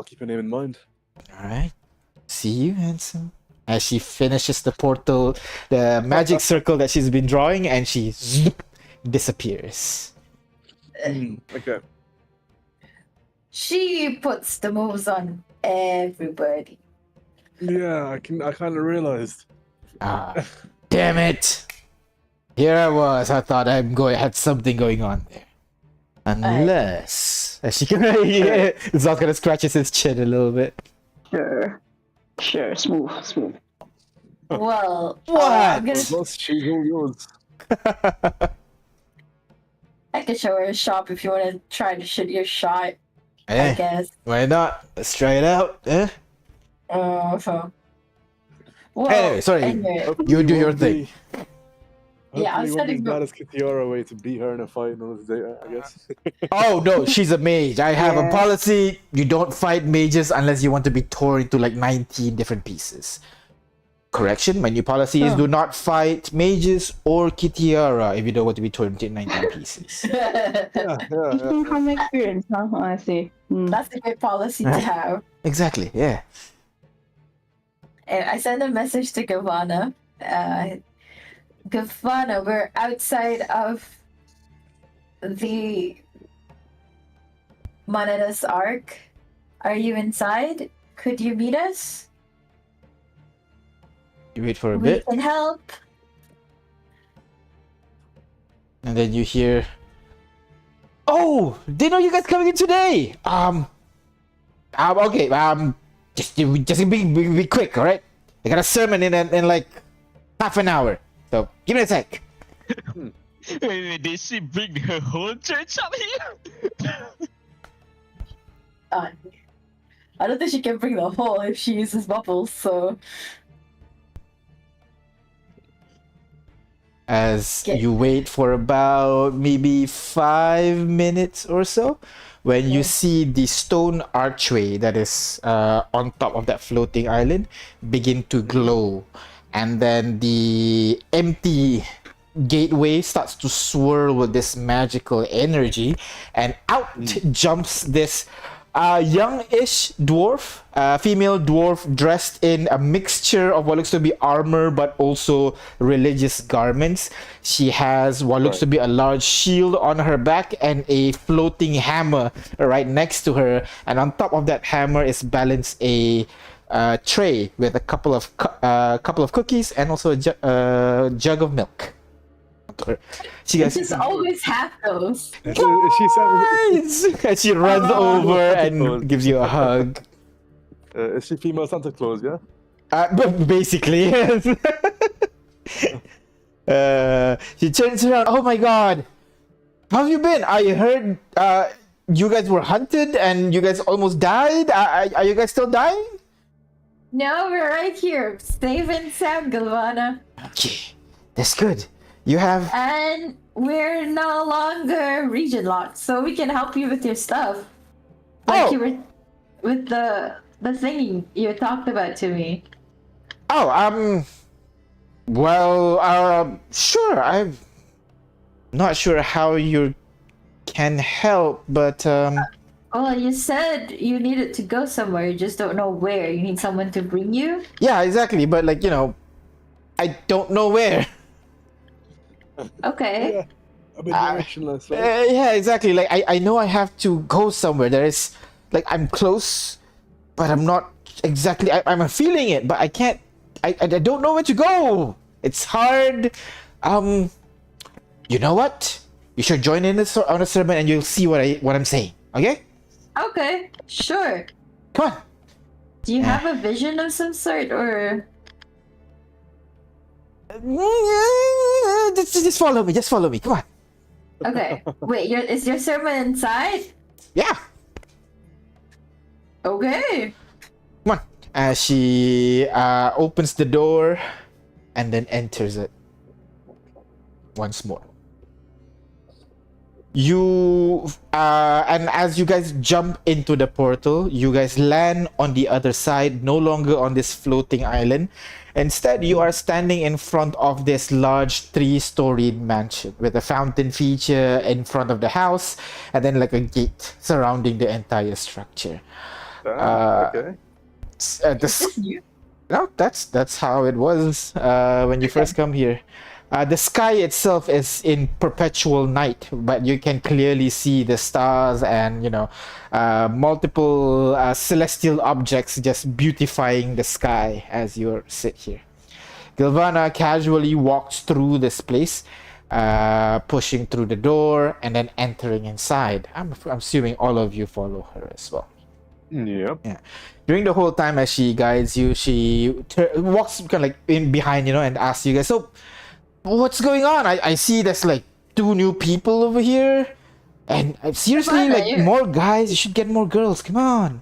keep your name in mind. All right, see you, handsome. As she finishes the portal, the magic circle that she's been drawing, and she disappears. Okay. She puts the moves on everybody. Yeah, I kind of realized. Ah, damn it! Here I was. I thought had something going on there. Unless as she Zalkana scratches his chin a little bit. Sure, smooth. Well, What? I'm gonna, Boss, she's all yours. I can show her a shop if you want to try to shoot your shot, I Eh, guess. why not? Let's try it out. Eh? So. Well, Anyway, sorry. anyway, Hopefully You do won't your thing. be- Yeah, I'm hopefully you won't be setting as bad as Kitiara way to beat her in a fight in order to date her, I guess. Oh no, she's a mage. I have a Yeah. policy. You don't fight mages unless you want to be torn into like 19 different pieces. Correction, my new policy is Oh. do not fight mages or Kitiara if you don't want to be torn into 19 pieces. Yeah, From experience, huh? Oh, I see. That's a good policy to have. Exactly, yeah. and I send a message to Gavana. Gavana, we're outside of the Monedas Ark. Are you inside? Could you meet us? You wait for a We bit, can help. and then you hear, "Oh, didn't know you guys coming in today. Okay. Just be quick, all right? I got a sermon in like half an hour, so give me a sec." Wait, did she bring her whole church up here? I don't think she can bring the whole if she uses bubbles, so... As Okay. you wait for about maybe 5 minutes or so, when you Okay. see the stone archway that is on top of that floating island begin to glow, and then the empty gateway starts to swirl with this magical energy, and out jumps this youngish dwarf, female dwarf dressed in a mixture of what looks to be armor but also religious garments. She has what looks to be a large shield on her back and a floating hammer right next to her, and on top of that hammer is balanced a tray with a couple of cookies and also a jug of milk. She You goes, just always have those. Is she Santa, and she runs Oh. over Santa and Claus. gives you a hug. is she female Santa Claus? Yeah. But basically, yes. She turns around. "Oh my god, how have you been? I heard you guys were hunted and you guys almost died. Are you guys still dying?" No, we're right here. Safe and sound, Galvana. Okay, that's good. You have And we're no longer region locked, so we can help you with your stuff. Like Oh. you were with the thing you talked about to me. Sure. I'm not sure how you can help, but Well, you said you needed to go somewhere, you just don't know where. You need someone to bring you? yeah, exactly. But like, I don't know where. Okay. Yeah. A bit directionless. Right? Yeah, exactly. Like I know I have to go somewhere. There is like I'm close, but I'm not exactly. I'm feeling it, but I can't. I don't know where to go. It's hard. You know what? You should join in on a sermon, and you'll see what I'm saying. Okay? Okay, sure. Come on. Do you have a vision of some sort, or Just follow me. Just follow me. Come on. okay? Wait, is your sermon inside? Yeah. Okay. Come on. As she opens the door and then enters it once more. You and as you guys jump into the portal, you guys land on the other side, no longer on this floating island. Instead, you are standing in front of this large 3-storied mansion with a fountain feature in front of the house, and then like a gate surrounding the entire structure. Okay. No, that's how it was when you first come here. The sky itself is in perpetual night, but you can clearly see the stars and multiple celestial objects just beautifying the sky as you sit here. Gilvana casually walks through this place, pushing through the door and then entering inside. I'm assuming all of you follow her as well. Yep. Yeah. During the whole time as she guides you, she walks kind of like in behind, and asks you guys, "So, what's going on? I see there's like 2 new people over here, and seriously, Come on, like you- more guys. You should get more girls. Come on."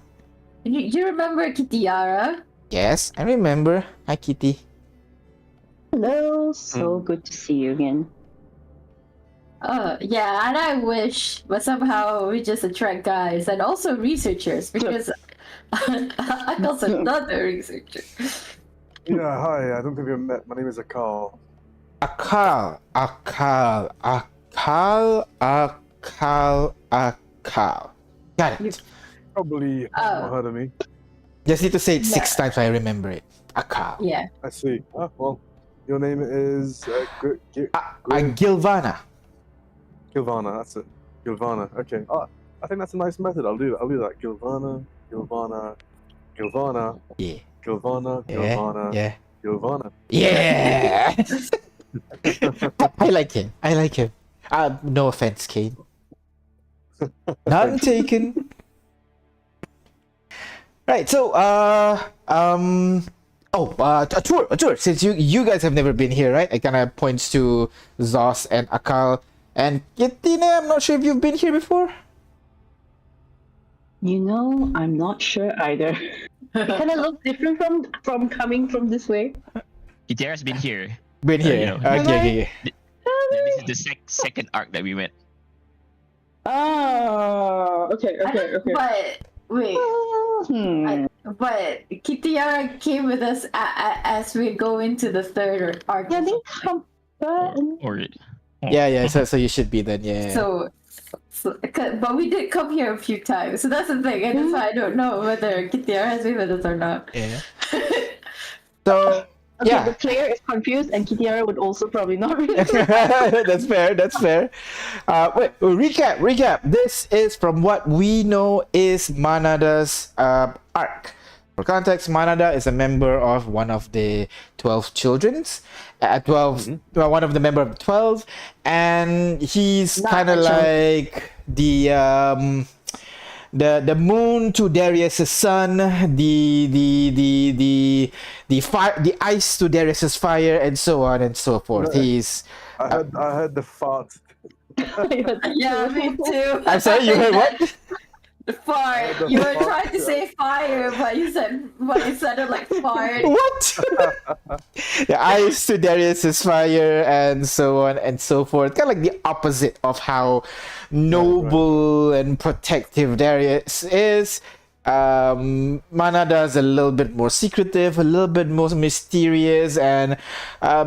You remember Kitiara? Yes, I remember. Hi, Kitty. Hello, so good to see you again. Yeah, and I wish, but somehow we just attract guys and also researchers because I'm also not a researcher. Yeah. Hi. I don't think we've met. My name is Akal. Akal. Got it. Probably Oh. not heard of me. Just need to say it six Yeah. times so I remember it. Akal. Yeah. I see. Ah, well, your name is Gilvana. Gilvana. That's it. Gilvana. Okay. I think that's a nice method. I'll do that. Gilvana. Gilvana. Gilvana. Yeah. Gilvana. Yeah. Gilvana. Yeah. Gilvana. Yeah. I like him. I like him. No offense, Kane. None taken. Right. So, a tour. Since you guys have never been here, right? It kind of points to Zos and Akal and Kitina. I'm not sure if you've been here before. I'm not sure either. It kind of looks different from coming from this way. Kitiara's been here. Been here. You know. Okay. This is the second arc that we went. Oh, okay. But wait, Hmm. but Kitiara came with us as we go into the third arc. Yeah, they come. Or Yeah. So you should be then. Yeah. So, but we did come here a few times, so that's the thing, and that's why I don't know whether Kitiara has been with us or not. Yeah. So. Okay, Yeah. the player is confused, and Kitiara would also probably not be. That's fair. Wait, recap. This is from what we know is Manada's arc. For context, Manada is a member of one of the 12 children's. 12, well, one of the member of 12, and he's Not kind of a child. like the moon to Darius's sun, the fire, the ice to Darius's fire, and so on and so forth. Yeah. He's. I heard the fart. Yeah, me too. I'm sorry, you heard what? Fart. The You were fart, trying to yeah. say fire, but you sounded like fart. What? The ice to Darius's fire, and so on and so forth. Kind of like the opposite of how noble and protective Darius is. Manada is a little bit more secretive, a little bit more mysterious, and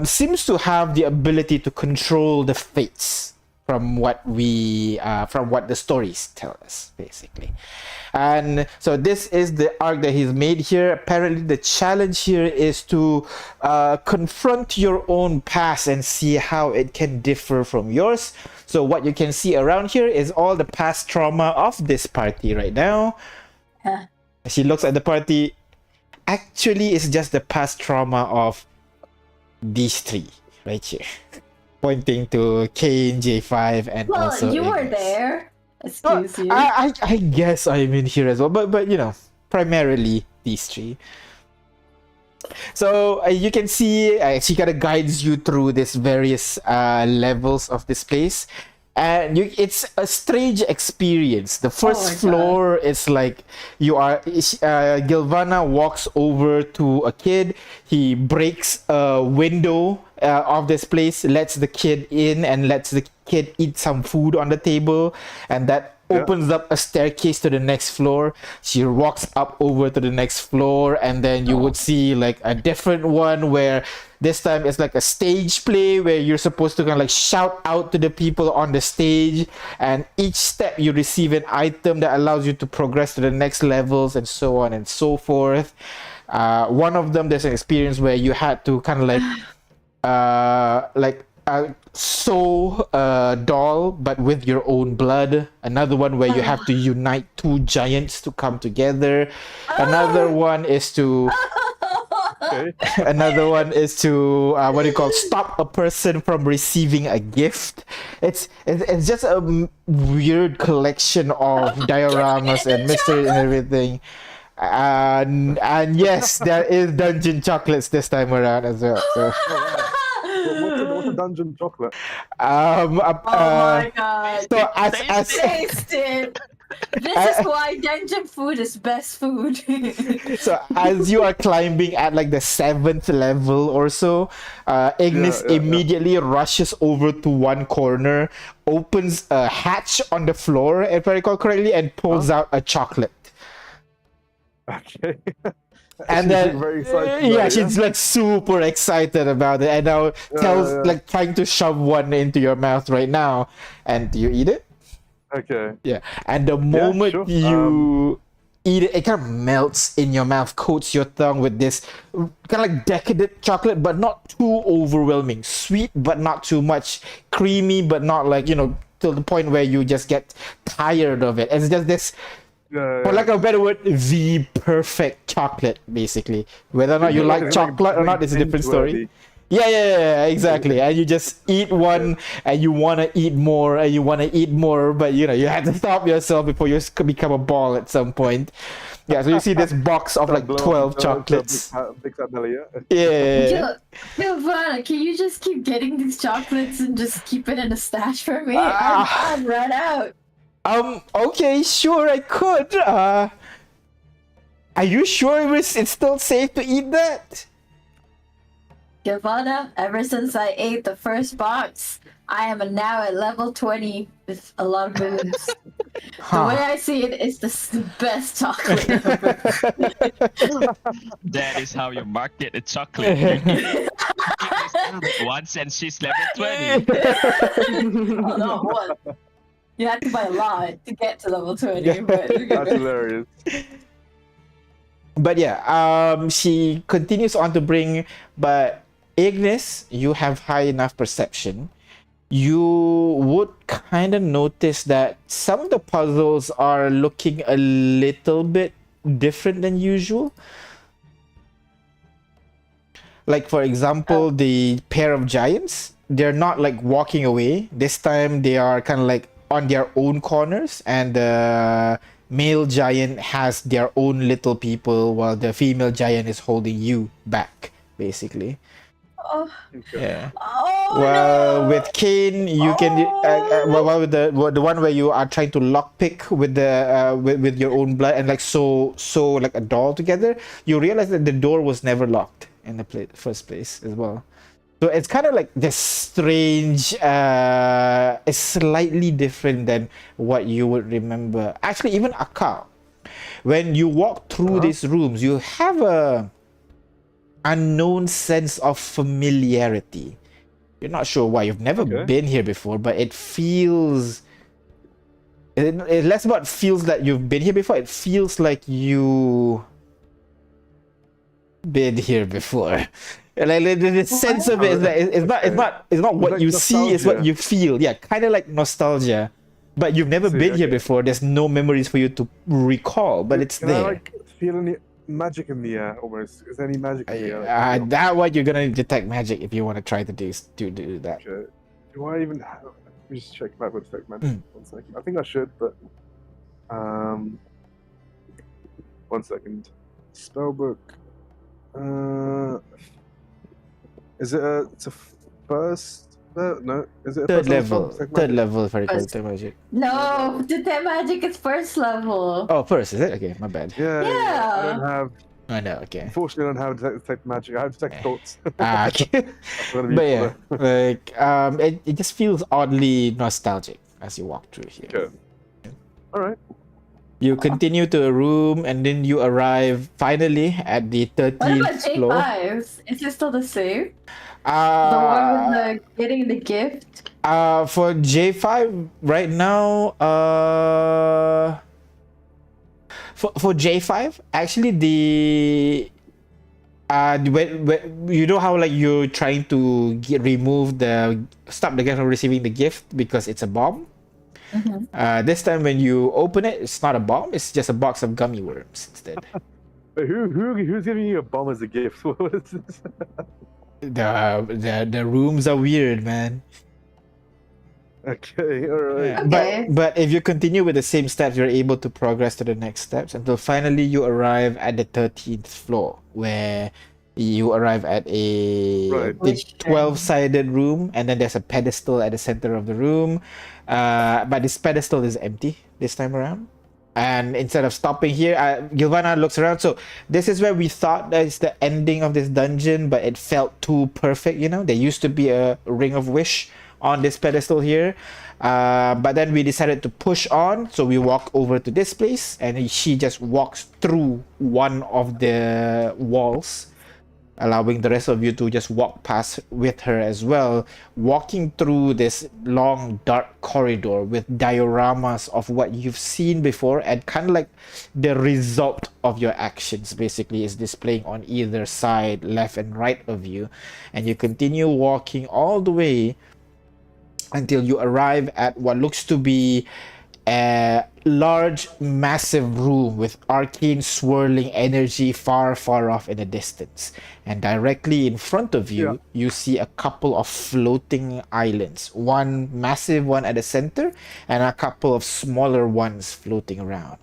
seems to have the ability to control the fates from what the stories tell us, basically. And so this is the arc that he's made here. Apparently the challenge here is to confront your own past and see how it can differ from yours. So what you can see around here is all the past trauma of this party right now. Huh. She looks at the party. Actually, it's just the past trauma of these three right here. Pointing to Kane, J5, and Well, also you were Ignis. there. Well, Excuse you. I guess I'm in here as well, but you know, primarily these three. So you can see she kind of guides you through this various levels of this place, and it's a strange experience. The first my floor is like Gilvana walks over to a kid. He breaks a window of this place, lets the kid in, and lets the kid eat some food on the table, and that opens up a staircase to the next floor. She walks up over to the next floor, and then you would see like a different one where this time it's like a stage play where you're supposed to kind of like shout out to the people on the stage, and each step you receive an item that allows you to progress to the next levels, and so on and so forth. One of them, there's an experience where you had to kind of like sew a doll but with your own blood. Another one where you have to unite two giants to come together. Another one is to another one is to what do you call, stop a person from receiving a gift. It's just a weird collection of dioramas and mystery and everything. And yes, there is dungeon chocolates this time around as well. So What's a dungeon chocolate? Oh my god. so as Taste it. This is why dungeon food is best food. so as you are climbing at like the 7th level or so, Ignis Yeah. immediately rushes over to one corner, opens a hatch on the floor, if I recall correctly, and pulls out a chocolate. Okay. And She's then very excited yeah, about it, she's like super excited about it, and now tells like trying to shove one into your mouth right now. And do you eat it? Okay. Yeah. And the moment sure. you eat it, it kind of melts in your mouth, coats your tongue with this kind of like decadent chocolate, but not too overwhelming. Sweet, but not too much. Creamy, but not like, you know, to the point where you just get tired of it. It's just this, for lack of a better word, the perfect chocolate, basically. Whether or not you like chocolate or not, it's a different story. Yeah, exactly. And you just eat one, and you want to eat more, and you want to eat more, but you know, you have to stop yourself before you become a ball at some point. Yeah, so you see this box of like 12 chocolates. Big fat belly, yeah. Yeah. Giovanna, can you just keep getting these chocolates and just keep it in a stash for me? Ah. I've run out. Okay, sure, I could. Are you sure it's still safe to eat that? Giovanna, ever since I ate the first box, I am now at level 20 with a lot of moves. The way I see it, it's the best chocolate ever. That is how you market a chocolate. You eat it once and she's level 20. Oh, no, one. You have to buy a lot to get to level 20, but That's hilarious. But yeah, she continues on to bring, but Ignis, you have high enough perception. You would kind of notice that some of the puzzles are looking a little bit different than usual. Like, for example, the pair of giants, they're not like walking away. This time they are kind of like on their own corners, and the male giant has their own little people while the female giant is holding you back, basically. oh, Yeah. oh Well, no. with Kane, you can well, with the one where you are trying to lockpick with the with your own blood and like so like a doll together, you realize that the door was never locked in the first place as well. So it's kind of like this strange, it's slightly different than what you would remember. Actually, even Akal, when you walk through these rooms, you have a unknown sense of familiarity. You're not sure why. You've never been here before, but it feels... It's less about feels that you've been here before. It feels like you... been here before. Like the sense of it is that it's not what like you see, it's what nostalgia. you feel. Yeah, kind of like nostalgia. But you've never See, been here okay. before. There's no memories for you to recall, but it's Can I there. like feel any magic in the air almost? Is there any magic in the air? That what you're gonna detect magic if you want to try to do that. Okay. Do I even have... Let me just check back with detect magic. Mm. 1 second. I think I should, but 1 second. Spellbook. Is it it's a first? No. Is it a Third first level. second Third magic? level for First. detect magic. No, detect magic is first level. Oh, first is it? Okay, my bad. Yeah. I Yeah. don't have. I know. Okay. Unfortunately, I don't have detect magic. I have detect thoughts. Okay. That's gonna be But yeah, useful. like it just feels oddly nostalgic as you walk through here. Okay. All right. You continue to a room, and then you arrive finally at the What about 13th floor. J5s? Is it still the same? The one with the getting the gift? For J5 right now, for J5, actually the when you know how like you're trying to stop the guy from receiving the gift because it's a bomb. Mm-hmm. This time when you open it, it's not a bomb, it's just a box of gummy worms instead. Wait, who's giving you a bomb as a gift? What is this? The rooms are weird, man. Okay, all right. Yeah, Okay. but if you continue with the same steps, you're able to progress to the next steps until finally you arrive at the 13th floor, where you arrive at a Right. Which 12-sided room, and then there's a pedestal at the center of the room. But this pedestal is empty this time around. And instead of stopping here, Gilvana looks around. So this is where we thought that is the ending of this dungeon, but it felt too perfect, you know? There used to be a ring of wish on this pedestal here. But then we decided to push on. So we walk over to this place, and she just walks through one of the walls. allowing the rest of you to just walk past with her as well, walking through this long dark corridor with dioramas of what you've seen before, and kind of like the result of your actions basically is displaying on either side, left and right of you. And you continue walking all the way until you arrive at what looks to be a large, massive room with arcane swirling energy far, far off in the distance. And directly in front of you, you see a couple of floating islands. One massive one at the center, and a couple of smaller ones floating around.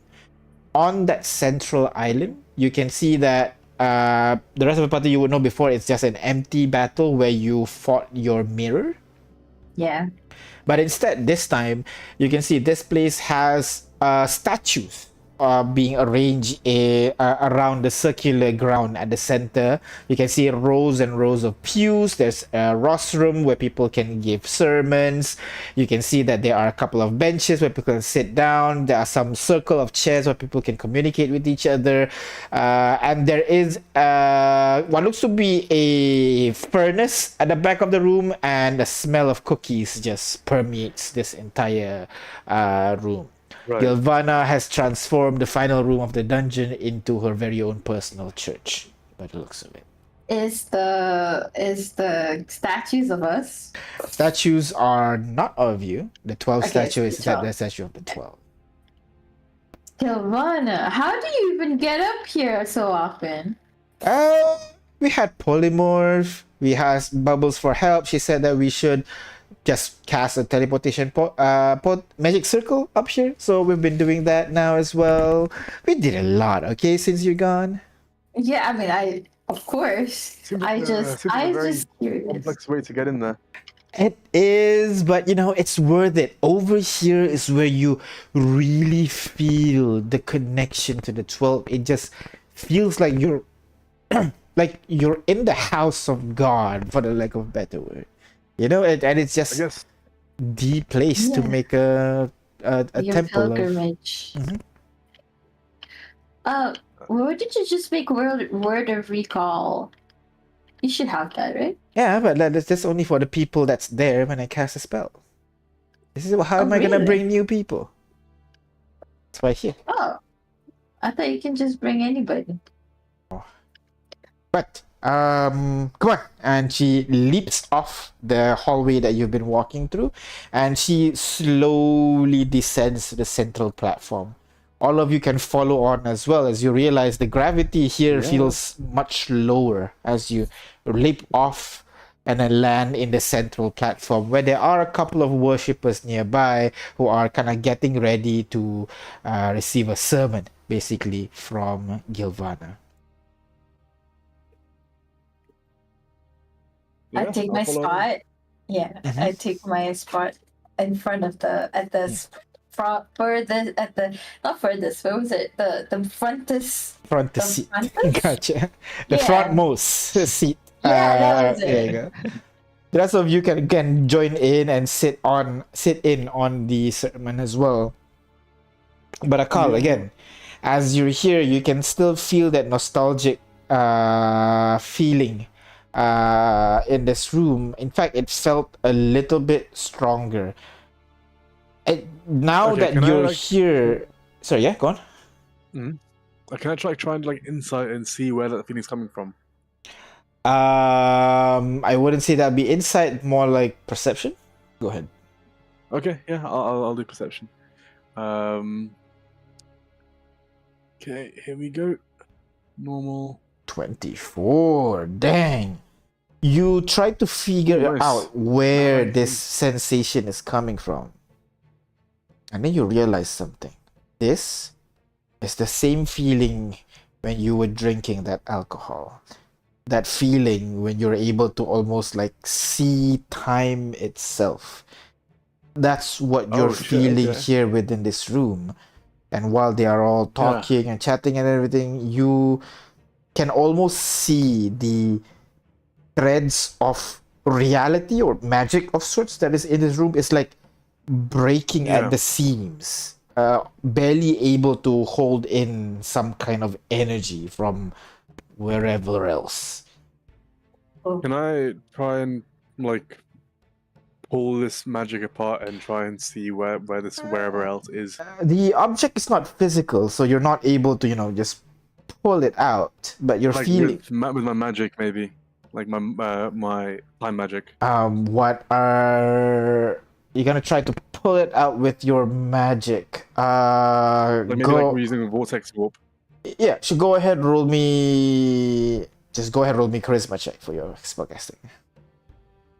On that central island, you can see that the rest of the party you would know before, it's just an empty battle where you fought your mirror. Yeah. But instead, this time, you can see this place has statues being arranged around the circular ground at the center. You can see rows and rows of pews. There's a rostrum where people can give sermons. You can see that there are a couple of benches where people can sit down. There are some circle of chairs where people can communicate with each other. And there is what looks to be a furnace at the back of the room, and the smell of cookies just permeates this entire room. Right. Gilvana has transformed the final room of the dungeon into her very own personal church, by the looks of it. Is the statues of us? Statues are not of you. The 12 Okay, statue is the 12. the statue of the 12. Silvana, how do you even get up here so often? We had polymorph. We asked Bubbles for help. She said that we should just cast a teleportation magic circle up here. So we've been doing that now as well. We did a lot, okay, since you're gone. Yeah, I mean, of course. Seems I like, just seems like a very curious. complex way to get in there. It is, but you know, it's worth it. Over here is where you really feel the connection to the 12. It just feels like you're like you're in the house of God, for the lack of a better word. You know, and it's I just guess. the place to Yeah. make a Your temple of. pilgrimage. Mhm. Where did you just make word of recall? You should have that, right? Yeah, but that's only for the people that's there when I cast a spell. This is how Oh, am I gonna really? bring new people? That's why here. Oh, I thought you can just bring anybody. But come on, and she leaps off the hallway that you've been walking through, and she slowly descends to the central platform. All of you can follow on as well, as you realize the gravity here Yeah. feels much lower as you leap off and then land in the central platform, where there are a couple of worshippers nearby who are kind of getting ready to receive a sermon, basically, from Gilvana. I Yeah, take I'll my follow. spot. Yeah, Mhm. I take my spot in front of front furthest at the not furthest. What was it? The frontest. Front The seat. frontest? Gotcha. The Yeah. frontmost seat. Yeah, that was There you go. The rest of you can join in and sit in on the sermon as well. But Akal, again, as you're here, you can still feel that nostalgic feeling in this room. In fact, it felt a little bit stronger. Now Okay, that can I, you're like- here, sorry, yeah, go on. Can I try and like insight and see where that feeling's coming from? I wouldn't say that'd be insight, more like perception. Go ahead. Okay, yeah, I'll do perception. Okay, here we go. Normal. 24. Dang. You try to figure Nice. out where Nice. this sensation is coming from. And then you realize something. This is the same feeling when you were drinking that alcohol. That feeling when you're able to almost like see time itself. That's what you're Oh, shit, feeling okay. here within this room. And while they are all talking and chatting and everything, you can almost see the threads of reality or magic of sorts that is in this room. It's like breaking Yeah. at the seams, barely able to hold in some kind of energy from wherever else. Can I try and like pull this magic apart and try and see where this wherever else is? The object is not physical, so you're not able to, just pull it out. But you're Like feeling. with my magic, maybe. Like my time magic. What are you gonna try to pull it out with your magic? Like maybe like we're using a vortex warp. Yeah, so go ahead, roll me. Just go ahead, roll me charisma check for your spellcasting.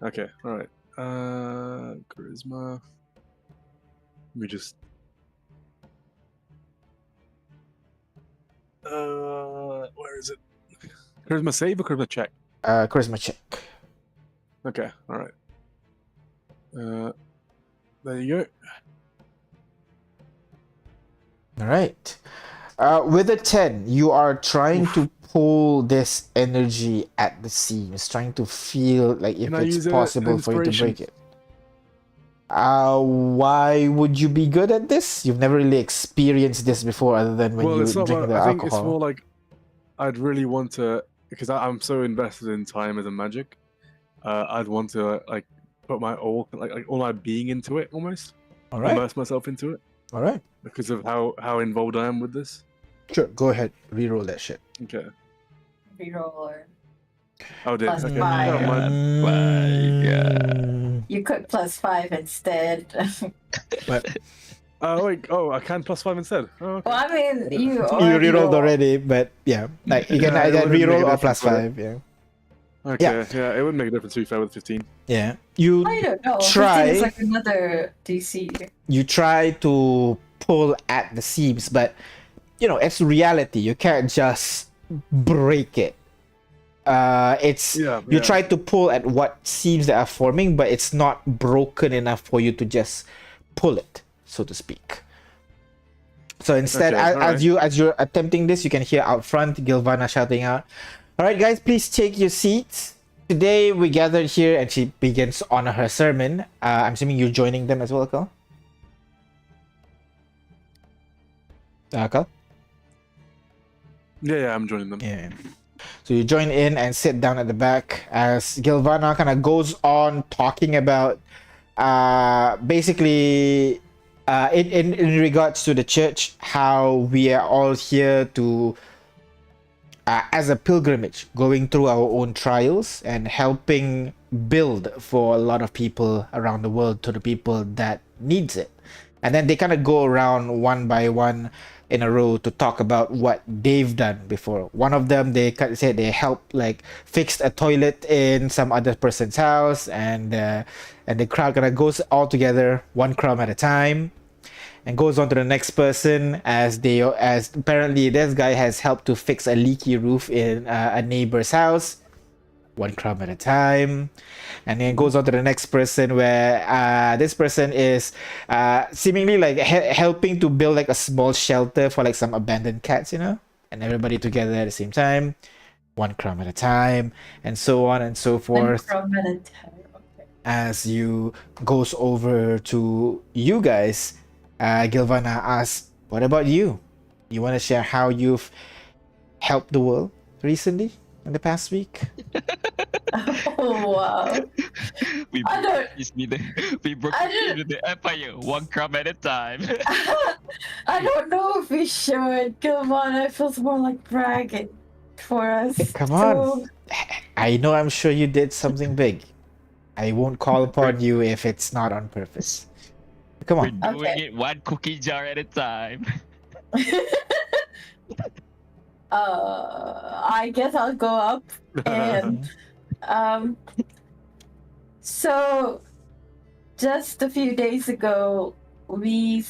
Okay, all right. Charisma. Let me just. Where is it? Charisma save or charisma check? Charisma check. Okay, all right. There you go. All right. With a 10, you are trying to pull this energy at the seams, trying to feel like if Can I it's use an possible for you to inspiration? break it. Why would you be good at this? You've never really experienced this before, other than when Well, you it's not. drink the I think it's alcohol. more like I'd really want to, because I'm so invested in time as a magic. I'd want to like put my all my being into it almost. All right. Immerse myself into it All right. because of how involved I am with this. Sure. Go ahead. Reroll that shit. Okay. Reroll or Oh dear. Plus Okay. five. Never mind. you could +5 instead. Wait. Oh, I can +5 instead. Oh, okay. Well, I mean, you You already rerolled rolled. already, but yeah, like you can Yeah, it either wouldn't make a reroll or difference, +5. Yeah. Okay. Yeah, it would make a difference to be fair with 15. Yeah. You I don't know. 15 Try. is like another DC. you try to pull at the seams, but it's reality. You can't just break it. It's Yeah. you yeah. try to pull at what seams that are forming, but it's not broken enough for you to just pull it, so to speak. So instead, Okay, as you're attempting this, you can hear out front Gilvana shouting out, "All right, guys, please take your seats. Today we gathered here," and she begins on her sermon. I'm assuming you're joining them as well, Kal? Kal? Yeah, I'm joining them. Yeah. So you join in and sit down at the back as Gilvana kind of goes on talking about basically in regards to the church, how we are all here to as a pilgrimage, going through our own trials and helping build for a lot of people around the world, to the people that needs it. And then they kind of go around one by one in a row to talk about what they've done before. One of them, they said they helped like fixed a toilet in some other person's house, and the crowd kind of goes all together, one crumb at a time, and goes on to the next person as apparently this guy has helped to fix a leaky roof in a neighbor's house, one crumb at a time. And then goes on to the next person where this person is seemingly like helping to build like a small shelter for like some abandoned cats, and everybody together at the same time, one crumb at a time, and so on and so forth. From at a time. Okay. As you goes over to you guys, Gilvana asks, "What about you? You want to share how you've helped the world recently in the past week?" Oh, wow. We I don't- broke I don't- into the empire one crumb at a time. I don't know if we should. Gilvana, it feels more like bragging for us. Come on. I know, I'm sure you did something big. I won't call upon you if it's not on purpose. Come We're on. doing Okay. it one cookie jar at a time. I guess I'll go up and so just a few days ago we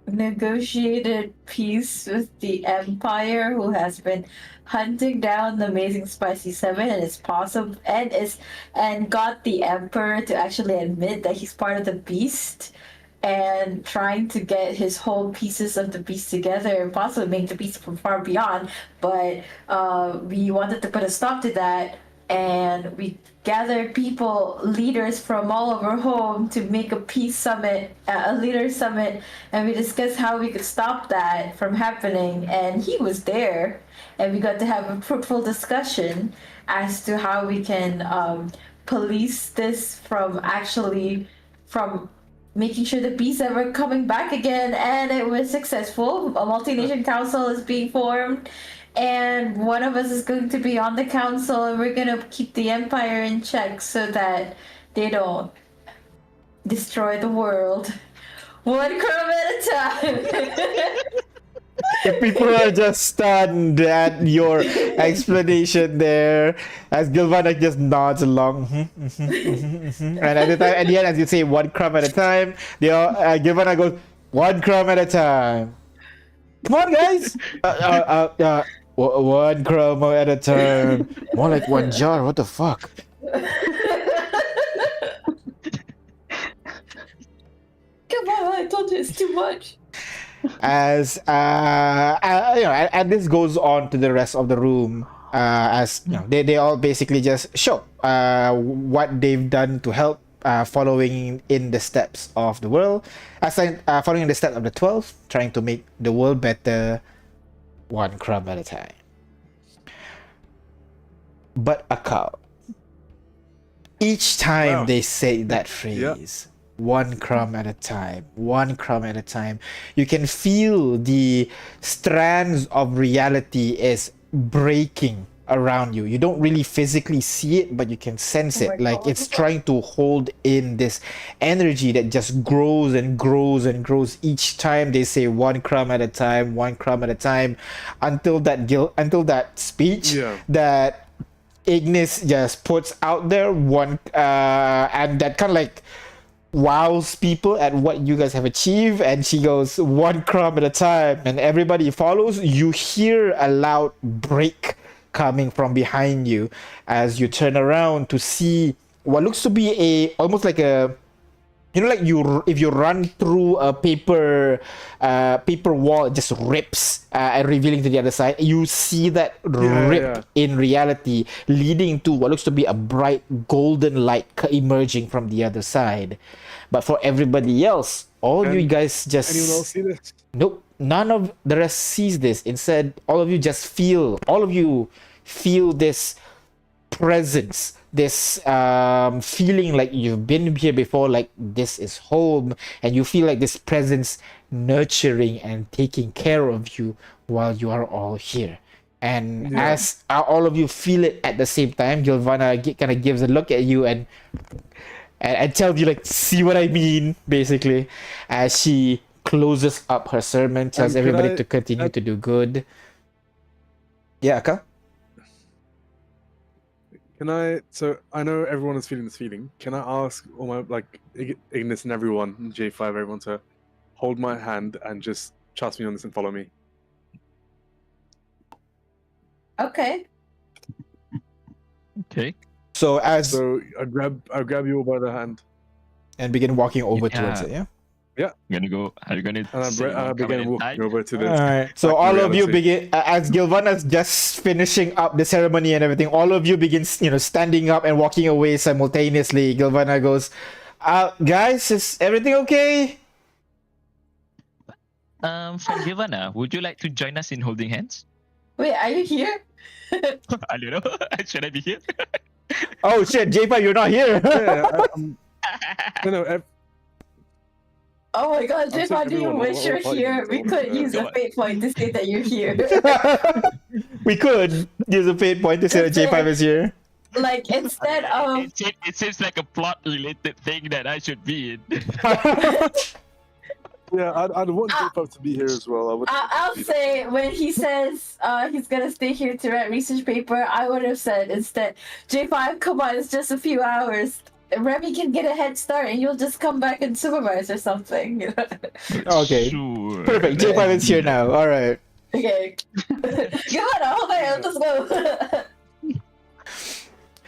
negotiated peace with the Empire, who has been hunting down the Amazing Spicy Seven, and is possible and got the Emperor to actually admit that he's part of the Beast, and trying to get his whole pieces of the Beast together and possibly make the Beast from far beyond. But we wanted to put a stop to that and we gathered people, leaders from all over home to make a peace summit, a leader summit, and we discussed how we could stop that from happening. And he was there, and we got to have a fruitful discussion as to how we can police this from making sure the bees ever coming back again. And it was successful. A multi-nation council is being formed, and one of us is going to be on the council, and we're going to keep the empire in check so that they don't destroy the world one crumb at a time. If people are just stunned at your explanation there, as Gilvana just nods along, and at the end, as you say, one crumb at a time, Gilvana goes, one crumb at a time. Come on, guys! One crumb at a time. More like one jar. What the fuck? Come on, I told you it's too much. As and this goes on to the rest of the room, as they all basically just show what they've done to help, following in the steps of the world, following in the steps of the 12, trying to make the world better, one crumb at a time. But Akal, each time Wow. they say that phrase, one crumb at a time, one crumb at a time, you can feel the strands of reality is breaking around you. You don't really physically see it, but you can sense Oh it. my Like God. it's trying to hold in this energy that just grows and grows and grows each time they say one crumb at a time, one crumb at a time, until that speech Yeah. that Ignis just puts out there, and that kind of like wows people at what you guys have achieved, and she goes one crumb at a time, and everybody follows. You hear a loud break coming from behind you as you turn around to see what looks to be almost like a, like if you run through a paper wall, it just rips, and revealing to the other side. You see that rip in reality, leading to what looks to be a bright golden light emerging from the other side. But for everybody else, all you And guys just Anyone else see this? nope, none of the rest sees this. Instead, all of you feel this presence, this feeling like you've been here before, like this is home, and you feel like this presence nurturing and taking care of you while you are all here. And as all of you feel it at the same time, Gilvana kind of gives a look at you and tells you, like, see what I mean, basically, as she closes up her sermon, tells Could everybody I- to continue to do good. Yeah, Aka? Can I? So I know everyone is feeling this feeling. Can I ask all my Ignis and everyone, J5, everyone to hold my hand and just trust me on this and follow me? Okay. Okay. So as So I grab you all by the hand and begin walking over towards Yeah. it, yeah? Are you gonna and I, say, I come begin and walking die? over to the. Alright, so back to all of you reality. begin, as Gilvana's just finishing up the ceremony and everything, all of you begin, standing up and walking away simultaneously. Gilvana goes, guys, is everything okay? From Gilvana, would you like to join us in holding hands? Wait, are you here? I don't know. Should I be here? Oh shit, J5, you're not here. No, Oh my god, I'm Jeff, saying how do you everyone, wish all you're parties here? and We so on. could use Come a on. fate point to say that you're here. We could use a fate point to say that J5 is here. Like, instead of. It seems like a plot-related thing that I should be in. yeah, I'd want J5 to be here as well. I would. I'll say when he says he's gonna stay here to write research paper, I would have said instead, J5, come on, it's just a few hours. Remy can get a head start and you'll just come back and supervise or something. You know? Okay. Sure. Perfect, J5 is here now. Alright. Okay. Come on, okay, let's go.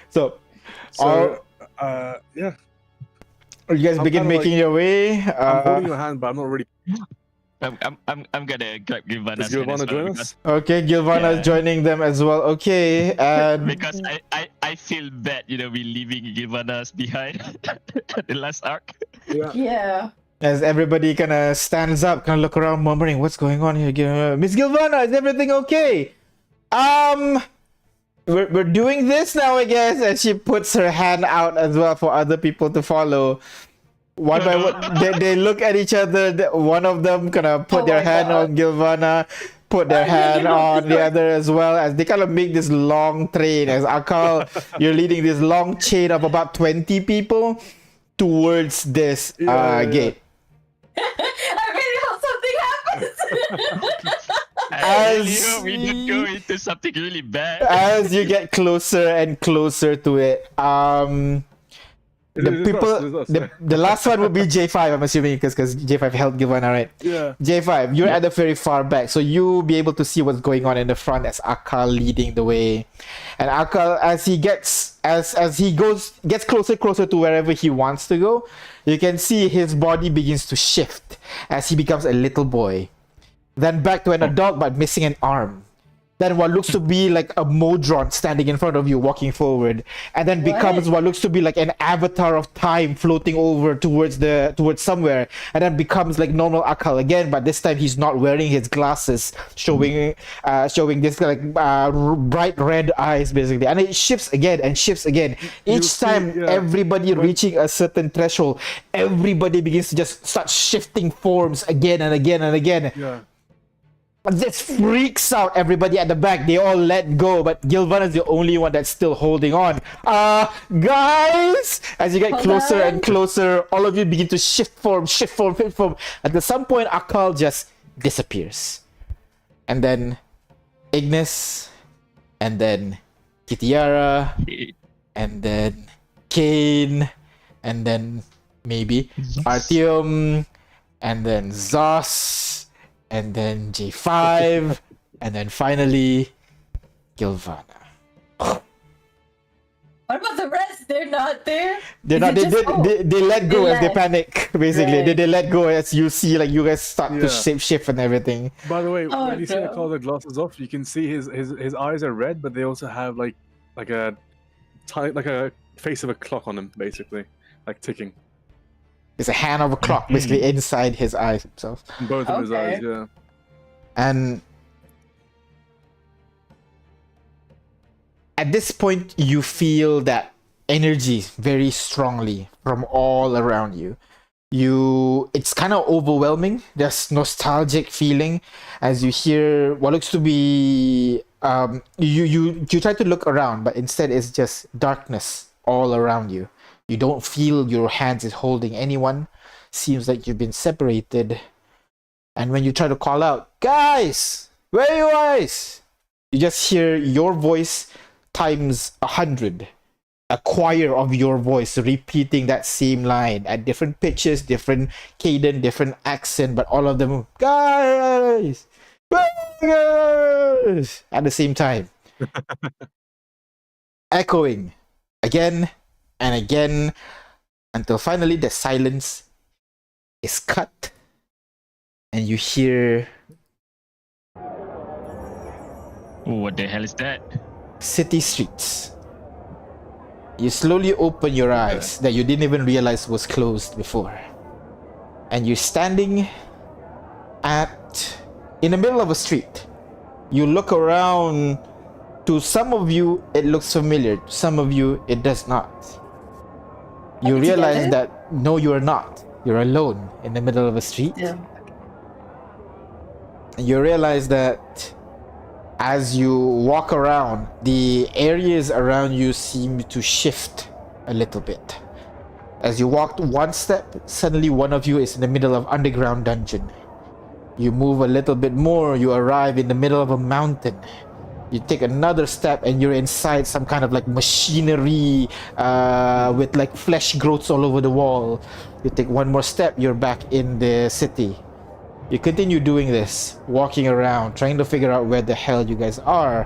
So, So, yeah, you guys I'm begin kinda making your way. I'm holding your hand, but I'm not really. I'm gonna grab Gilvana's Does Gilvana hand as well join because- us? Okay, Gilvana is Yeah. joining them as well. Okay, and Because I I feel bad, we leaving Gilvanas behind the last arc. Yeah. Yeah. As everybody kind of stands up, kind of look around, murmuring, "What's going on here, Miss Gilvana? Is everything okay?" We're doing this now, I guess. And she puts her hand out as well for other people to follow. One by one, they look at each other. One of them kind of put Oh their my hand God. on Gilvana, put their hand on the other as well, as they kind of make this long train. As Akal, you're leading this long chain of about 20 people towards this gate. I really hope something happens. I really As- hope we don't go into something really bad. As you get closer and closer to it, the It's people, us, it's us. the last one would be J5, I'm assuming, because J5 held Gilvana, right? Yeah. J5, you're at the very far back, so you'll be able to see what's going on in the front as Akal leading the way. And Akal, as he gets closer to wherever he wants to go, you can see his body begins to shift as he becomes a little boy. Then back to an adult but missing an arm. Then what looks to be like a Modron standing in front of you walking forward, and then becomes what looks to be like an avatar of time floating over towards somewhere, and then becomes like normal Akal again, but this time he's not wearing his glasses, showing this like bright red eyes basically, and it shifts again and shifts again. Each see, time yeah. everybody reaching a certain threshold, everybody begins to just start shifting forms again and again and again. Yeah. This freaks out everybody at the back. They all let go, but Gilvana is the only one that's still holding on. Guys, as you get Hold closer on. and closer, all of you begin to shift form. And at some point, Akal just disappears. And then Ignis, and then Kitiara, and then Kane, and then maybe Artyom, and then Zos, and then J5, and then finally Gilvana. What about the rest? They're not there. They're Is not. it just- They let go They as they let. panic. Basically, Right. they let go as you see like you guys start to Yeah. shape shift and everything. By the way, Oh, when you see no. Akal the glasses off, you can see his eyes are red, but they also have like a face of a clock on them, basically, like ticking. It's a hand of a clock basically inside his eyes himself. In both of his Okay. eyes, yeah. And at this point, you feel that energy very strongly from all around you. It's kind of overwhelming. There's nostalgic feeling as you hear what looks to be you try to look around, but instead it's just darkness all around you. You don't feel your hands is holding anyone. Seems like you've been separated. And when you try to call out, "Guys, where are you guys?" You just hear your voice times 100. A choir of your voice repeating that same line at different pitches, different cadence, different accent, but all of them, "Guys, guys," at the same time. Echoing again and again until finally the silence is cut and you hear What the hell is that? city streets. You slowly open your eyes that you didn't even realize was closed before. And you're standing in the middle of a street. You look around. To some of you, it looks familiar. To some of you, it does not. You Are we realize together? that no, you are not. You're alone in the middle of a street. Yeah. And you realize that as you walk around, the areas around you seem to shift a little bit. As you walk one step, suddenly one of you is in the middle of underground dungeon. You move a little bit more, you arrive in the middle of a mountain. You take another step and you're inside some kind of like machinery with like flesh growths all over the wall. You take one more step, you're back in the city. You continue doing this, walking around, trying to figure out where the hell you guys are,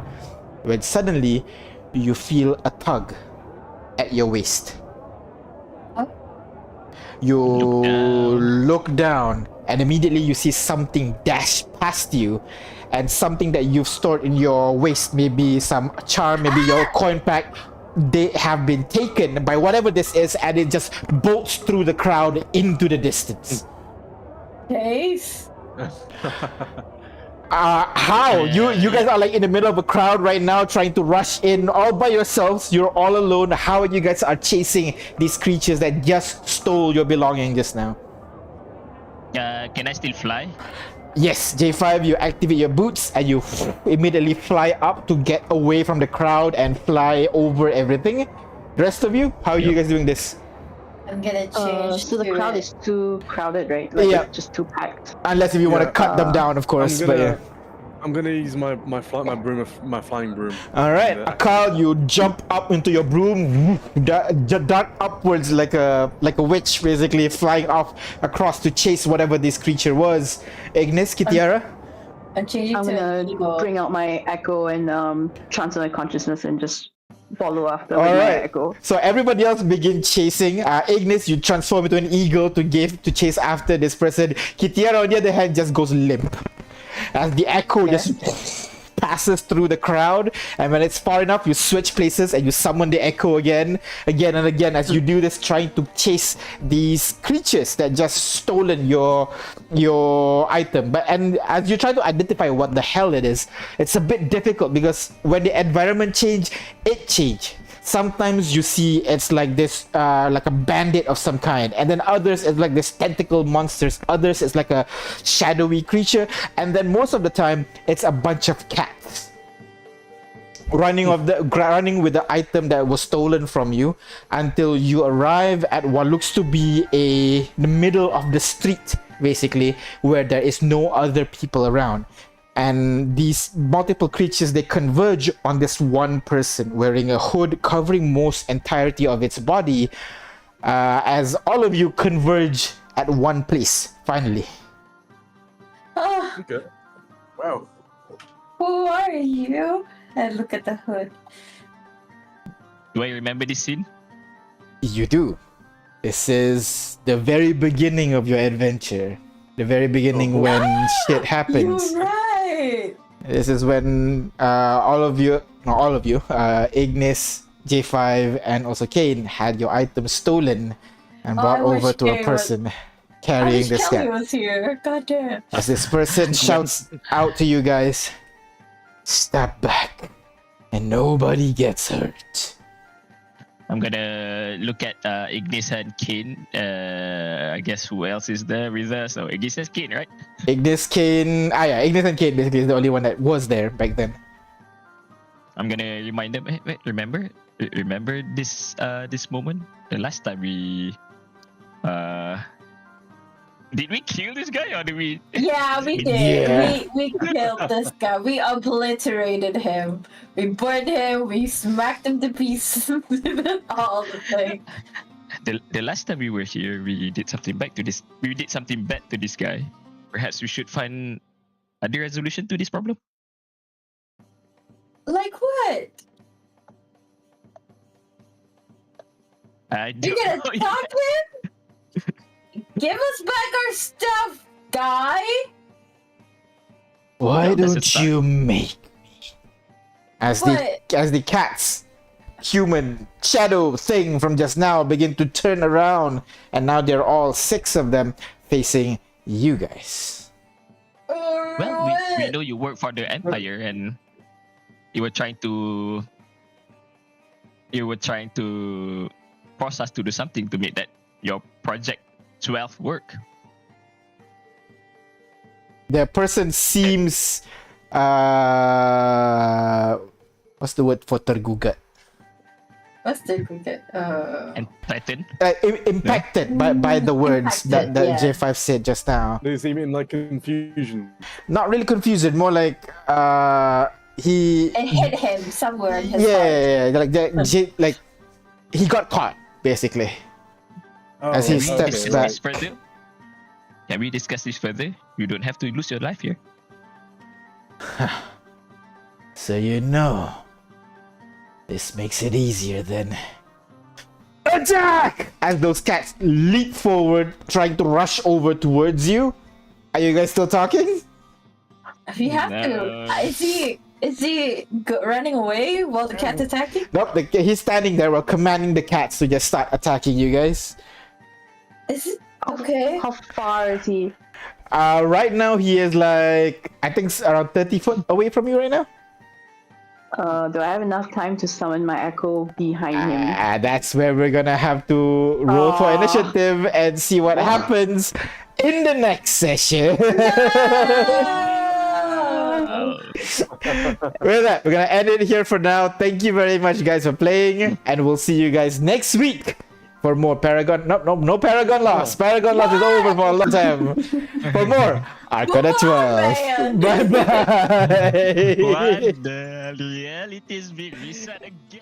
when suddenly you feel a tug at your waist. You look down and immediately you see something dash past you, and something that you've stored in your waist, maybe some charm, maybe your coin pack, they have been taken by whatever this is, and it just bolts through the crowd into the distance. Chase. How? You guys are like in the middle of a crowd right now, trying to rush in all by yourselves. You're all alone. How you guys are chasing these creatures that just stole your belonging just now? Can I still fly? Yes, J5, you activate your boots and you immediately fly up to get away from the crowd and fly over everything. The rest of you, how are you guys doing this? I'm gonna change. So the to crowd is too crowded, right? Like, Yeah. it's just too packed. Unless if you want to Yeah, cut them down, of course. I'm gonna use my flying broom. All right, Yeah. Akal, you jump up into your broom, dart upwards like a witch, basically flying off across to chase whatever this creature was. Ignis, Kitiara. I'm changing I'm to an gonna eagle. bring out my echo and transfer my consciousness and just follow after All with my right. echo. So everybody else begin chasing. Ignis, you transform into an eagle to chase after this person. Kitiara, on the other hand, just goes limp as the echo just passes through the crowd, and when it's far enough, you switch places and you summon the echo again and again as you do this, trying to chase these creatures that just stolen your item. And as you try to identify what the hell it is, it's a bit difficult because when the environment change, it change. Sometimes you see it's like this, like a bandit of some kind, and then others it's like this tentacle monsters. Others it's like a shadowy creature, and then most of the time it's a bunch of cats running with the item that was stolen from you until you arrive at what looks to be the middle of the street, basically, where there is no other people around. And these multiple creatures, they converge on this one person wearing a hood covering most entirety of its body, as all of you converge at one place finally. Oh, Okay. Wow. who are you? And look at the hood. Do I remember this scene? You do. This is the very beginning of your adventure, the very beginning when shit happens. You're right. This is when all of you, Ignis, J5, and also Kane had your items stolen and Oh, brought I over wish to a Kane person I carrying wish this Kelly cat. was here. God damn. As this person shouts out to you guys, "Step back, and nobody gets hurt." I'm gonna look at Ignis and Kane. I guess who else is there with us? So Ignis and Kane, right? Ignis, Kane, Ignis and Kane basically is the only one that was there back then. I'm gonna remind them. Hey, remember this moment? The last time we did we kill this guy or did we? Yeah, we did. Yeah. We killed this guy. We obliterated him. We burned him. We smacked him to pieces. All the thing. The last time we were here, we did something back to this. We did something bad to this guy. Perhaps we should find other resolution to this problem. Like what? I You don't gonna know. talk to him? Give us back our stuff, guy. Why No, that's a don't start. you make me? As What? the cats, human shadow thing from just now begin to turn around, and now they're all 6 of them facing you guys. Well, we know you work for the Empire and you were trying to force us to do something to make that your project 12 work. The person seems what's the word for tergugat? What's the cricket? And Titan. Impacted by the words that Impacted, yeah. J5 said just now. They seem in like confusion. Not really confused, more like he It hit him somewhere in his heart. yeah, like he got caught basically. Oh, As he Can we steps discuss back. this further? Can we discuss this further? You don't have to lose your life here. So you know, this makes it easier then. Attack! As those cats leap forward, trying to rush over towards you. Are you guys still talking? We have No. to. I see. Is he running away while the cat's attacking? Nope, he's standing there while commanding the cats to just start attacking you guys. Is it okay? How far is he? Right now he is like, I think around 30 foot away from you right now. Do I have enough time to summon my echo behind him? That's where we're gonna have to roll for Aw. initiative and see what happens in the next session. With that, we're gonna end it here for now. Thank you very much, guys, for playing, and we'll see you guys next week for more Paragon. No Paragon Lost. Paragon Lost is over for a long time. For more Arcana 12. Bye bye. What the reality's being reset again.